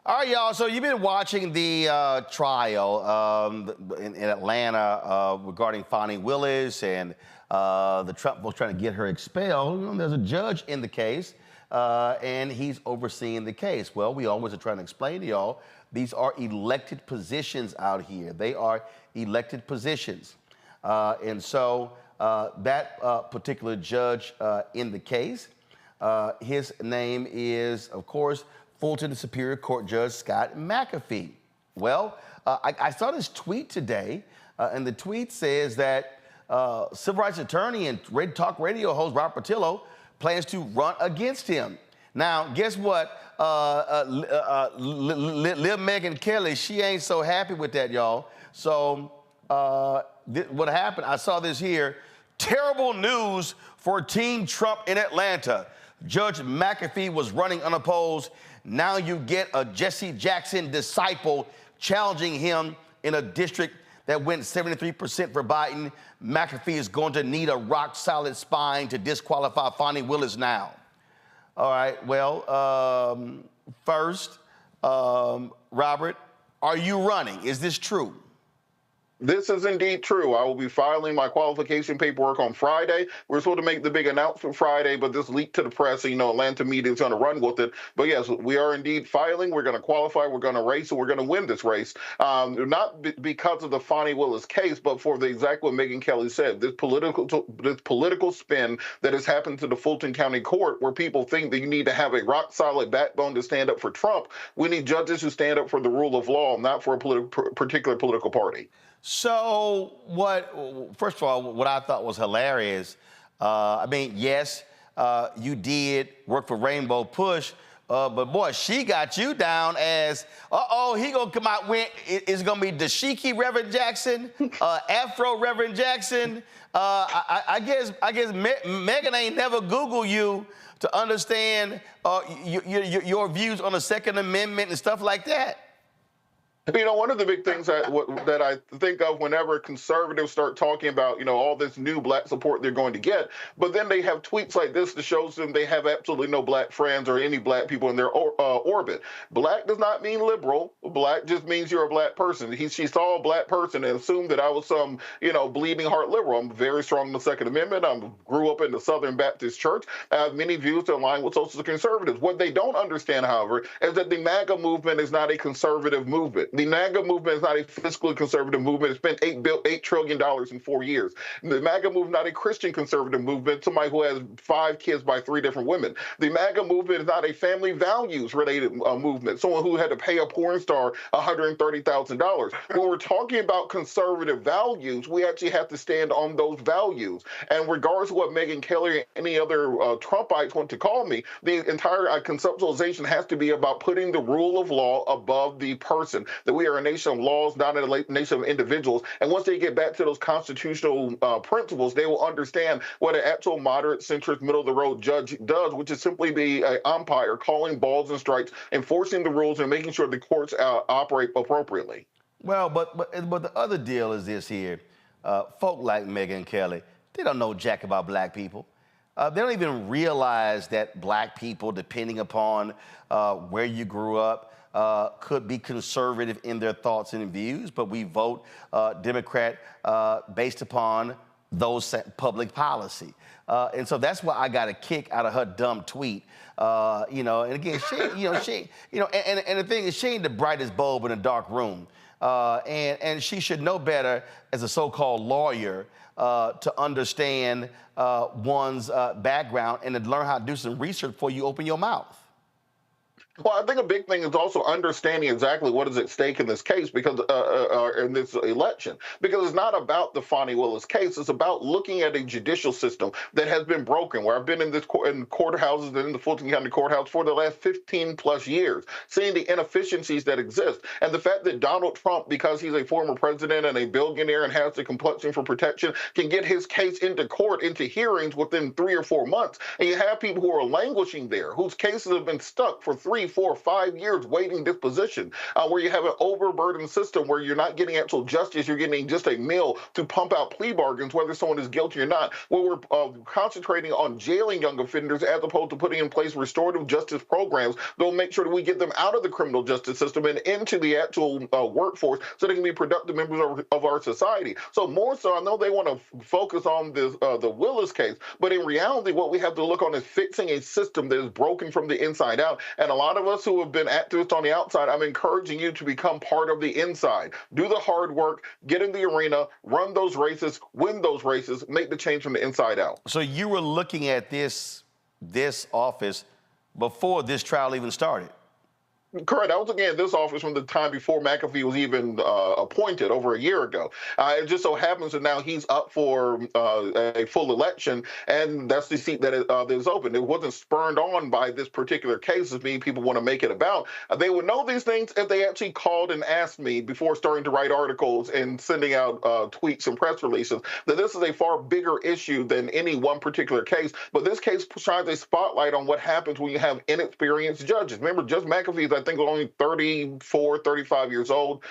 All right, y'all, so you've been watching the trial in Atlanta regarding Fonnie Willis and the Trump folks trying to get her expelled. There's a judge in the case, and he's overseeing the case. Well, we always are trying to explain to y'all, these are elected positions out here. They are elected positions. And so that particular judge in the case, his name is, of course, Fulton Superior Court Judge Scott McAfee. Well, I saw this tweet today, and the tweet says that civil rights attorney and Red Talk Radio host Robert Patillo plans to run against him. Now, guess what? Lil Megyn Kelly, she ain't so happy with that, y'all. So what happened, I saw this here. Terrible news for Team Trump in Atlanta. Judge McAfee was running unopposed. Now you get a Jesse Jackson disciple challenging him in a district that went 73% for Biden. McAfee is going to need a rock-solid spine to disqualify Fani Willis now. All right, well, first, Robert, are you running? Is this true? This is indeed true. I will be filing my qualification paperwork on Friday. We're supposed to make the big announcement Friday, but this leaked to the press, so, Atlanta media is going to run with it. But yes, we are indeed filing. We're going to qualify. We're going to race, and we're going to win this race. Not because of the Fani Willis case, but for the exact what Megyn Kelly said. This political spin that has happened to the Fulton County Court, where people think that you need to have a rock-solid backbone to stand up for Trump. We need judges who stand up for the rule of law, not for a particular political party. So first of all, what I thought was hilarious, yes, you did work for Rainbow Push, but boy, she got you down as, he gonna come out with, it's gonna be Dashiki Reverend Jackson, Afro Reverend Jackson. I guess Megyn ain't never Googled you to understand your views on the Second Amendment and stuff like that. One of the big things that I think of whenever conservatives start talking about, all this new black support they're going to get, but then they have tweets like this that shows them they have absolutely no black friends or any black people in their orbit. Black does not mean liberal. Black just means you're a black person. She saw a black person and assumed that I was some, bleeding heart liberal. I'm very strong in the Second Amendment. I grew up in the Southern Baptist Church. I have many views that align with social conservatives. What they don't understand, however, is that the MAGA movement is not a conservative movement. The MAGA movement is not a fiscally conservative movement. It spent $8 trillion in 4 years. The MAGA movement is not a Christian conservative movement, somebody who has 5 kids by 3 different women. The MAGA movement is not a family values-related movement, someone who had to pay a porn star $130,000. When we're talking about conservative values, we actually have to stand on those values. And regardless of what Megyn Kelly and any other Trumpites want to call me, the entire conceptualization has to be about putting the rule of law above the person. That we are a nation of laws, not a nation of individuals. And once they get back to those constitutional principles, they will understand what an actual moderate, centrist, middle-of-the-road judge does, which is simply be an umpire calling balls and strikes, enforcing the rules, and making sure the courts operate appropriately. Well, but the other deal is this here. Folk like Megyn Kelly, they don't know jack about black people. They don't even realize that black people, depending upon where you grew up, could be conservative in their thoughts and views, but we vote Democrat based upon those public policy. And so that's why I got a kick out of her dumb tweet. And again, and the thing is, she ain't the brightest bulb in a dark room. And she should know better as a so-called lawyer to understand one's background and to learn how to do some research before you open your mouth. Well, I think a big thing is also understanding exactly what is at stake in this case, because in this election, because it's not about the Fani Willis case. It's about looking at a judicial system that has been broken. Where I've been in courthouses and in the Fulton County Courthouse for the last 15 plus years, seeing the inefficiencies that exist, and the fact that Donald Trump, because he's a former president and a billionaire and has the complexion for protection, can get his case into court, into hearings within 3 or 4 months, and you have people who are languishing there, whose cases have been stuck for 3, 4, 5 years waiting disposition, where you have an overburdened system where you're not getting actual justice, you're getting just a mill to pump out plea bargains, whether someone is guilty or not, where we're concentrating on jailing young offenders as opposed to putting in place restorative justice programs that will make sure that we get them out of the criminal justice system and into the actual workforce so they can be productive members of our society. So more so, I know they want to focus on this the Willis case, but in reality, what we have to look on is fixing a system that is broken from the inside out. And a lot of us who have been activists on the outside, I'm encouraging you to become part of the inside. Do the hard work, get in the arena, run those races, win those races, make the change from the inside out. So you were looking at this office before this trial even started? Correct. I was looking at this office from the time before McAfee was even appointed over a year ago. It just so happens that now he's up for a full election, and that's the seat that is open. It wasn't spurned on by this particular case, as many people want to make it about. They would know these things if they actually called and asked me before starting to write articles and sending out tweets and press releases that this is a far bigger issue than any one particular case. But this case shines a spotlight on what happens when you have inexperienced judges. Remember, Judge McAfee is, I think, only 34, 35 years old.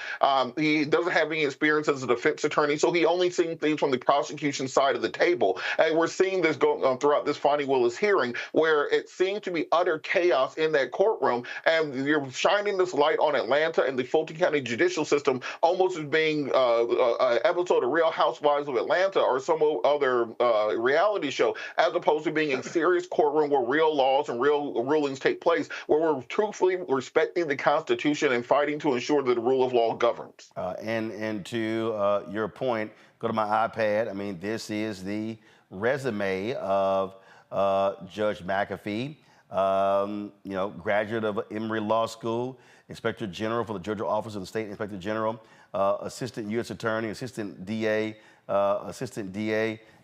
He doesn't have any experience as a defense attorney, so he only seen things from the prosecution side of the table. And we're seeing this go throughout this Fonnie Willis hearing, where it seemed to be utter chaos in that courtroom, and you're shining this light on Atlanta and the Fulton County judicial system almost as being an episode of Real Housewives of Atlanta or some other reality show, as opposed to being a serious courtroom where real laws and real rulings take place, where we're truthfully respecting the Constitution and fighting to ensure that the rule of law governs. And to your point, go to my iPad. I mean, this is the resume of Judge McAfee. Graduate of Emory Law School, Inspector General for the Georgia Office of the State Inspector General, Assistant U.S. Attorney, Assistant DA,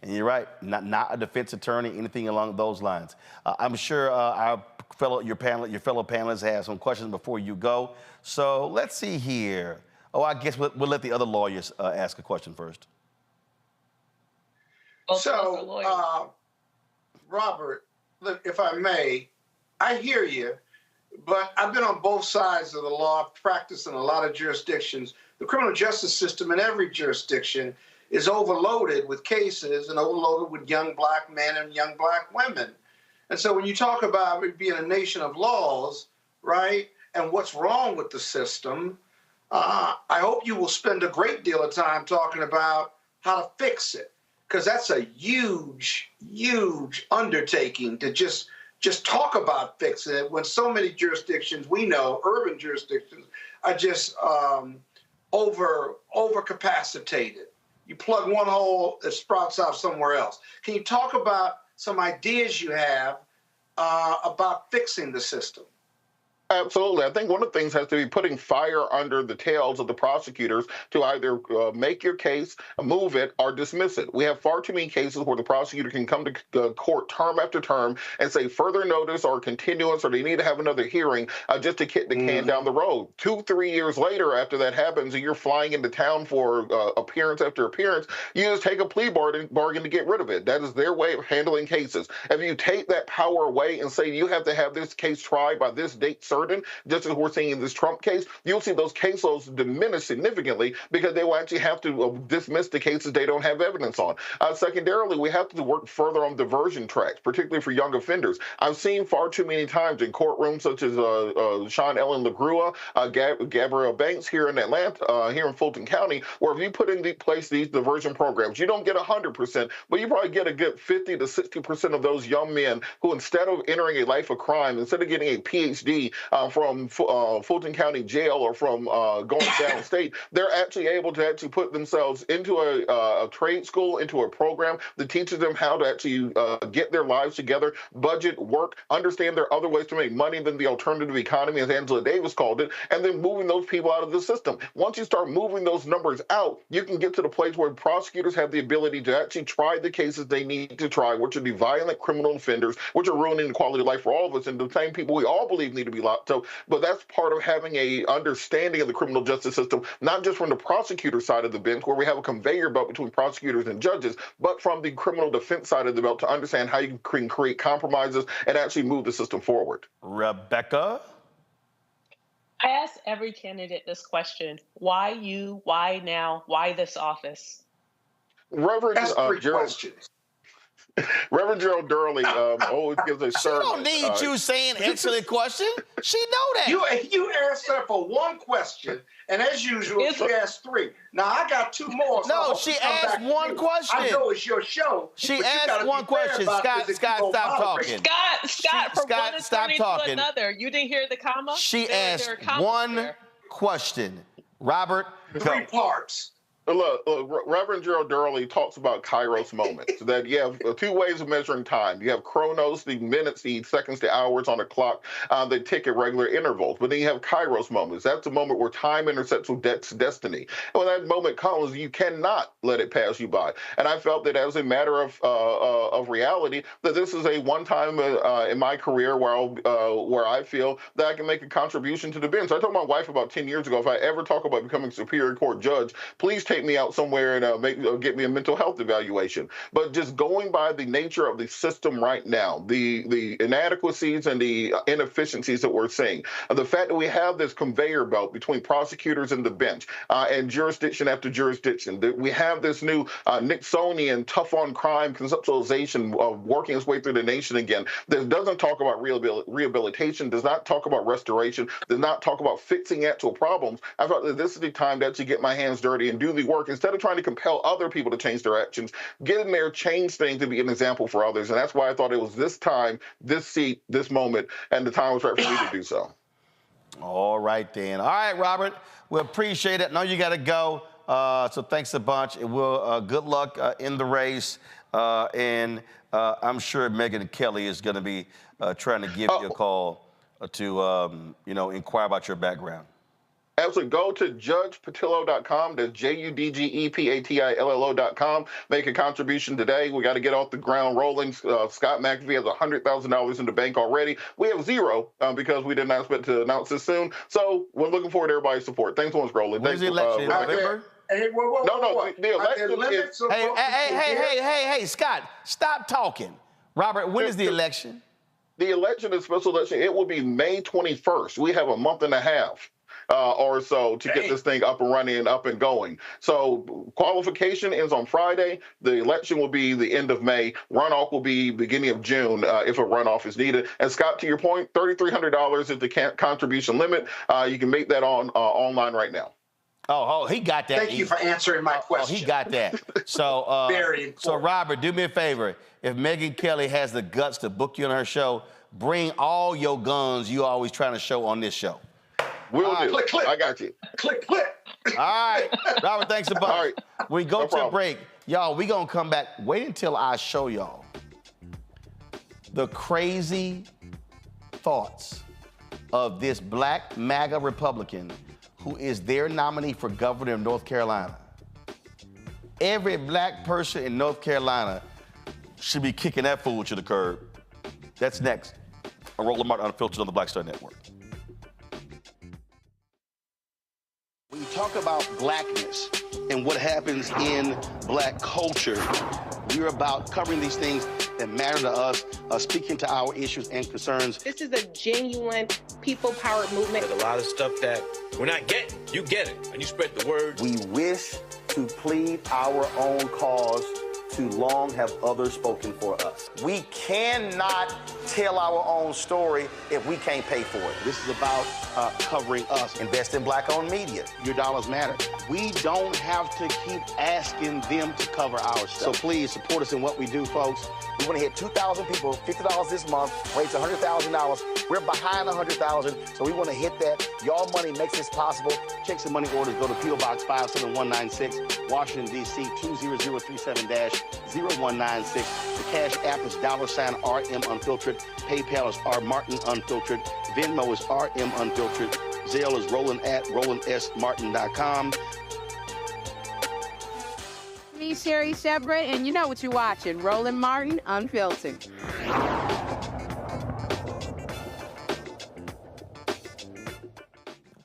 and you're right, not a defense attorney, anything along those lines. I'm sure your fellow panelists have some questions before you go. So let's see here. Oh, I guess we'll let the other lawyers ask a question first. So, Robert, if I may, I hear you, but I've been on both sides of the law. I've practiced in a lot of jurisdictions. The criminal justice system in every jurisdiction is overloaded with cases and overloaded with young black men and young black women. And so when you talk about it being a nation of laws, right, and what's wrong with the system, I hope you will spend a great deal of time talking about how to fix it, because that's a huge, huge undertaking to just talk about fixing it when so many jurisdictions, we know, urban jurisdictions, are just overcapacitated. You plug one hole, it sprouts out somewhere else. Can you talk about some ideas you have about fixing the system? Absolutely. I think one of the things has to be putting fire under the tails of the prosecutors to either make your case, move it, or dismiss it. We have far too many cases where the prosecutor can come to court term after term and say further notice or continuance, or they need to have another hearing just to kick the can down the road. 2-3 years later, after that happens, and you're flying into town for appearance after appearance, you just take a plea bargain to get rid of it. That is their way of handling cases. If you take that power away and say you have to have this case tried by this date certain, just as we're seeing in this Trump case, you'll see those caseloads diminish significantly because they will actually have to dismiss the cases they don't have evidence on. Secondarily, we have to work further on diversion tracks, particularly for young offenders. I've seen far too many times in courtrooms such as Sean Ellen LaGrua, Gabrielle Banks here in Atlanta, here in Fulton County, where if you put in place these diversion programs, you don't get 100%, but you probably get a good 50 to 60% of those young men who, instead of entering a life of crime, instead of getting a PhD from Fulton County Jail or from going downstate, they're actually able to put themselves into a trade school, into a program that teaches them how to actually get their lives together, budget, work, understand there are other ways to make money than the alternative economy, as Angela Davis called it, and then moving those people out of the system. Once you start moving those numbers out, you can get to the place where prosecutors have the ability to actually try the cases they need to try, which are the violent criminal offenders, which are ruining the quality of life for all of us, and the same people we all believe need to be locked up. But that's part of having a understanding of the criminal justice system, not just from the prosecutor side of the bench, where we have a conveyor belt between prosecutors and judges, but from the criminal defense side of the belt to understand how you can create compromises and actually move the system forward. Rebecca? I ask every candidate this question: why you? Why now? Why this office? Reverend Gerald Durley always gives a sermon. She don't need you saying answer the question. She know that. You asked her for one question, and as usual, she asked three. Now I got two more. No, she asked one question. I know it's your show. She asked one question. Scott, stop talking. Scott, from one attorney to another. You didn't hear the comma? She asked one question. Robert, three parts. Look, Reverend Gerald Durley talks about Kairos moments, that you have two ways of measuring time. You have chronos, the minutes, the seconds, the hours on a clock that tick at regular intervals. But then you have Kairos moments. That's the moment where time intersects with destiny. And when that moment comes, you cannot let it pass you by. And I felt that as a matter of reality, that this is a one-time in my career where I feel that I can make a contribution to the bench. I told my wife about 10 years ago, if I ever talk about becoming Superior Court judge, please take me out somewhere and get me a mental health evaluation. But just going by the nature of the system right now, the inadequacies and the inefficiencies that we're seeing, the fact that we have this conveyor belt between prosecutors and the bench and jurisdiction after jurisdiction, that we have this new Nixonian tough on crime conceptualization of working its way through the nation again, that doesn't talk about rehabilitation, does not talk about restoration, does not talk about fixing actual problems. I thought that this is the time to actually get my hands dirty and do the work instead of trying to compel other people to change their actions. Get in there, change things, to be an example for others. And that's why I thought it was this time, this seat, this moment, and the time was right for me to do so. All right, then. All right, Robert, we appreciate it. I know you got to go, so thanks a bunch. And we'll good luck in the race. And I'm sure Megyn Kelly is going to be trying to give you a call to, inquire about your background. Absolutely. Go to judgepatillo.com. That's JUDGEPATILLO.com. Make a contribution today. We got to get off the ground rolling. Scott McAfee has $100,000 in the bank already. We have zero because we did not expect to announce this soon. So we're looking forward to everybody's support. Thanks so much, Roland. When's the election? November? Hey, the election is... Hey, Scott, stop talking. Robert, when is the election? The election is special election. It will be May 21st. We have a month and a half or so to get this thing up and running and up and going. So qualification ends on Friday. The election will be the end of May. Runoff will be beginning of June if a runoff is needed. And Scott, to your point, $3,300 is the contribution limit. You can make that online right now. Oh, he got that. Thank you for answering my question. Oh, he got that. So, very important. So, Robert, do me a favor. If Megyn Kelly has the guts to book you on her show, bring all your guns you always trying to show on this show. We'll do. Click, click. I got you. Click, click. All right. Robert, thanks a bunch. All right. We go to a break. Y'all, we going to come back. Wait until I show y'all the crazy thoughts of this black MAGA Republican who is their nominee for governor of North Carolina. Every black person in North Carolina should be kicking that fool to the curb. That's next on Roland Martin Unfiltered on the Black Star Network. When you talk about blackness and what happens in black culture, we're about covering these things that matter to us, speaking to our issues and concerns. This is a genuine people-powered movement. There's a lot of stuff that we're not getting. You get it, and you spread the word. We wish to plead our own cause. Too long have others spoken for us. We cannot tell our own story if we can't pay for it. This is about covering us. Invest in black-owned media. Your dollars matter. We don't have to keep asking them to cover our stuff. So please support us in what we do, folks. We want to hit 2,000 people, $50 this month, raise $100,000. We're behind 100,000, so we want to hit that. Y'all money makes this possible. Check some money orders. Go to P.O. Box 57196, Washington, D.C. 20037-0196. The Cash App is $RM Unfiltered. PayPal is R Martin Unfiltered. Venmo is RM Unfiltered. Zelle is Roland at RolandSMartin.com. Me, Sherry Shepard, and you know what you're watching, Roland Martin Unfiltered.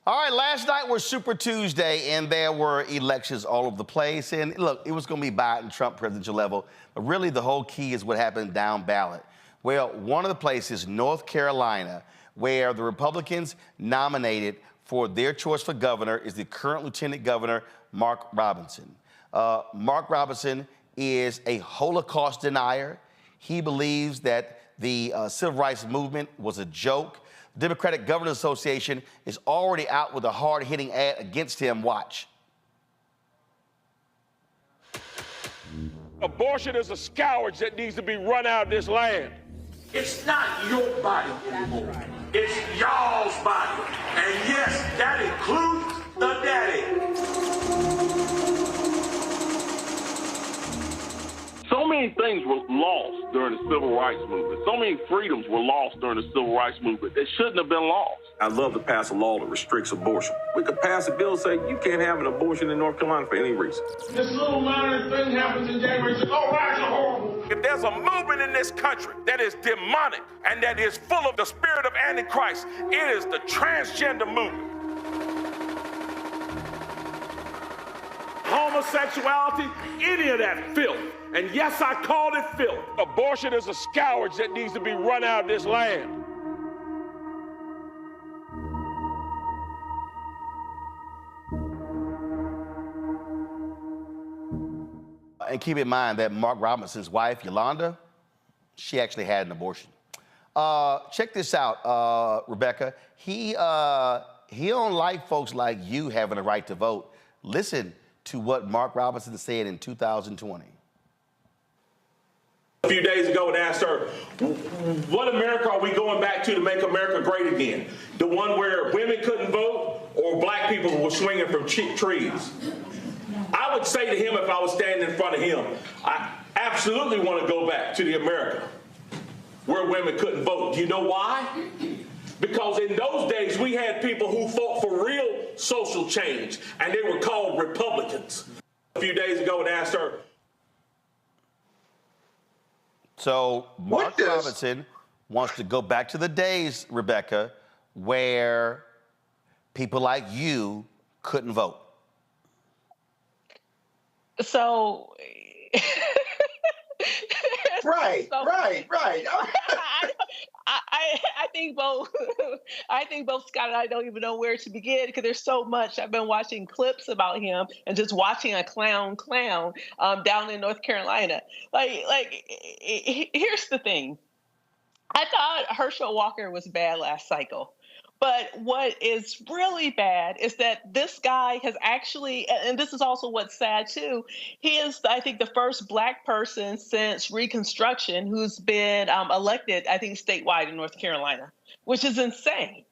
All right, last night was Super Tuesday, and there were elections all over the place. And look, it was going to be Biden, Trump, presidential level. But really, the whole key is what happened down ballot. Well, one of the places, North Carolina, where the Republicans nominated for their choice for governor is the current lieutenant governor, Mark Robinson. Mark Robinson is a Holocaust denier. He believes that the civil rights movement was a joke. The Democratic Governors Association is already out with a hard-hitting ad against him. Watch. Abortion is a scourge that needs to be run out of this land. It's not your body anymore. It's y'all's body. And yes, that includes the daddy. many things were lost during the civil rights movement. So many freedoms were lost during the civil rights movement that shouldn't have been lost. I'd love to pass a law that restricts abortion. We could pass a bill saying you can't have an abortion in North Carolina for any reason. This little minor thing happens in January. Oh, rights are horrible. If there's a movement in this country that is demonic and that is full of the spirit of Antichrist, it is the transgender movement. Homosexuality, any of that filth. And yes, I called it filth. Abortion is a scourge that needs to be run out of this land. And keep in mind that Mark Robinson's wife, Yolanda, she actually had an abortion. Check this out, Rebecca. He don't like folks like you having a right to vote. Listen to what Mark Robinson said in 2020. A few days ago and asked her, what America are we going back to make America great again? The one where women couldn't vote or black people were swinging from trees? I would say to him if I was standing in front of him, I absolutely want to go back to the America where women couldn't vote. Do you know why? Because in those days, we had people who fought for real social change, and they were called Republicans. A few days ago and asked her. So Mark Robinson wants to go back to the days, Rebecca, where people like you couldn't vote. So... Right. I think both. I think both Scott and I don't even know where to begin because there's so much. I've been watching clips about him and just watching a clown down in North Carolina. Here's the thing. I thought Herschel Walker was bad last cycle. But what is really bad is that this guy has actually, and this is also what's sad too, he is, I think, the first Black person since Reconstruction who's been elected, I think, statewide in North Carolina, which is insane.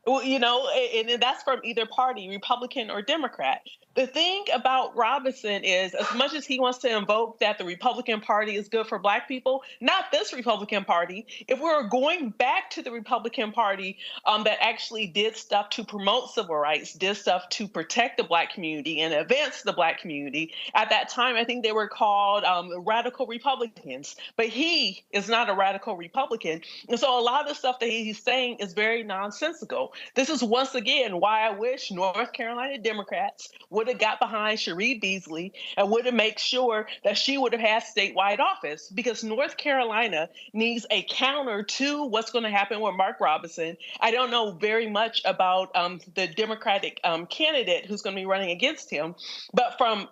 Well, you know, and that's from either party, Republican or Democrat. The thing about Robinson is, as much as he wants to invoke that the Republican Party is good for Black people, not this Republican Party. If we were going back to the Republican Party that actually did stuff to promote civil rights, did stuff to protect the Black community and advance the Black community, at that time, I think they were called radical Republicans. But he is not a radical Republican. And so a lot of the stuff that he's saying is very nonsensical. This is once again why I wish North Carolina Democrats would have got behind Cherie Beasley and would have made sure that she would have had statewide office, because North Carolina needs a counter to what's going to happen with Mark Robinson. I don't know very much about the Democratic candidate who's going to be running against him, but from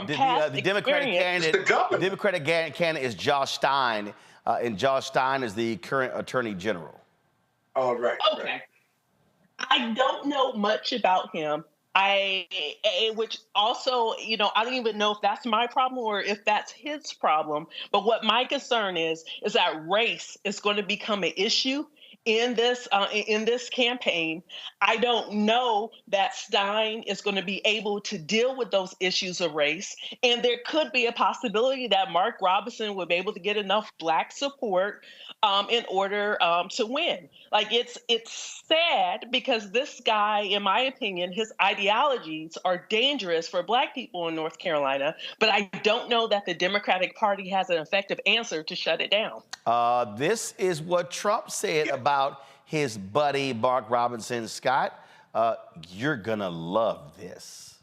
past the Democratic experience, the Democratic candidate is Josh Stein, and Josh Stein is the current Attorney General. Oh, right. Okay. Right. I don't know much about him. Which also, you know, I don't even know if that's my problem or if that's his problem. But what my concern is that race is going to become an issue in this campaign. I don't know that Stein is going to be able to deal with those issues of race. And there could be a possibility that Mark Robinson would be able to get enough Black support in order to win. Like, it's sad because this guy, in my opinion, his ideologies are dangerous for Black people in North Carolina, but I don't know that the Democratic Party has an effective answer to shut it down. This is what Trump said about his buddy Mark Robinson. Scott, you're gonna love this.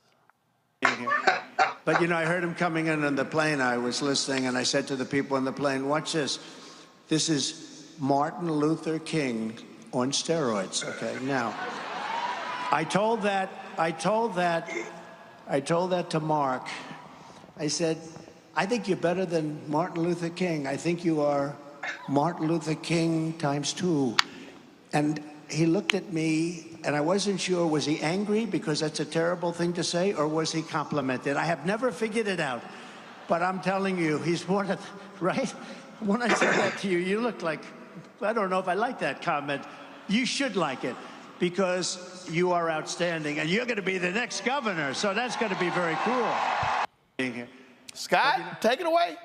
But, you know, I heard him coming in on the plane. I was listening, and I said to the people on the plane, watch this. This is Martin Luther King on steroids, okay? Now, I told that to Mark. I said, I think you're better than Martin Luther King. I think you are Martin Luther King ×2. And he looked at me, and I wasn't sure, was he angry because that's a terrible thing to say, or was he complimented? I have never figured it out. But I'm telling you, he's one of, right? When I said that to you, you looked like, I don't know if I like that comment. You should like it, because you are outstanding, and you're going to be the next governor, so that's going to be very cool. Scott, take it away.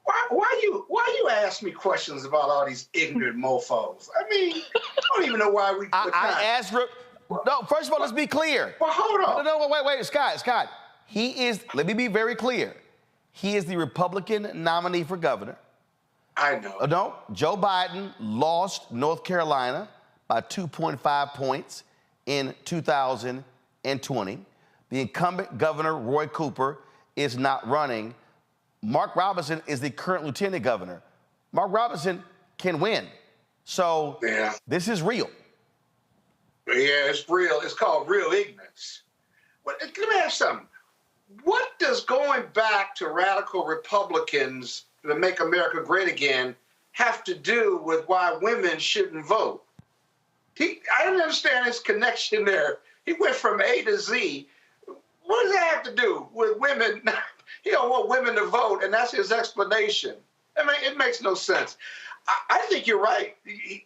Why you ask me questions about all these ignorant mofos? I mean, I don't even know why we. I asked. No, first of all, let's be clear. Well, hold on. No, wait, Scott. He is. Let me be very clear. He is the Republican nominee for governor. I know. No, Joe Biden lost North Carolina by 2.5 points in 2020. The incumbent governor, Roy Cooper, is not running. Mark Robinson is the current lieutenant governor. Mark Robinson can win. So This is real. Yeah, it's real. It's called real ignorance. But let me ask you something. What does going back to radical Republicans to make America great again have to do with why women shouldn't vote? I don't understand his connection there. He went from A to Z. What does that have to do with women? He don't want women to vote, and that's his explanation. I mean, it makes no sense. I think you're right.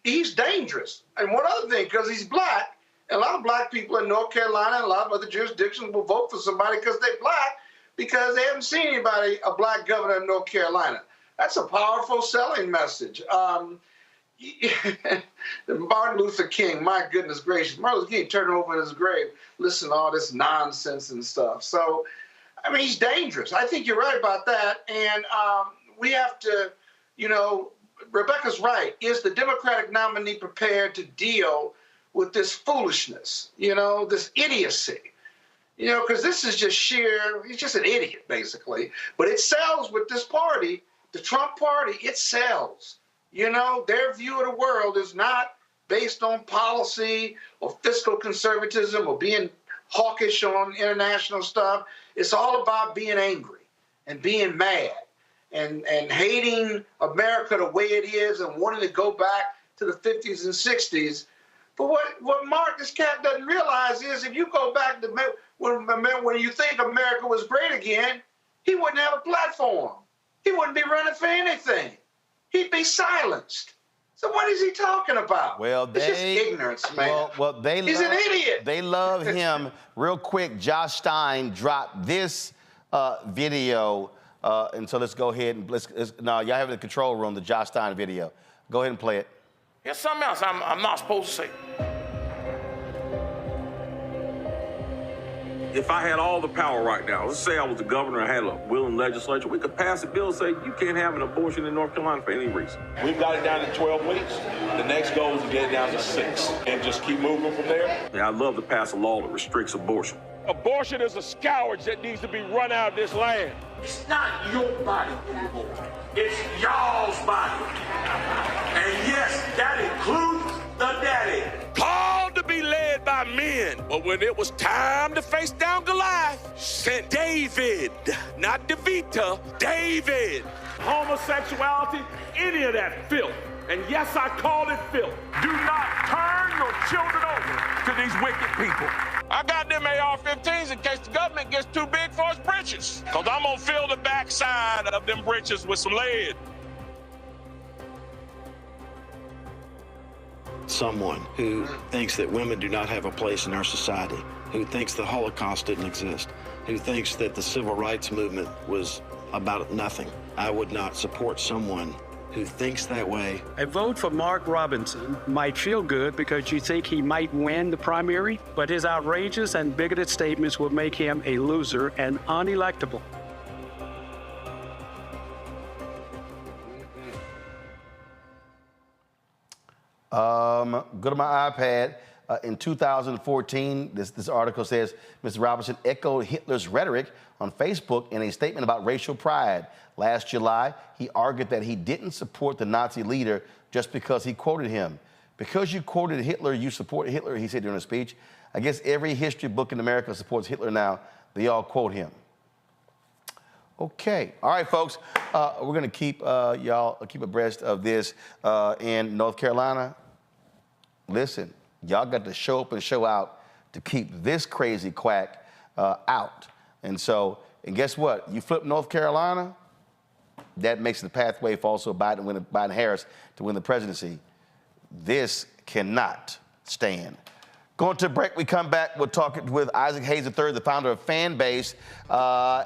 He's dangerous. And one other thing, because he's black, and a lot of black people in North Carolina and a lot of other jurisdictions will vote for somebody because they're black, because they haven't seen anybody, a black governor in North Carolina. That's a powerful selling message. Martin Luther King, my goodness gracious, Martin Luther King turned over in his grave, listen to all this nonsense and stuff. So, I mean, he's dangerous. I think you're right about that. And we have to, Rebecca's right. Is the Democratic nominee prepared to deal with this foolishness, this idiocy? Because this is just he's just an idiot, basically. But it sells with this party, the Trump party, it sells. Their view of the world is not based on policy or fiscal conservatism or being hawkish on international stuff. It's all about being angry and being mad and hating America the way it is and wanting to go back to the 50s and 60s. But what Mark, this cat doesn't realize is if you go back to when you think America was great again, he wouldn't have a platform. He wouldn't be running for anything. He'd be silenced. So what is he talking about? Well, it's just ignorance, man. He's an idiot. They love him. Real quick, Josh Stein dropped this video, and so let's go ahead and y'all have it in the control room, the Josh Stein video. Go ahead and play it. Here's something else I'm not supposed to say. If I had all the power right now, let's say I was the governor, I had a willing legislature, we could pass a bill saying you can't have an abortion in North Carolina for any reason. We've got it down to 12 weeks. The next goal is to get it down to 6 and just keep moving from there. Yeah, I'd love to pass a law that restricts abortion. Abortion is a scourge that needs to be run out of this land. It's not your body anymore. It's y'all's body. And yes, that includes the daddy. Called to be led by men, but when it was time to face down Goliath, sent David, not DeVita, David. Homosexuality, any of that filth. And yes, I call it filth. Do not turn your children over to these wicked people. I got them AR-15s in case the government gets too big for its britches. Because I'm going to fill the backside of them britches with some lead. Someone who thinks that women do not have a place in our society, who thinks the Holocaust didn't exist, who thinks that the civil rights movement was about nothing. I would not support someone who thinks that way. A vote for Mark Robinson might feel good because you think he might win the primary, but his outrageous and bigoted statements will make him a loser and unelectable. Go to my iPad. In 2014, this article says Mr. Robinson echoed Hitler's rhetoric on Facebook in a statement about racial pride. Last July, he argued that he didn't support the Nazi leader just because he quoted him. Because you quoted Hitler, you support Hitler, he said during a speech. I guess every history book in America supports Hitler now. They all quote him. Okay. All right, folks. We're going to keep y'all keep abreast of this in North Carolina. Listen, y'all got to show up and show out to keep this crazy quack out. And guess what? You flip North Carolina, that makes the pathway for also Biden-Harris to win the presidency. This cannot stand. Going to break, we come back, we'll talk with Isaac Hayes III, the founder of Fanbase.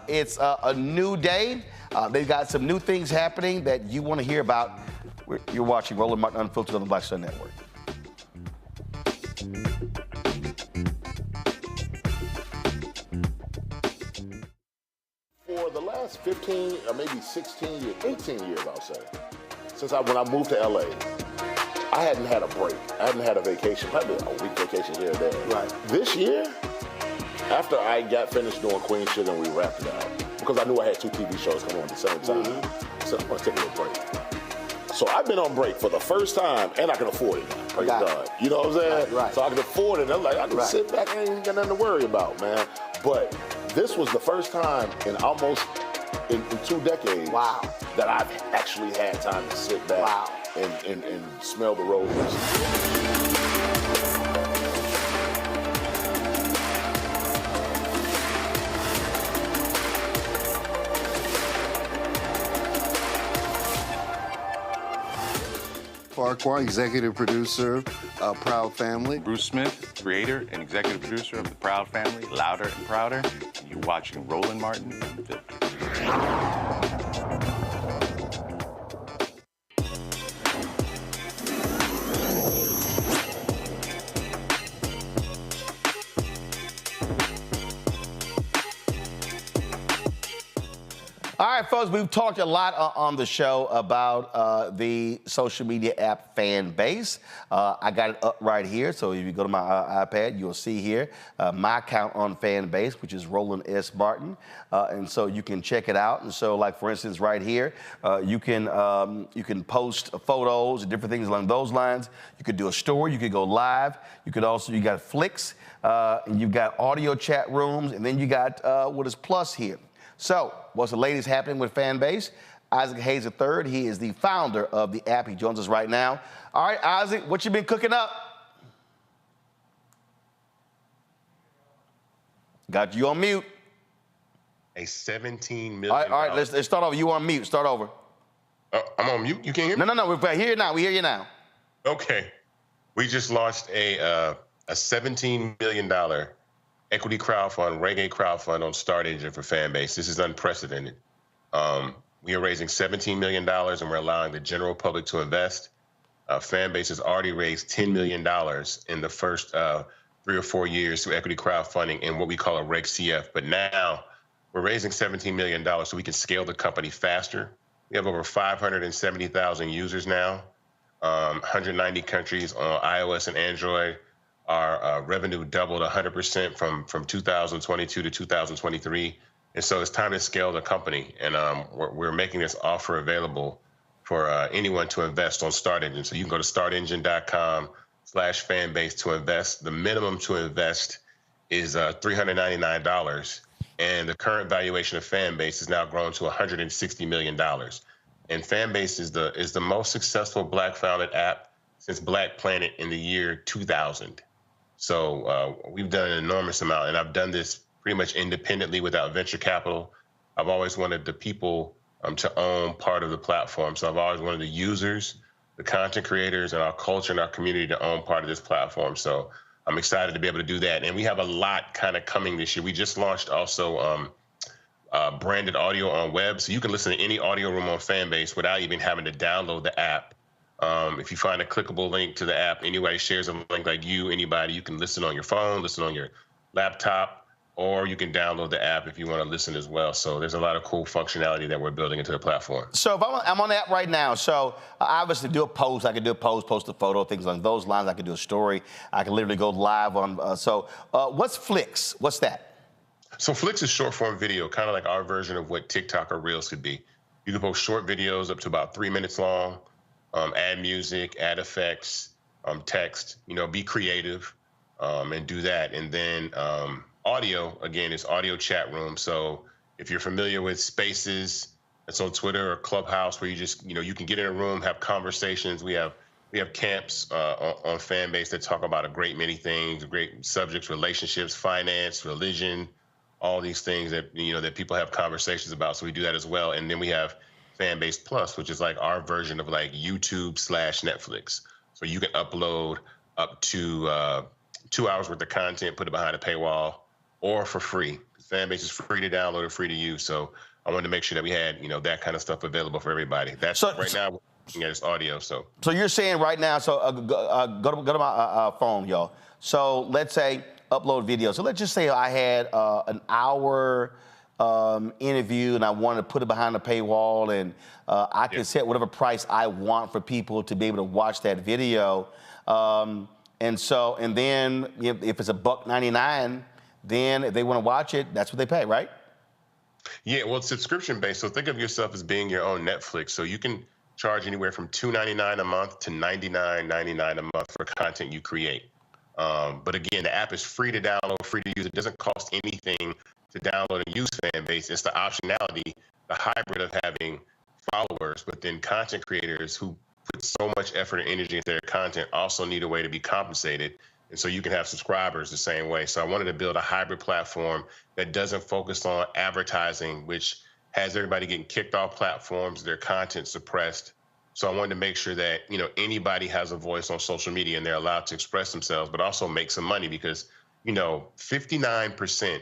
It's a new day. They've got some new things happening that you want to hear about. You're watching Roland Martin Unfiltered on the Black Sun Network. For the last 15 or maybe 16 years, 18 years, I'll say, since when I moved to LA, I hadn't had a break. I hadn't had a vacation, probably a week vacation here or there. Right. This year, after I got finished doing Queen Sugar and we wrapped it out, because I knew I had 2 TV shows coming on at the same time, I said, I'm going to take a little break. So I've been on break for the first time, and I can afford it now, praise God. You know what I'm saying? Right. So I can afford it. I'm like, I can sit back, I ain't got nothing to worry about, man. But this was the first time in almost in 2 decades that I've actually had time to sit back and smell the roses. Farquhar, executive producer of Proud Family. Bruce Smith, creator and executive producer of the Proud Family, Louder and Prouder. And you're watching Roland Martin Unfiltered. All right, folks, we've talked a lot on the show about the social media app Fanbase. I got it up right here, so if you go to my iPad, you'll see here my account on Fanbase, which is Roland S. Martin, and so you can check it out. And so, like for instance, right here, you can post photos and different things along those lines. You could do a story, you could go live. You got flicks, and you've got audio chat rooms, and then you got what is Plus here. So, what's the latest happening with Fanbase? Isaac Hayes III, he is the founder of the app. He joins us right now. All right, Isaac, what you been cooking up? Got you on mute. A $17 million. All right, let's start over. You on mute. Start over. I'm on mute. You can't hear me? No. We're here now. We hear you now. Okay. We just launched a $17 million equity crowdfund, reggae crowdfund on Start Engine for Fanbase. This is unprecedented. We are raising $17 million and we're allowing the general public to invest. Fanbase has already raised $10 million in the first 3 or 4 years through equity crowdfunding in what we call a Reg CF. But now we're raising $17 million so we can scale the company faster. We have over 570,000 users now, 190 countries on iOS and Android. Our revenue doubled 100% from 2022 to 2023. And so it's time to scale the company. And we're making this offer available for anyone to invest on Start Engine. So you can go to startengine.com/fanbase to invest. The minimum to invest is $399. And the current valuation of Fanbase has now grown to $160 million. And Fanbase is the most successful Black-founded app since Black Planet in the year 2000. So we've done an enormous amount, and I've done this pretty much independently without venture capital. I've always wanted the people to own part of the platform. So I've always wanted the users, the content creators, and our culture and our community to own part of this platform. So I'm excited to be able to do that. And we have a lot kind of coming this year. We just launched also branded audio on web. So you can listen to any audio room on Fanbase without even having to download the app. If you find a clickable link to the app, anybody shares a link like anybody, you can listen on your phone, listen on your laptop, or you can download the app if you want to listen as well. So there's a lot of cool functionality that we're building into the platform. So if I'm on the app right now, so I obviously do a post. I can do a post a photo, things along those lines. I can do a story. I can literally go live on. What's Flicks? What's that? So Flicks is short form video, kind of like our version of what TikTok or Reels could be. You can post short videos up to about 3 minutes long. Add music, add effects, text, be creative, and do that. And then audio, again, is audio chat room. So if you're familiar with Spaces, that's on Twitter or Clubhouse, where you just, you can get in a room, have conversations. We have camps on Fanbase that talk about a great many things, great subjects, relationships, finance, religion, all these things that, that people have conversations about. So we do that as well. And then we have Fanbase Plus, which is like our version of like YouTube/Netflix. So you can upload up to 2 hours worth of content, put it behind a paywall, or for free. Fanbase is free to download and free to use. So I wanted to make sure that we had, that kind of stuff available for everybody. That's right now we're looking at this audio. So you're saying right now, go to my phone, y'all. So let's say upload video. So let's just say I had an hour interview and I wanted to put it behind a paywall, and I can set whatever price I want for people to be able to watch that video. And then if it's $1.99, then if they want to watch it, that's what they pay, right? Yeah, well, it's subscription-based, so think of yourself as being your own Netflix. So you can charge anywhere from $2.99 a month to $99.99 a month for content you create. But again, the app is free to download, free to use. It doesn't cost anything to download and use Fanbase. It's the optionality, the hybrid of having followers, but then content creators who put so much effort and energy into their content also need a way to be compensated. And so you can have subscribers the same way. So I wanted to build a hybrid platform that doesn't focus on advertising, which has everybody getting kicked off platforms, their content suppressed. So I wanted to make sure that, anybody has a voice on social media and they're allowed to express themselves, but also make some money because, 59%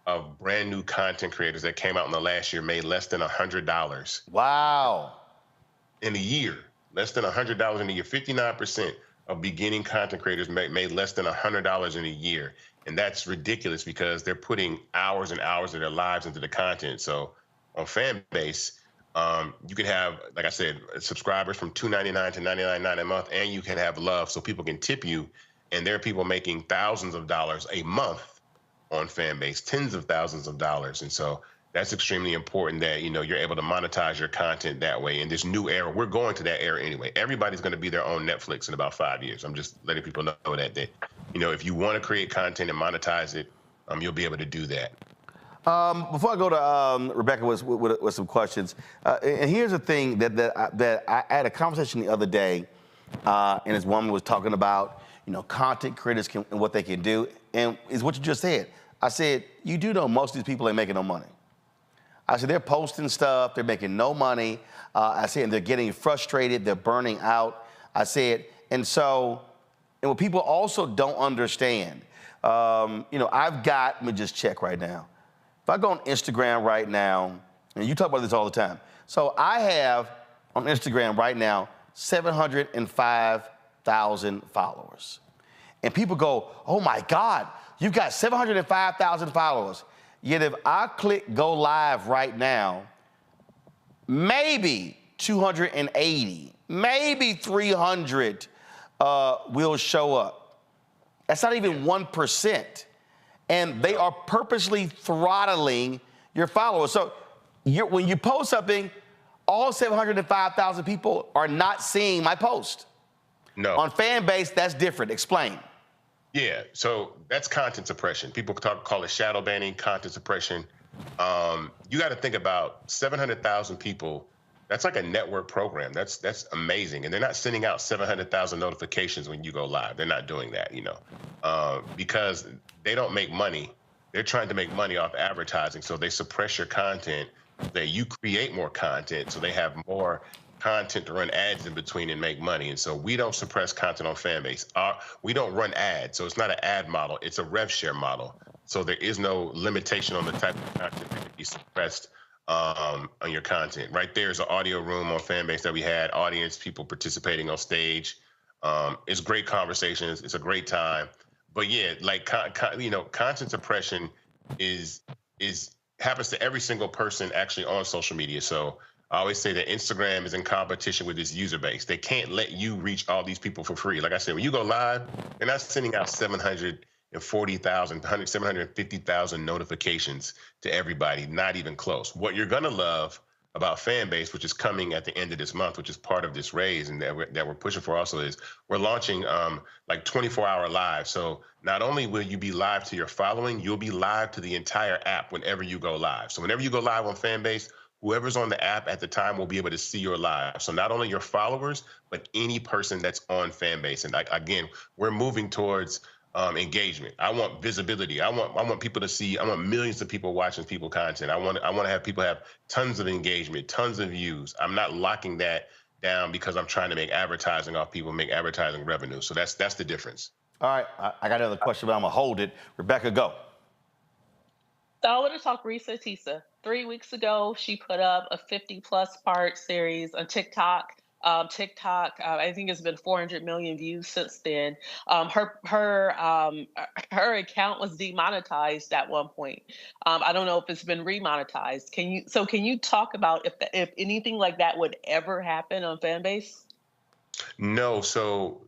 of brand new content creators that came out in the last year made less than $100. Wow. In a year, less than $100 in a year. 59% of beginning content creators made less than $100 in a year. And that's ridiculous because they're putting hours and hours of their lives into the content. So on Fanbase, you can have, like I said, subscribers from $2.99 to $99.99 a month, and you can have love so people can tip you. And there are people making thousands of dollars a month on Fanbase, tens of thousands of dollars. And so that's extremely important that, you're able to monetize your content that way. In this new era, we're going to that era anyway. Everybody's going to be their own Netflix in about 5 years. I'm just letting people know that if you want to create content and monetize it, you'll be able to do that. Before I go to Rebecca with some questions, and here's the thing that I had a conversation the other day, and this woman was talking about, content creators and what they can do, and it's what you just said. I said, you do know most of these people ain't making no money. I said, they're posting stuff, they're making no money. I said, and they're getting frustrated, they're burning out. I said, and what people also don't understand, let me just check right now. If I go on Instagram right now, and you talk about this all the time. So I have on Instagram right now 705,000 followers. And people go, oh my God, you've got 705,000 followers. Yet if I click go live right now, maybe 280, maybe 300 will show up. That's not even 1%. And they are purposely throttling your followers. So when you post something, all 705,000 people are not seeing my post. No. On Fanbase, that's different. Explain. Yeah, so that's content suppression. People call it shadow banning, content suppression. You got to think about 700,000 people. That's like a network program. That's amazing. And they're not sending out 700,000 notifications when you go live. They're not doing that, because they don't make money. They're trying to make money off advertising. So they suppress your content. You create more content, so they have more content to run ads in between and make money. And so we don't suppress content on Fanbase. We don't run ads. So it's not an ad model. It's a rev share model. So there is no limitation on the type of content that can be suppressed on your content. Right there is an audio room on Fanbase that we had, audience, people participating on stage. It's great conversations. It's a great time. But yeah, like, content suppression happens to every single person actually on social media. So I always say that Instagram is in competition with its user base. They can't let you reach all these people for free. Like I said, when you go live, they're not sending out 750,000 notifications to everybody, not even close. What you're gonna love about Fanbase, which is coming at the end of this month, which is part of this raise and that we're pushing for also, is we're launching like 24-hour live. So not only will you be live to your following, you'll be live to the entire app whenever you go live. So whenever you go live on Fanbase, whoever's on the app at the time will be able to see your live. So not only your followers, but any person that's on Fanbase. And again, we're moving towards engagement. I want visibility. I want people to see. I want millions of people watching people content. I want to have people have tons of engagement, tons of views. I'm not locking that down because I'm trying to make advertising off people, make advertising revenue. So that's the difference. All right, I got another question, but I'm going to hold it. Rebecca, go. So I want to talk Risa Tisa. 3 weeks ago, she put up a 50-plus part series on TikTok. I think it's been 400 million views since then. Her account was demonetized at one point. I don't know if it's been remonetized. Can you talk about if anything like that would ever happen on Fanbase? No, so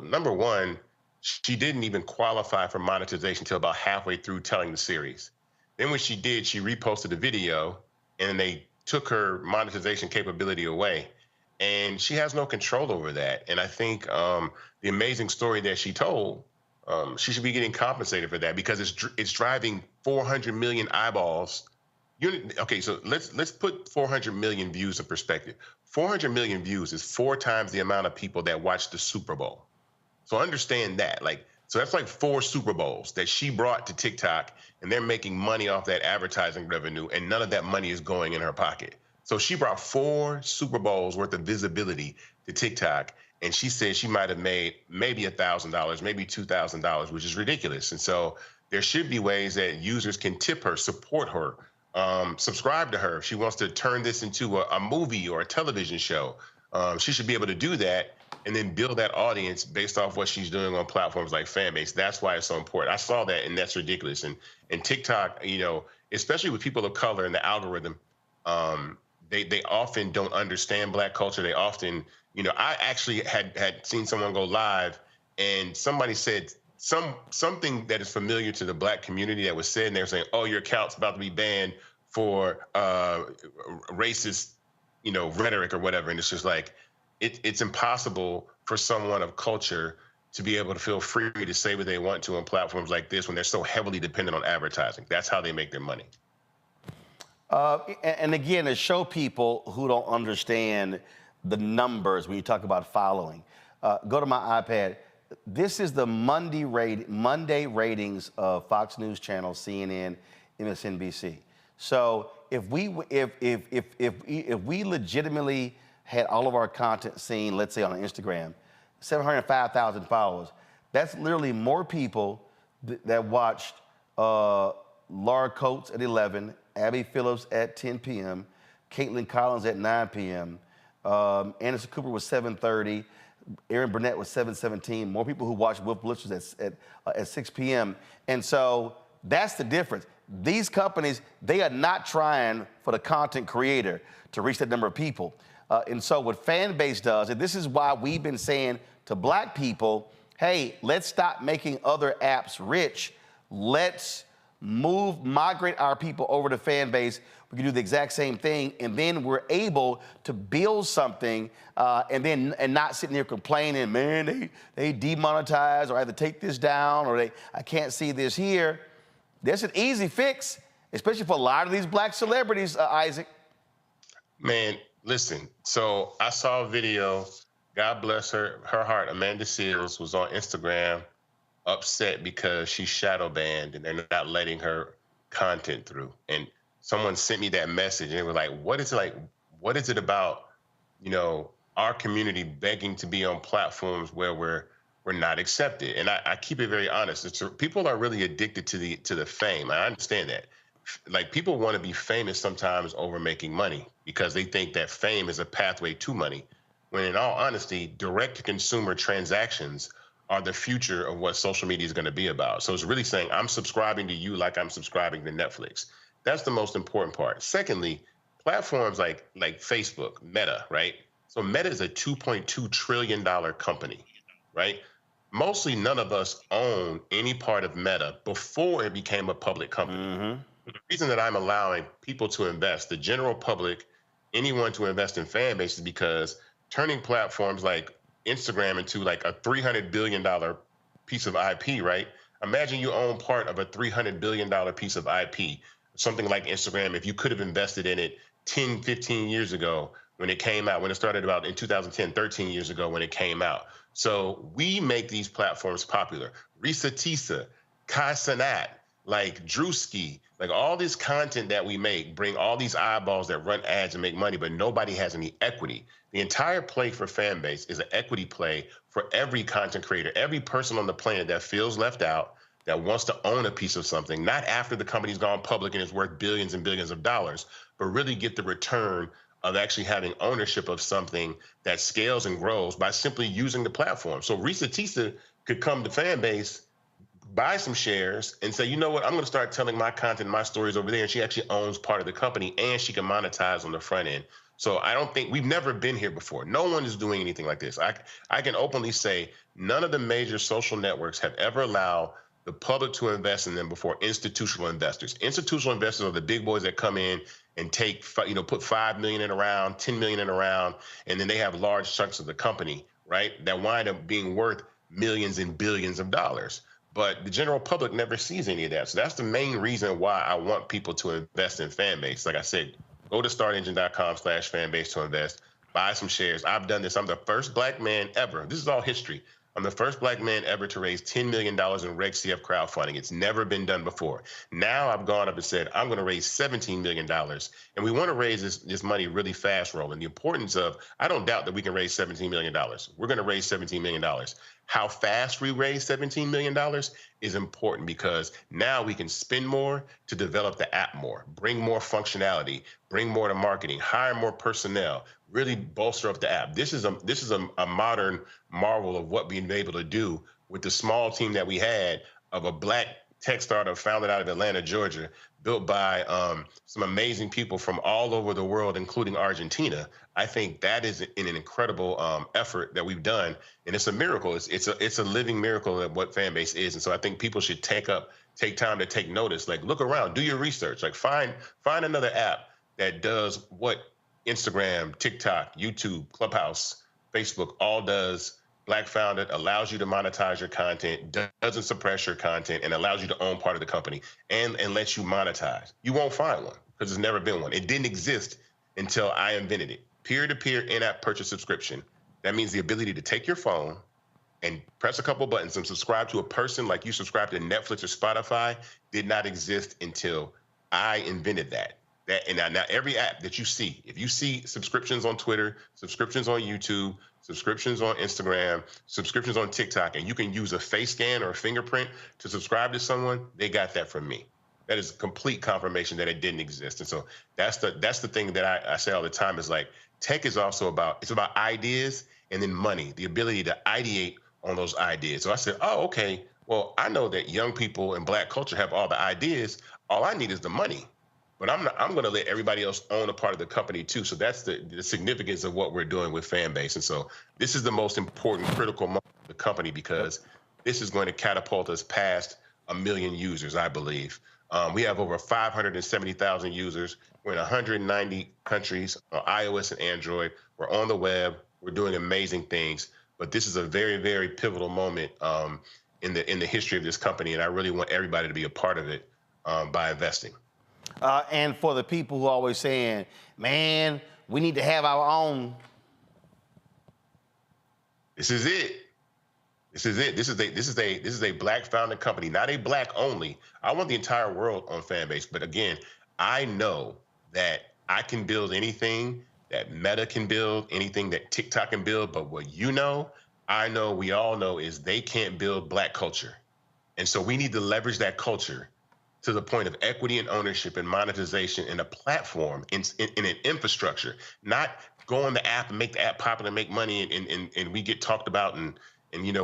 number one, she didn't even qualify for monetization until about halfway through telling the series. Then when she did, she reposted a video and they took her monetization capability away. And she has no control over that. And I think the amazing story that she told, she should be getting compensated for that because it's driving 400 million eyeballs. Okay, so let's put 400 million views in perspective. 400 million views is 4 times the amount of people that watch the Super Bowl. So understand that, so that's like 4 Super Bowls that she brought to TikTok, and they're making money off that advertising revenue, and none of that money is going in her pocket. So she brought 4 Super Bowls worth of visibility to TikTok, and she said she might have made maybe $1,000, maybe $2,000, which is ridiculous. And so there should be ways that users can tip her, support her, subscribe to her. If she wants to turn this into a movie or a television show, she should be able to do that and then build that audience based off what she's doing on platforms like Fanbase. That's why it's so important. I saw that, and that's ridiculous. And TikTok, especially with people of color and the algorithm, they often don't understand Black culture. They often, I actually had seen someone go live, and somebody said something that is familiar to the Black community that was said, and they were saying, "Oh, your account's about to be banned for racist, rhetoric or whatever." And it's just like, it's impossible for someone of culture to be able to feel free to say what they want to on platforms like this when they're so heavily dependent on advertising. That's how they make their money. And again, to show people who don't understand the numbers when you talk about following, go to my iPad. This is the Monday ratings of Fox News Channel, CNN, MSNBC. So if we legitimately had all of our content seen, let's say on Instagram, 705,000 followers, that's literally more people that watched Laura Coates at 11, Abby Phillips at 10 p.m., Caitlin Collins at 9 p.m., Anderson Cooper was 7:30, Aaron Burnett was 7:17, more people who watched Wolf Blitzers at 6 p.m. And so that's the difference. These companies, they are not trying for the content creator to reach that number of people. And so what Fanbase does, and this is why we've been saying to Black people, hey, let's stop making other apps rich. Let's migrate our people over to Fanbase. We can do the exact same thing, and then we're able to build something and not sitting here complaining, man, they demonetize, or I have to take this down, or I can't see this here. There's an easy fix, especially for a lot of these Black celebrities, Isaac. Man, listen, so I saw a video, God bless her heart, Amanda Seals was on Instagram upset because she's shadow banned and they're not letting her content through. And someone sent me that message and they were like, what is it about, our community begging to be on platforms where we're not accepted? And I keep it very honest. People are really addicted to the fame. I understand that. Like, people want to be famous sometimes over making money because they think that fame is a pathway to money, when in all honesty, direct-to-consumer transactions are the future of what social media is going to be about. So it's really saying, I'm subscribing to you like I'm subscribing to Netflix. That's the most important part. Secondly, platforms like Facebook, Meta, right? So Meta is a $2.2 trillion company, right? Mostly none of us own any part of Meta before it became a public company. Mm-hmm. The reason that I'm allowing people to invest, the general public, anyone to invest in Fanbase, is because turning platforms like Instagram into like a $300 billion piece of IP, right? Imagine you own part of a $300 billion piece of IP, something like Instagram, if you could have invested in it 10, 15 years ago when it came out, when it started about in 2010, 13 years ago when it came out. So we make these platforms popular. Risa Tisa, Kai Cenat, like Drewski, like all this content that we make, bring all these eyeballs that run ads and make money, but nobody has any equity. The entire play for Fanbase is an equity play for every content creator, every person on the planet that feels left out, that wants to own a piece of something, not after the company's gone public and is worth billions and billions of dollars, but really get the return of actually having ownership of something that scales and grows by simply using the platform. So Risa Tisa could come to Fanbase, buy some shares, and say, you know what, I'm going to start telling my content, my stories over there, and she actually owns part of the company, and she can monetize on the front end. So I don't think, we've never been here before. No one is doing anything like this. I can openly say none of the major social networks have ever allowed the public to invest in them before institutional investors. Institutional investors are the big boys that come in and take, put 5 million in a round, 10 million in a round, and then they have large chunks of the company, right, that wind up being worth millions and billions of dollars. But the general public never sees any of that. So that's the main reason why I want people to invest in Fanbase. Like I said, go to startengine.com/fanbase to invest, buy some shares. I've done this. I'm the first black man ever. This is all history. I'm the first black man ever to raise $10 million in Reg CF crowdfunding. It's never been done before. Now I've gone up and said, I'm going to raise $17 million. And we want to raise this money really fast, Roland. The importance of, I don't doubt that we can raise $17 million. We're going to raise $17 million. How fast we raise $17 million is important because now we can spend more to develop the app more, bring more functionality, bring more to marketing, hire more personnel, really bolster up the app. This is a modern marvel of what we've been able to do with the small team that we had of a black tech startup founded out of Atlanta, Georgia, built by some amazing people from all over the world, including Argentina. I think that is an incredible effort that we've done, and it's a miracle. It's a living miracle of what Fanbase is, and so I think people should take time to take notice. Like, look around, do your research. Like, find another app that does what Instagram, TikTok, YouTube, Clubhouse, Facebook all does. Black founded, allows you to monetize your content, doesn't suppress your content, and allows you to own part of the company and lets you monetize. You won't find one because there's never been one. It didn't exist until I invented it. Peer-to-peer in-app purchase subscription. That means the ability to take your phone and press a couple buttons and subscribe to a person like you subscribe to Netflix or Spotify did not exist until I invented that. And now every app that you see, if you see subscriptions on Twitter, subscriptions on YouTube, subscriptions on Instagram, subscriptions on TikTok, and you can use a face scan or a fingerprint to subscribe to someone, they got that from me. That is complete confirmation that it didn't exist. And so that's the thing that I say all the time is like, tech is also about ideas and then money, the ability to ideate on those ideas. So I said, oh, okay, well, I know that young people in black culture have all the ideas. All I need is the money. But I'm going to let everybody else own a part of the company too. So that's the significance of what we're doing with Fanbase. And so this is the most important, critical moment of the company because this is going to catapult us past 1 million users, I believe. We have over 570,000 users. We're in 190 countries on iOS and Android. We're on the web. We're doing amazing things. But this is a very, very pivotal moment in the history of this company. And I really want everybody to be a part of it by investing. And for the people who are always saying, man, we need to have our own. This is it. This is it. This is a black founded company, not a black only. I want the entire world on Fanbase. But again, I know that I can build anything that Meta can build, anything that TikTok can build. But what I know, we all know is they can't build black culture. And so we need to leverage that culture to the point of equity and ownership and monetization in a platform, in an infrastructure, not go on the app and make the app popular and make money and we get talked about and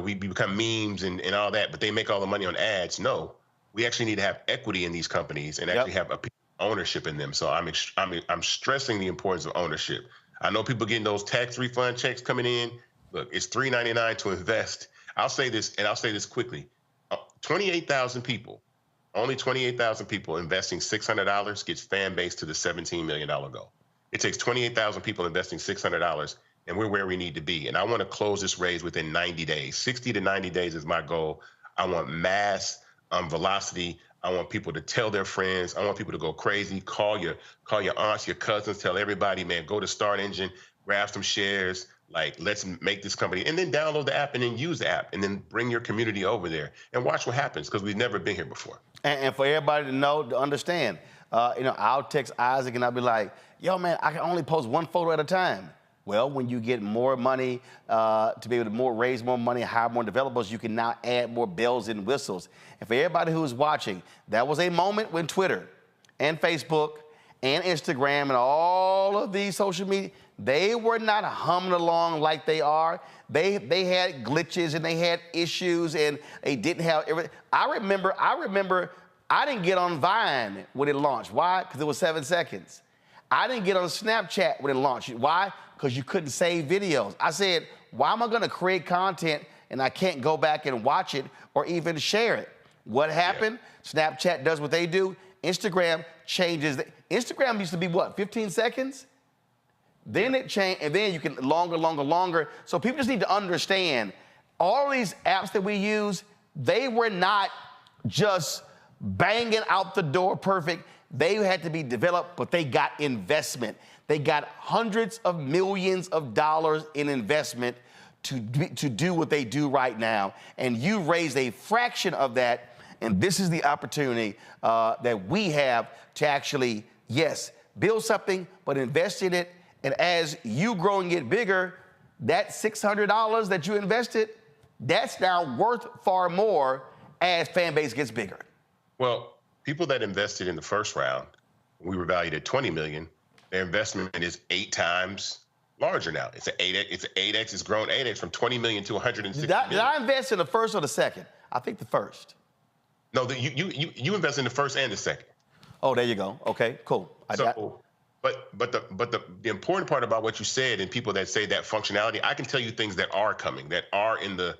we become memes and all that, but they make all the money on ads. No, we actually need to have equity in these companies and actually have ownership in them. So I'm stressing the importance of ownership. I know people getting those tax refund checks coming in. Look, it's $3.99 to invest. I'll say this, and I'll say this quickly. 28,000 people. Only 28,000 people investing $600 gets Fanbase to the $17 million goal. It takes 28,000 people investing $600, and we're where we need to be. And I want to close this raise within 90 days. 60 to 90 days is my goal. I want mass velocity. I want people to tell their friends. I want people to go crazy. Call your aunts, your cousins. Tell everybody, man, go to Start Engine, grab some shares. Like, let's make this company, and then download the app and then use the app and then bring your community over there and watch what happens, because we've never been here before. And for everybody to know, to understand, I'll text Isaac and I'll be like, yo, man, I can only post one photo at a time. Well, when you get more money to be able to raise more money, hire more developers, you can now add more bells and whistles. And for everybody who's watching, that was a moment when Twitter and Facebook and Instagram and all of these social media, they were not humming along like they are. They had glitches and they had issues and they didn't have everything. I remember I didn't get on Vine when it launched. Why? Because it was 7 seconds. I didn't get on Snapchat when it launched. Why? Because you couldn't save videos. I said, why am I going to create content and I can't go back and watch it or even share it? What happened? Yeah. Snapchat does what they do. Instagram changes. Instagram used to be what, 15 seconds? Then it changed, and then you can longer. So people just need to understand, all these apps that we use, they were not just banging out the door perfect. They had to be developed, but they got investment. They got hundreds of millions of dollars in investment to do what they do right now. And you raised a fraction of that, and this is the opportunity that we have to actually, yes, build something, but invest in it. And as you grow and get bigger, that $600 that you invested, that's now worth far more as Fanbase gets bigger. Well, People that invested in the first round, we were valued at $20 million. Their investment is 8 times larger now. It's an 8x. It's 8x. It's grown 8x from 20 million to 160 million. Did I invest in the first or the second? I think the first. No, you invest in the first and the second. Oh, there you go. Okay, cool. But the important part about what you said, and people that say that functionality, I can tell you things that are coming, that are in the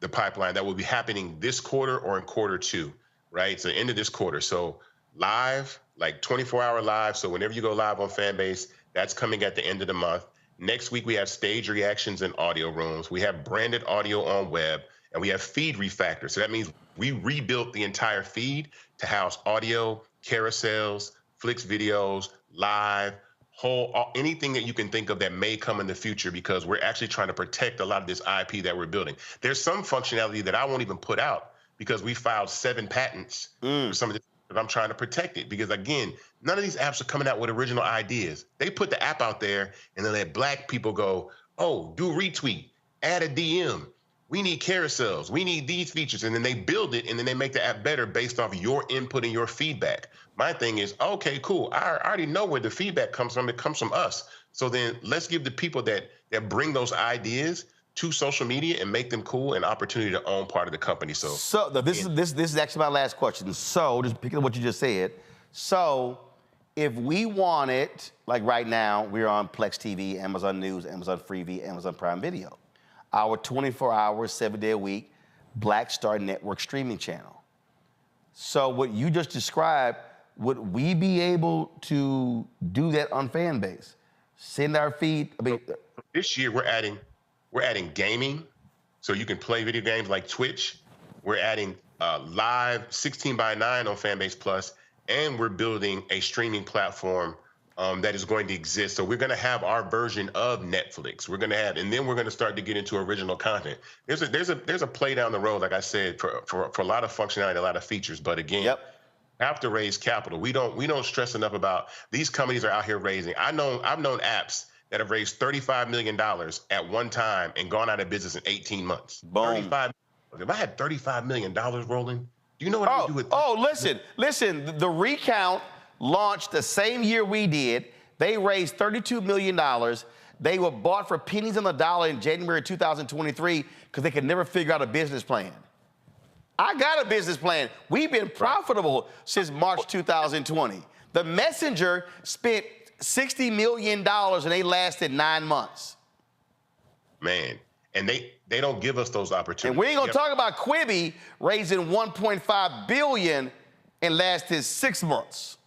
pipeline, that will be happening this quarter or in quarter 2, right? So end of this quarter. So live, like 24-hour live. So whenever you go live on Fanbase, that's coming at the end of the month. Next week, we have stage reactions in audio rooms. We have branded audio on web, and we have feed refactor. So that means we rebuilt the entire feed to house audio, carousels, Flicks videos, live, anything that you can think of that may come in the future, because we're actually trying to protect a lot of this IP that we're building. There's some functionality that I won't even put out because we filed 7 patents for some of this, but I'm trying to protect it because, again, none of these apps are coming out with original ideas. They put the app out there and then let black people go, oh, do retweet, add a DM. We need carousels. We need these features. And then they build it, and then they make the app better based off your input and your feedback. My thing is, okay, cool. I already know where the feedback comes from. It comes from us. So then let's give the people that bring those ideas to social media and make them cool an opportunity to own part of the company. So this is actually my last question. So just picking up what you just said. So if we wanted, like right now, we're on Plex TV, Amazon News, Amazon Freevee, Amazon Prime Video, our 24-hour, 7-day-a-week Black Star Network streaming channel. So what you just described, would we be able to do that on Fanbase? Send our feed? I mean, this year we're adding gaming, so you can play video games like Twitch. We're adding live 16:9 on Fanbase Plus, and we're building a streaming platform that is going to exist. So we're going to have our version of Netflix. We're going to have, and then we're going to start to get into original content. There's a play down the road, like I said, for a lot of functionality, a lot of features. But again, have to raise capital. We don't stress enough about these companies are out here raising. I've known apps that have raised $35 million at one time and gone out of business in 18 months. Boom. If I had $35 million, Roland, do you know what I would do with? Listen. The Recount launched the same year we did. They raised $32 million. They were bought for pennies on the dollar in January 2023 because they could never figure out a business plan. I got a business plan. We've been profitable since March 2020. The Messenger spent $60 million and they lasted 9 months. Man, and they don't give us those opportunities. And we ain't gonna talk about Quibi raising $1.5 billion and lasted 6 months.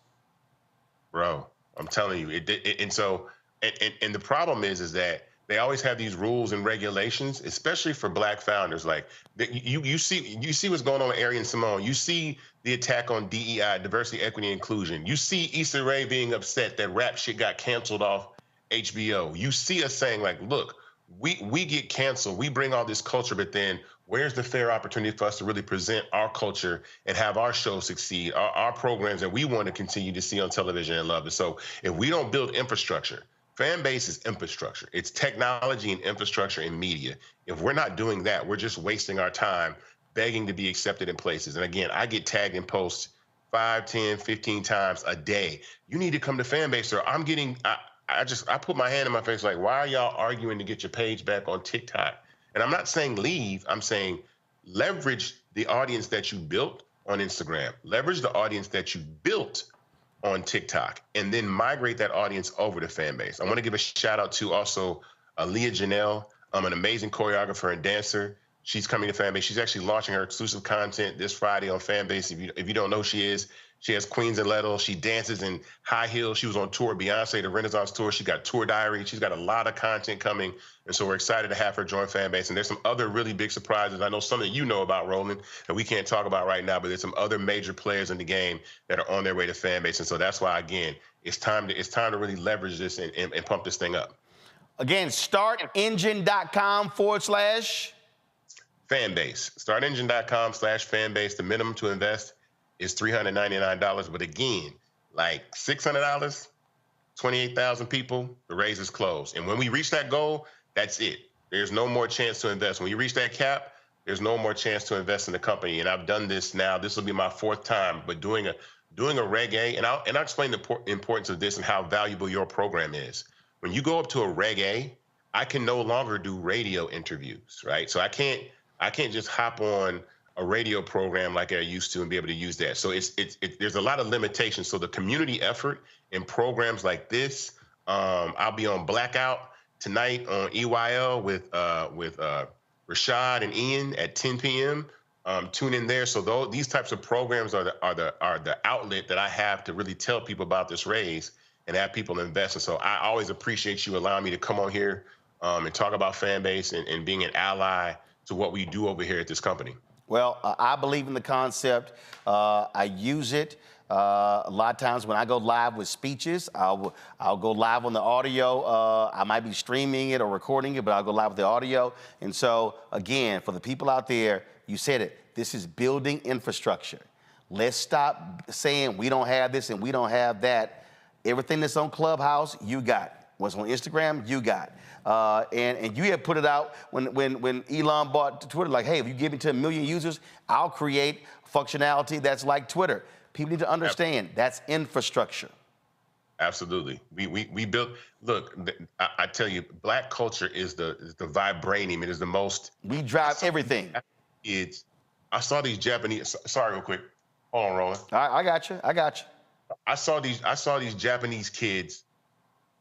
Bro, I'm telling you, and the problem is that they always have these rules and regulations, especially for black founders. Like you see what's going on with Ari and Simone. You see the attack on DEI, diversity, equity, inclusion. You see Issa Rae being upset that rap shit got canceled off HBO. You see us saying like, look, we get canceled. We bring all this culture, but then where's the fair opportunity for us to really present our culture and have our show succeed, our programs that we want to continue to see on television and love? And so if we don't build infrastructure, Fanbase is infrastructure. It's technology and infrastructure and media. If we're not doing that, we're just wasting our time begging to be accepted in places. And again, I get tagged in posts 5, 10, 15 times a day. You need to come to Fanbase, or I'm getting, I put my hand in my face like, why are y'all arguing to get your page back on TikTok? And I'm not saying leave, I'm saying leverage the audience that you built on Instagram, leverage the audience that you built on TikTok, and then migrate that audience over to Fanbase. I want to give a shout out to also Leah Janelle, an amazing choreographer and dancer. She's coming to Fanbase. She's actually launching her exclusive content this Friday on Fanbase. If you don't know who she is, she has Queens and Lettle. She dances in high heels. She was on tour, Beyonce, the Renaissance tour. She got Tour Diary. She's got a lot of content coming. And so we're excited to have her join Fanbase. And there's some other really big surprises. I know some that you know about, Roland, that we can't talk about right now, but there's some other major players in the game that are on their way to Fanbase. And so that's why, again, it's time to really leverage this and pump this thing up. Again, startengine.com/ Fanbase. Startengine.com/Fanbase. The minimum to invest is $399. But again, like $600, 28,000 people, the raise is closed. And when we reach that goal, that's it. There's no more chance to invest. When you reach that cap, there's no more chance to invest in the company. And I've done this now. This will be my 4th time, but doing a Reg A, and I'll explain the importance of this and how valuable your program is. When you go up to a Reg A, I can no longer do radio interviews, right? So I can't just hop on a radio program like I used to and be able to use that. So there's a lot of limitations. So the community effort in programs like this, I'll be on Blackout tonight on EYL with Rashad and Ian at 10 p.m. Tune in there. So these types of programs are the outlet that I have to really tell people about this raise and have people invest. And so I always appreciate you allowing me to come on here and talk about Fanbase and being an ally to what we do over here at this company. Well, I believe in the concept. I use it a lot of times when I go live with speeches. I'll go live on the audio. I might be streaming it or recording it, but I'll go live with the audio. And so, again, for the people out there, you said it, this is building infrastructure. Let's stop saying we don't have this and we don't have that. Everything that's on Clubhouse, you got. What's on Instagram, you got. And you had put it out when Elon bought Twitter, like, hey, if you give it to 1 million users, I'll create functionality that's like Twitter. People need to understand that's infrastructure. Absolutely. We built, look, I tell you, Black culture is the vibranium. It is the most. We drive everything. I saw these Japanese, sorry, real quick. Hold on, Roland. I got you. I saw these Japanese kids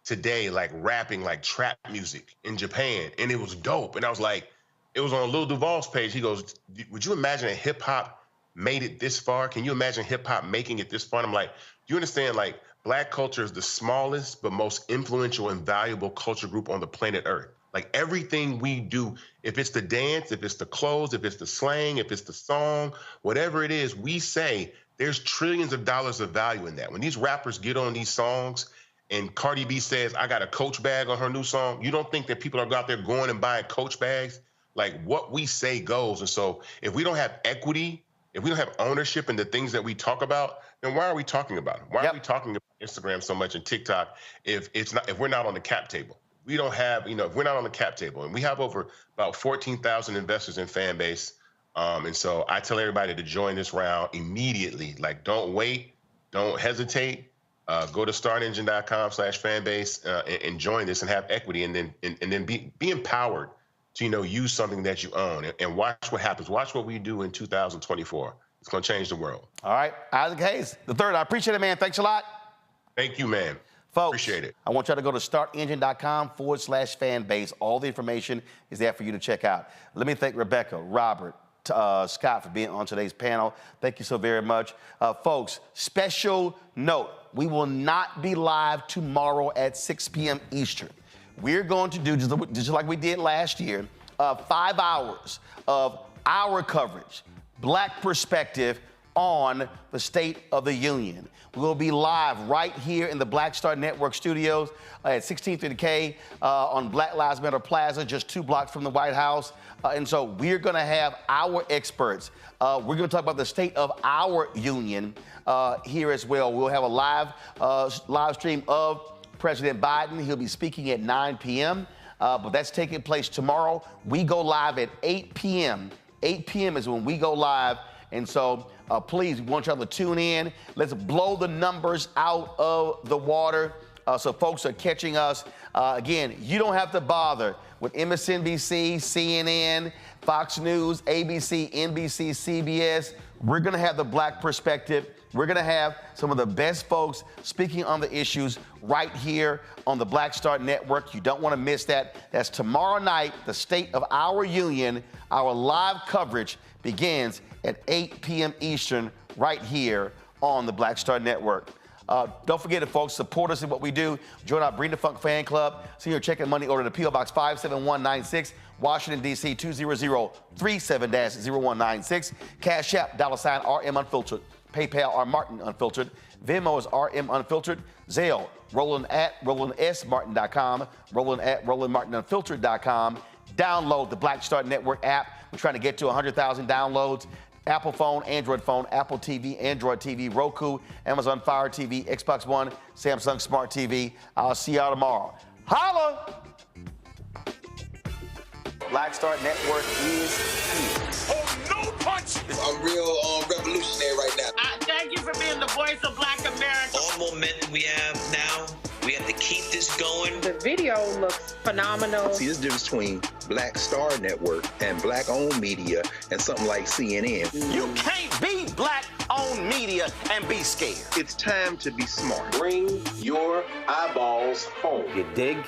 today, like rapping like trap music in Japan, and it was dope. And I was like, it was on Lil Duval's page. He goes, would you imagine if hip hop made it this far? Can you imagine hip hop making it this far? And I'm like, do you understand, like, Black culture is the smallest but most influential and valuable culture group on the planet Earth. Like, everything we do, if it's the dance, if it's the clothes, if it's the slang, if it's the song, whatever it is, we say there's trillions of dollars of value in that. When these rappers get on these songs and Cardi B says, I got a Coach bag on her new song, you don't think that people are out there going and buying Coach bags? Like, what we say goes. And so if we don't have equity, if we don't have ownership in the things that we talk about, then why are we talking about it? Why are we talking about Instagram so much and TikTok if we're not on the cap table? We don't have, if we're not on the cap table, and we have over about 14,000 investors in Fanbase. And so I tell everybody to join this round immediately. Like, don't wait, don't hesitate. Go to startengine.com/Fanbase and join this and have equity, and then be empowered to use something that you own and watch what happens. Watch what we do in 2024. It's going to change the world. All right, Isaac Hayes III. I appreciate it, man. Thanks a lot. Thank you, man. Folks, appreciate it. I want y'all to go to startengine.com/Fanbase. All the information is there for you to check out. Let me thank Rebecca, Robert, Scott for being on today's panel. Thank you so very much. Folks, special note, we will not be live tomorrow at 6 p.m. Eastern. We're going to do, just like we did last year, 5 hours of our coverage, Black perspective on the State of the Union. We'll be live right here in the Black Star Network studios at 1630K on Black Lives Matter Plaza, just 2 blocks from the White House. And so we're going to have our experts. We're going to talk about the state of our union here as well. We'll have a live stream of President Biden. He'll be speaking at 9 p.m., but that's taking place tomorrow. We go live at 8 p.m. 8 p.m. is when we go live. And so please, we want y'all to tune in. Let's blow the numbers out of the water so folks are catching us. Again, you don't have to bother with MSNBC, CNN, Fox News, ABC, NBC, CBS. We're going to have the Black perspective. We're going to have some of the best folks speaking on the issues right here on the Black Star Network. You don't want to miss that. That's tomorrow night, the State of Our Union. Our live coverage begins at 8 p.m. Eastern right here on the Black Star Network. Don't forget, folks, support us in what we do. Join our Bring the Funk fan club. Send your check and money order to P.O. Box 57196, Washington, D.C. 20037-0196. Cash App, $RM Unfiltered. PayPal, R Martin Unfiltered. Venmo is RM Unfiltered. Zelle, Roland at RolandSMartin.com. Roland at RolandMartinUnfiltered.com. Download the Black Star Network app. We're trying to get to 100,000 downloads. Apple phone, Android phone, Apple TV, Android TV, Roku, Amazon Fire TV, Xbox One, Samsung Smart TV. I'll see y'all tomorrow. Holla! Black Star Network is here. Oh, no punch! I'm real revolutionary right now. Thank you for being the voice of Black America. All momentum we have now, we have to keep this going. The video looks phenomenal. See, there's a difference between Black Star Network and Black-owned media and something like CNN. You can't be Black-owned media and be scared. It's time to be smart. Bring your eyeballs home. You dig?